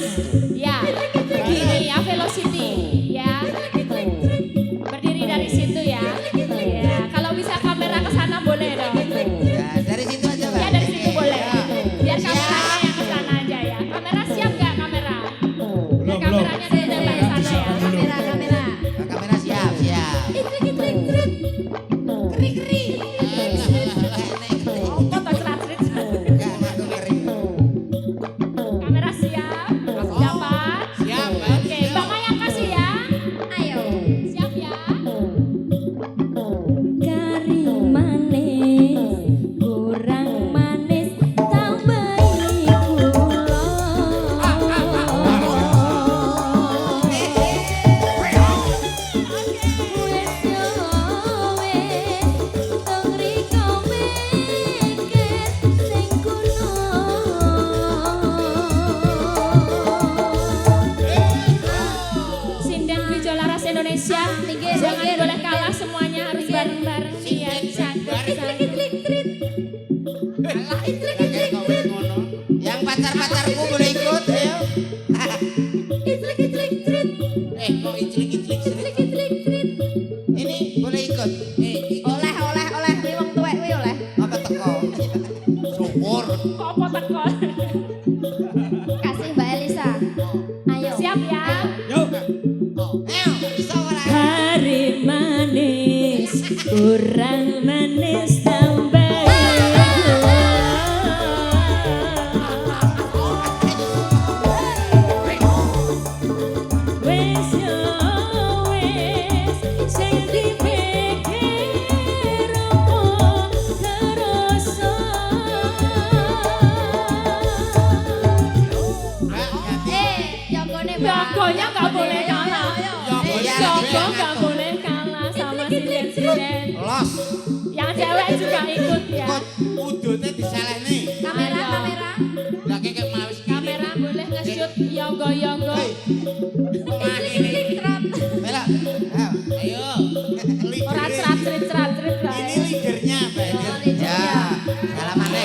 Speaker 2: Ya, begini ya Velocity. Ya, berdiri dari situ ya. Ya, kalau bisa kamera ke sana boleh dong.
Speaker 4: Ya, dari situ aja, Pak.
Speaker 2: Ya dari situ boleh. Biar kameranya yang ke sana aja ya. Kamera siap nggak kamera? Biar kameranya ditembak ke sana ya.
Speaker 6: Kamera.
Speaker 4: Nah, kamera siap.
Speaker 2: Oh, foto cerat-cerit.
Speaker 4: Enggak ngeri.
Speaker 2: Kamera siap. Dapat.
Speaker 3: Siap, Mbak.
Speaker 2: Oke, Mbak Maya kasih ya.
Speaker 6: Ayo.
Speaker 2: Siap ya.
Speaker 6: Kari manis, kurang manis tambahi gula. Wes yo wes, tong riko mikir sing kuno.
Speaker 2: Sinden Grijolaras Indonesia. Jangan boleh kalah semuanya harus bareng-bareng. Iya,
Speaker 3: Kayak kowe ngono.
Speaker 4: Yang pacar-pacarku boleh ikut, ayo.
Speaker 3: Kok iclik-iclik sih?
Speaker 4: Ini boleh ikut.
Speaker 6: Oleh nih wong tuwek kuwi oleh.
Speaker 4: Apa teko?
Speaker 3: Syukur.
Speaker 2: kok apa teko.
Speaker 6: Kasih Mbak Elisa. Ayo.
Speaker 2: Siap ya.
Speaker 4: Ayo, bisa ora?
Speaker 6: Kari manis, kurang manis tambahi gula. Wes yo wes, sing dipikir opo kerasa.
Speaker 2: Jagonya nggak boleh kalah. Jago nggak boleh kalah sama sinden-sinden.
Speaker 4: Los.
Speaker 2: Yang cewek juga ikut ya.
Speaker 3: Udutnya disalehne.
Speaker 6: Kamera.
Speaker 3: Lah kayak mawis
Speaker 2: Kamera boleh nge-shoot yogo-yogo.
Speaker 4: Bela. Ayo.
Speaker 3: Ayo.
Speaker 2: Ora cerat-cerit
Speaker 3: Ini
Speaker 2: bae.
Speaker 3: leadernya, Mbak.
Speaker 4: Ya. Salamannya.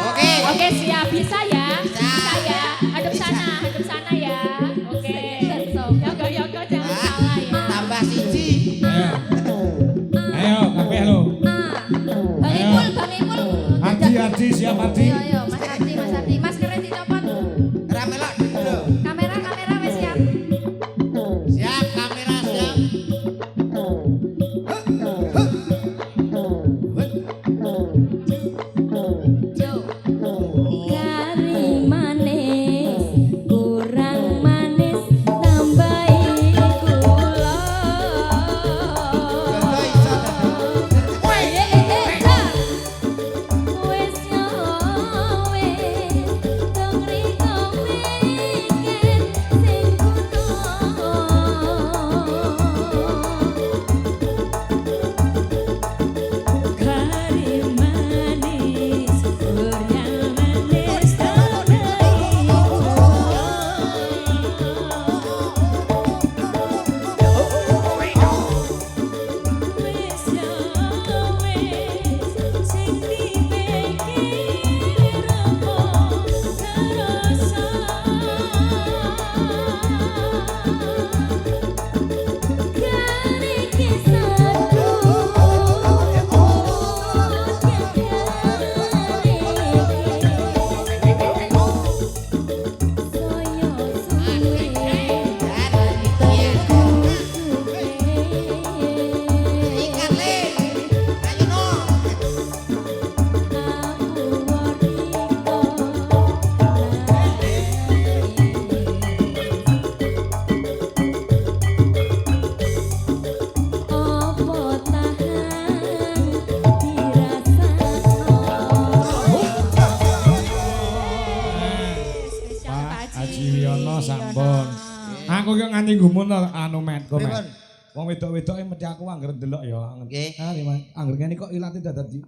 Speaker 4: Oke.
Speaker 2: Oke, siap. Bisa ya?
Speaker 4: Bisa.
Speaker 2: Ya. Hadap sana ya. Oke. Yogo-yogo jangan salah ya.
Speaker 4: Tambah siji.
Speaker 1: Ayo, kabeh lo.
Speaker 6: Bang Ipul.
Speaker 1: Ardi siap Ardi.
Speaker 6: Ayo, Mas Ardi. Maskernya dicopot.
Speaker 4: Ramelok dulu.
Speaker 6: Kamera wes siap.
Speaker 3: Siap, kamera siap.
Speaker 6: Jo. Kari manis, kurang manis tambahi gula.
Speaker 4: Gula iso
Speaker 6: Wes yo wes,
Speaker 1: sampun. Aku ki nganti gumun to anu met kok met.
Speaker 4: Pripun?
Speaker 1: Wong wedok-wedoke mesti aku angger ndelok ya.
Speaker 4: Nggih.
Speaker 1: Ah, angger ngene kok ilate dadi.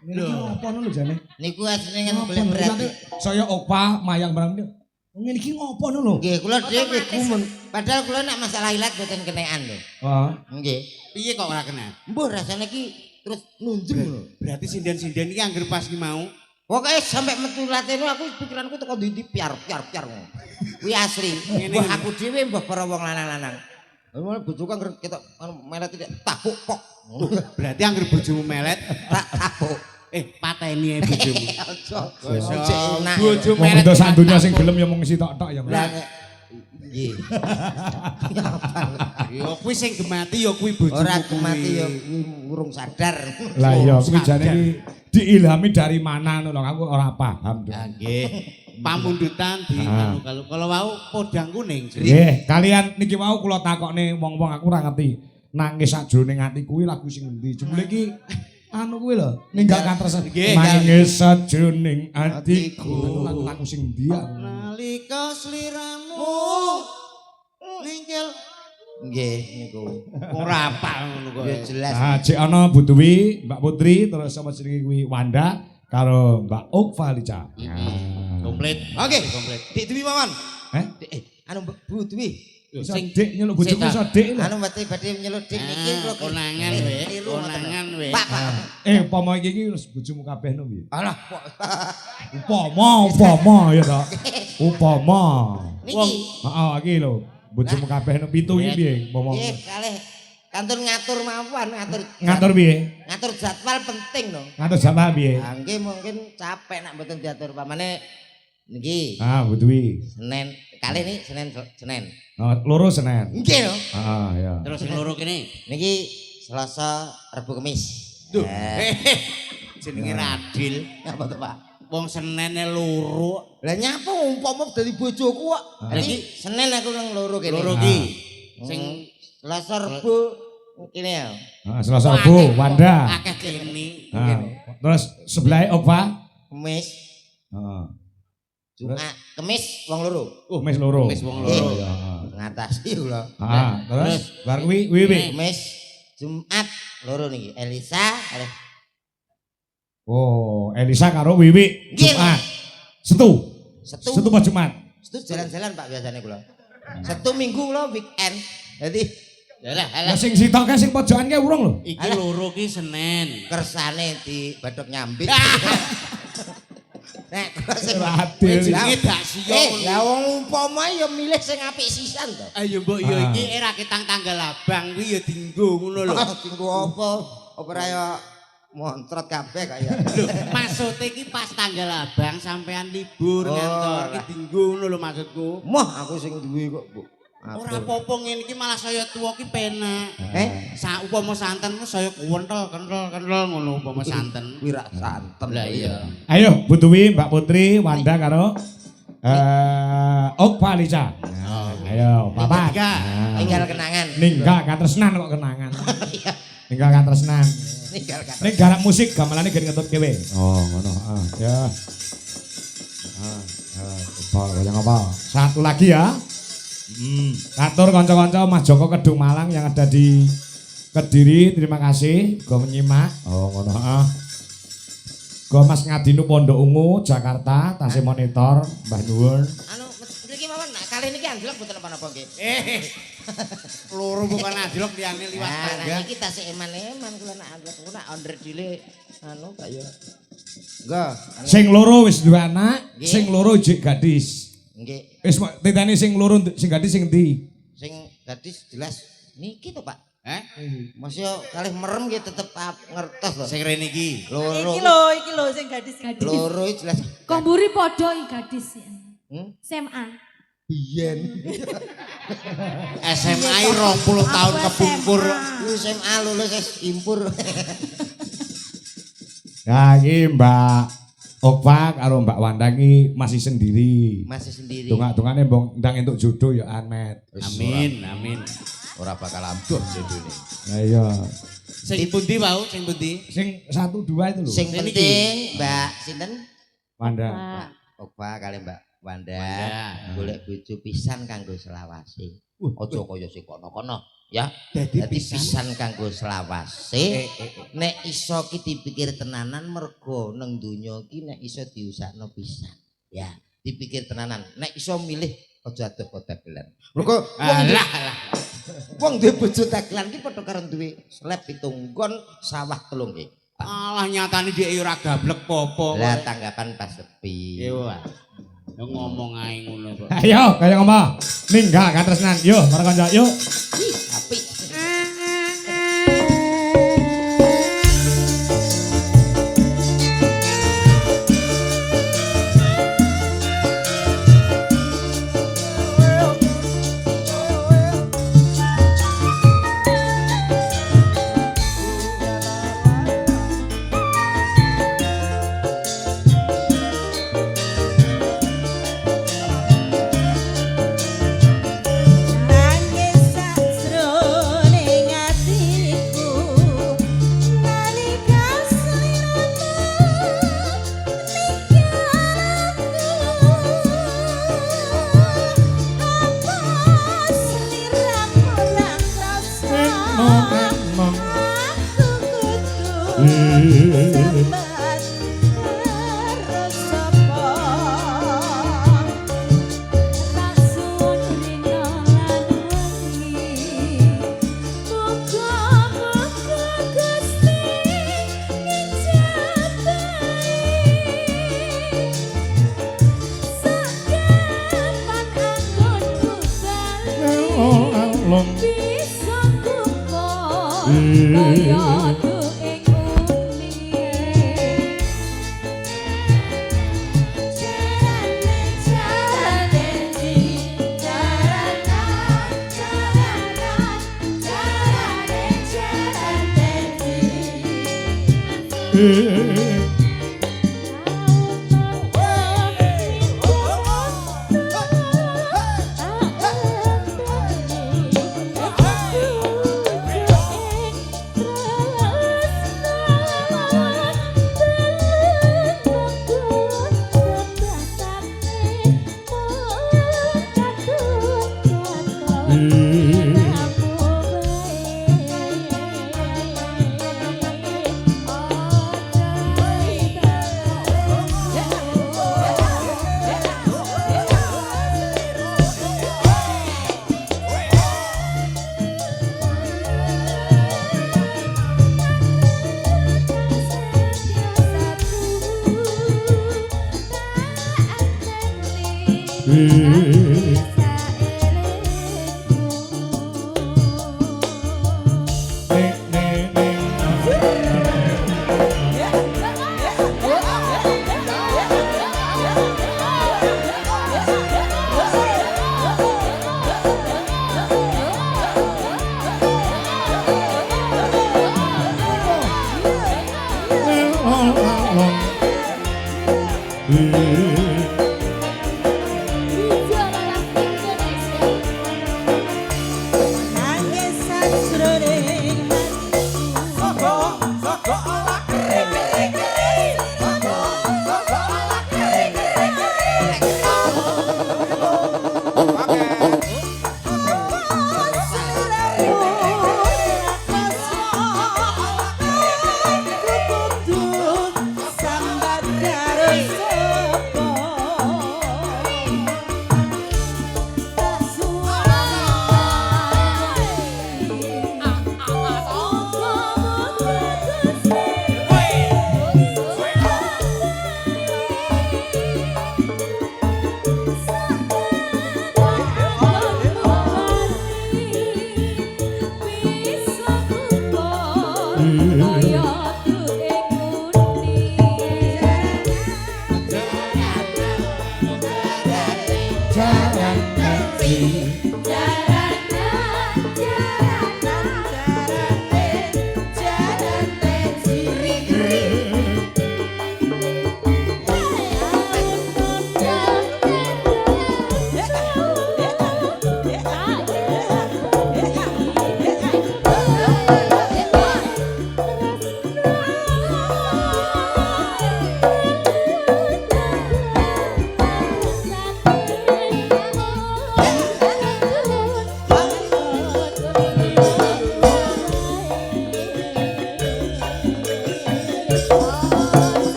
Speaker 1: Ngene iki apa ngono lho jane?
Speaker 4: Niku asline kan
Speaker 1: Ngopo
Speaker 4: golek
Speaker 1: lho,
Speaker 4: berat.
Speaker 1: ilate saya opa mayang barang niku. Ngene iki ngopo ngono lho?
Speaker 4: Nggih, kula dhewe gumun. Padahal kula nek masalah ilat boten kenekan lho.
Speaker 1: Heeh.
Speaker 4: Nggih.
Speaker 3: Piye kok ora kena?
Speaker 4: Mbuh rasane iki terus nunjem lho.
Speaker 3: Berarti sinden-sinden iki angger pas ki mau.
Speaker 4: Pokoke sampe metu latene aku pikiranku teko ndi piar ngono. Kuwi asli. Mbah aku dhewe mbah para wong lanang-lanang. Mulane bojoku angger ketok melet tapuk pok.
Speaker 3: Berarti angger bojomu melet,
Speaker 4: Tak tapuk.
Speaker 3: pateni ae bojomu.
Speaker 4: Ojo enak.
Speaker 3: Bojo
Speaker 1: Wong
Speaker 3: melet.
Speaker 1: wedok sak donya sing gelem ya mung sitok-tok ya.
Speaker 4: Lah
Speaker 1: Mas.
Speaker 4: nek nggih.
Speaker 3: Yo kuwi sing gemati yo kuwi bojomu.
Speaker 4: Ora kemati ya urung sadar.
Speaker 1: Lah iya kuwi
Speaker 3: sadar.
Speaker 1: jane iki diilhami dari mana ngono lho aku ora paham.
Speaker 3: Ya nggih. Pamundutan di anu kalau wau podang kuning.
Speaker 1: Nggih, kalian niki mau kula takokne wong-wong aku ora ngerti. Nangis sakjroning ati kuwi lagu sing endi? Jebule iki anu kuwi lho, ninggal katres.
Speaker 3: Nggih.
Speaker 1: Nangis sakjroning atiku. Lagu sing endi aku?
Speaker 3: Nalika sliramu ninggal
Speaker 4: Nggih niku.
Speaker 3: ora apal ngono kok.
Speaker 4: Ya jelas.
Speaker 1: Nah, cek ana Bu Dewi, Mbak Putri, terus sama jenenge kuwi Wanda karo Mbak Ukfa Lica.
Speaker 3: Komplit.
Speaker 4: Oke.
Speaker 3: Komplit.
Speaker 4: Dik Dwi mawon.
Speaker 1: Eh?
Speaker 4: Anu Bu Dwi.
Speaker 1: Iso dik nyeluk bojoku iso dik lho.
Speaker 4: Anu badhe nyeluk dik niki kula
Speaker 3: Konangan we.
Speaker 4: Niru ngoten.
Speaker 3: Konangan we.
Speaker 4: Pak, Pak.
Speaker 1: Upama iki wis bojomu kabeh no piye?
Speaker 4: Alah, kok.
Speaker 1: Upama ya ta. Upama.
Speaker 4: Niki.
Speaker 1: Heeh, iki lho. Bojomu kabeh no pitu iki piye? Upama.
Speaker 4: Nggih, kalih kantor ngatur mawon,
Speaker 1: Ngatur piye?
Speaker 4: ngatur jadwal penting no.
Speaker 1: Ngatur jadwal piye?
Speaker 4: Ah, nggih mungkin capek nak mboten diatur pamane niki
Speaker 1: Ah, Bu Dewi.
Speaker 4: Senin kali ini Senin.
Speaker 1: Oh, loro Senin.
Speaker 4: Nggih no.
Speaker 1: Heeh, ya.
Speaker 3: Terus sing loro kene.
Speaker 4: Niki Selasa, Rabu, Kamis.
Speaker 3: Duh. Jenenge Radil.
Speaker 4: Apa tuh, Pak?
Speaker 3: Wong Senene loro.
Speaker 4: Lah nyapa umpama dadi bojoku kok.
Speaker 1: Ah.
Speaker 4: Iki Senin aku nang loro kene.
Speaker 3: Loro ki.
Speaker 4: Sing
Speaker 3: Sing
Speaker 4: Selasa, Rabu kene ya.
Speaker 1: Heeh, Selasa Rabu, Wanda.
Speaker 3: akeh kene.
Speaker 1: Nah, terus sebelah Okva.
Speaker 4: Kamis,
Speaker 1: Heeh.
Speaker 4: Jumat, Kamis wong loro.
Speaker 1: Mes loro.
Speaker 3: Mes wong
Speaker 4: Nggih.
Speaker 3: loro.
Speaker 1: Iya.
Speaker 4: Ngatasi kula.
Speaker 1: Heeh, terus bar kuwi wiwi.
Speaker 4: Kamis, Jumat loro niki. Elisa,
Speaker 1: Oh, Elisa karo Wiwi
Speaker 4: Nggih.
Speaker 1: Jumat. Setu.
Speaker 4: Setu.
Speaker 1: Setu apa Jumat?
Speaker 4: Setu jalan-jalan Pak biasanya kula. Setu Minggu kula weekend. Jadi
Speaker 3: Yalah,
Speaker 1: Lah sing sitoke sing pojokan ki urung lho.
Speaker 3: iki loro ki Senin.
Speaker 4: kersane di badok nyambit. Nek kula sing
Speaker 1: Radil.
Speaker 3: Jenenge dak siyo.
Speaker 4: lah wong umpama ya milih sing apik sisan to.
Speaker 3: Ayo mbok yo iki era ketang tanggal abang kuwi ya dienggo ngono lho.
Speaker 4: Tinggu apa? Apa ya montrot kabeh kaya.
Speaker 3: Lho, maksude iki pas tanggal abang sampean libur
Speaker 4: Oh,
Speaker 3: ngantor ki
Speaker 4: lah.
Speaker 3: dienggo ngono lho maksudku.
Speaker 4: Moh aku sing duwe kok, Bu.
Speaker 3: Ora apa-apa ngene iki malah saya tuwa ki penak.
Speaker 4: Sa
Speaker 3: Upama santen ku saya kental ngono upama santen.
Speaker 4: wira santen.
Speaker 3: Lah iya.
Speaker 1: Ayo Bu Dewi, Mbak Putri, Wanda karo Okva Lica. Ayo, papat.
Speaker 3: Tiga.
Speaker 4: Tinggal kenangan.
Speaker 1: Ninggal katresnan kok kenangan. Ninggal katresnan.
Speaker 4: Tinggal kan.
Speaker 1: Ning garap musik gamelane gen ngetut kewe. Oh, ngono. Ya. Coba yang apa? Satu lagi ya. Atur kanca-kanca Mas Joko Kedung Malang yang ada di Kediri, terima kasih go menyimak. Oh, ngono. Go Mas Ngadinu Pondok Ungu Jakarta, tasih monitor, Mbah Nuwun.
Speaker 4: Anu mriki mawon nak kali niki anjlok mboten apa-apa nggih.
Speaker 3: Loro bukan anjlok diane liwat
Speaker 4: Nah,
Speaker 3: tangga.
Speaker 4: niki tasih eman-eman kula nak anjlok kula nak onder dile anu kaya. Enggak.
Speaker 1: Sing loro wis duwe anak,
Speaker 4: Nggih.
Speaker 1: sing loro jek gadis.
Speaker 4: Nggih.
Speaker 1: Wis titane sing loro sing gadis sing ndi?
Speaker 4: Sing gadis jelas niki to, Pak.
Speaker 3: Masih
Speaker 4: Masih kalih merem nggih tetep ngertos to.
Speaker 3: sing rene iki.
Speaker 4: Loro.
Speaker 6: Iki lho sing gadis.
Speaker 4: Loro iki jelas.
Speaker 6: Komburi podo iki gadis. SMA.
Speaker 4: Biyen.
Speaker 3: SMA 20 tahun kepungkur.
Speaker 4: Lu SMA lulus wis impur.
Speaker 1: Ya iki Mbak Okva karo Mbak Wanda ki masih sendiri.
Speaker 4: Masih sendiri.
Speaker 1: Dongak-dongane mbong ndang entuk jodoh ya Anet.
Speaker 3: Amin, amin.
Speaker 4: Ora bakal ampuh jodone.
Speaker 1: Lah iya.
Speaker 3: Sing pundi wau, sing pundi?
Speaker 1: Sing 1 2 itu lho.
Speaker 4: Sing
Speaker 3: Ini
Speaker 4: penting Mbak sinten?
Speaker 1: Wanda.
Speaker 4: Okva kali Mbak Wanda, golek bojo pisan kanggo selawase. Aja kaya sing kono-kono, ya. Dadi pisan kanggo selawase. Nek iso ki dipikir tenanan mergo nang donya ki nek iso diusahno pisan. Ya, dipikir tenanan. Nek iso milih aja adoh dagelan. Mergo wong duwe bojo dagelan ki padha karo duwe slep 7 nggon sawah 3 nggih.
Speaker 3: Alah nyatane dhek ora gablek popo.
Speaker 4: Lah tanggapan pas sepi.
Speaker 3: Iya. Ngomong ae ngono kok.
Speaker 1: Ayo, kaya ngomong. Ninggal katresnan. Yo, para kanca, yuk.
Speaker 4: Apik.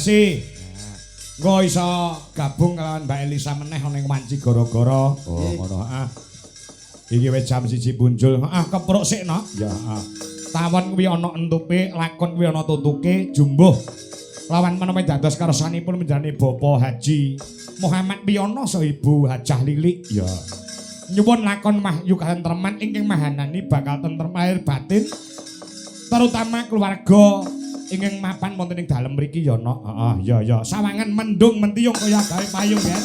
Speaker 1: kasih. Engko iso gabung kalian Mbak Elisa meneh ana ing wanci gara-gara. Oh, ngono. Iki wis jam 1 punjul. Kepruk sik, Nok. Ya, Tawon kuwi ana entupe, lakon kuwi ana tutuke, jumbuh. Lawan menawi dados karsanipun menjani Bapak Haji Muhammad Piyono saha Ibu Hajah Lilik. Ya. Nyuwun lakon mahyu katentreman ingkang mahanani bakal tentrem lahir batin. Terutama keluarga ingkang mapan wonten ing dalem mriki ya, Nok. Heeh, ya. Sawangan mendung mentiyung kaya gawe payung ya.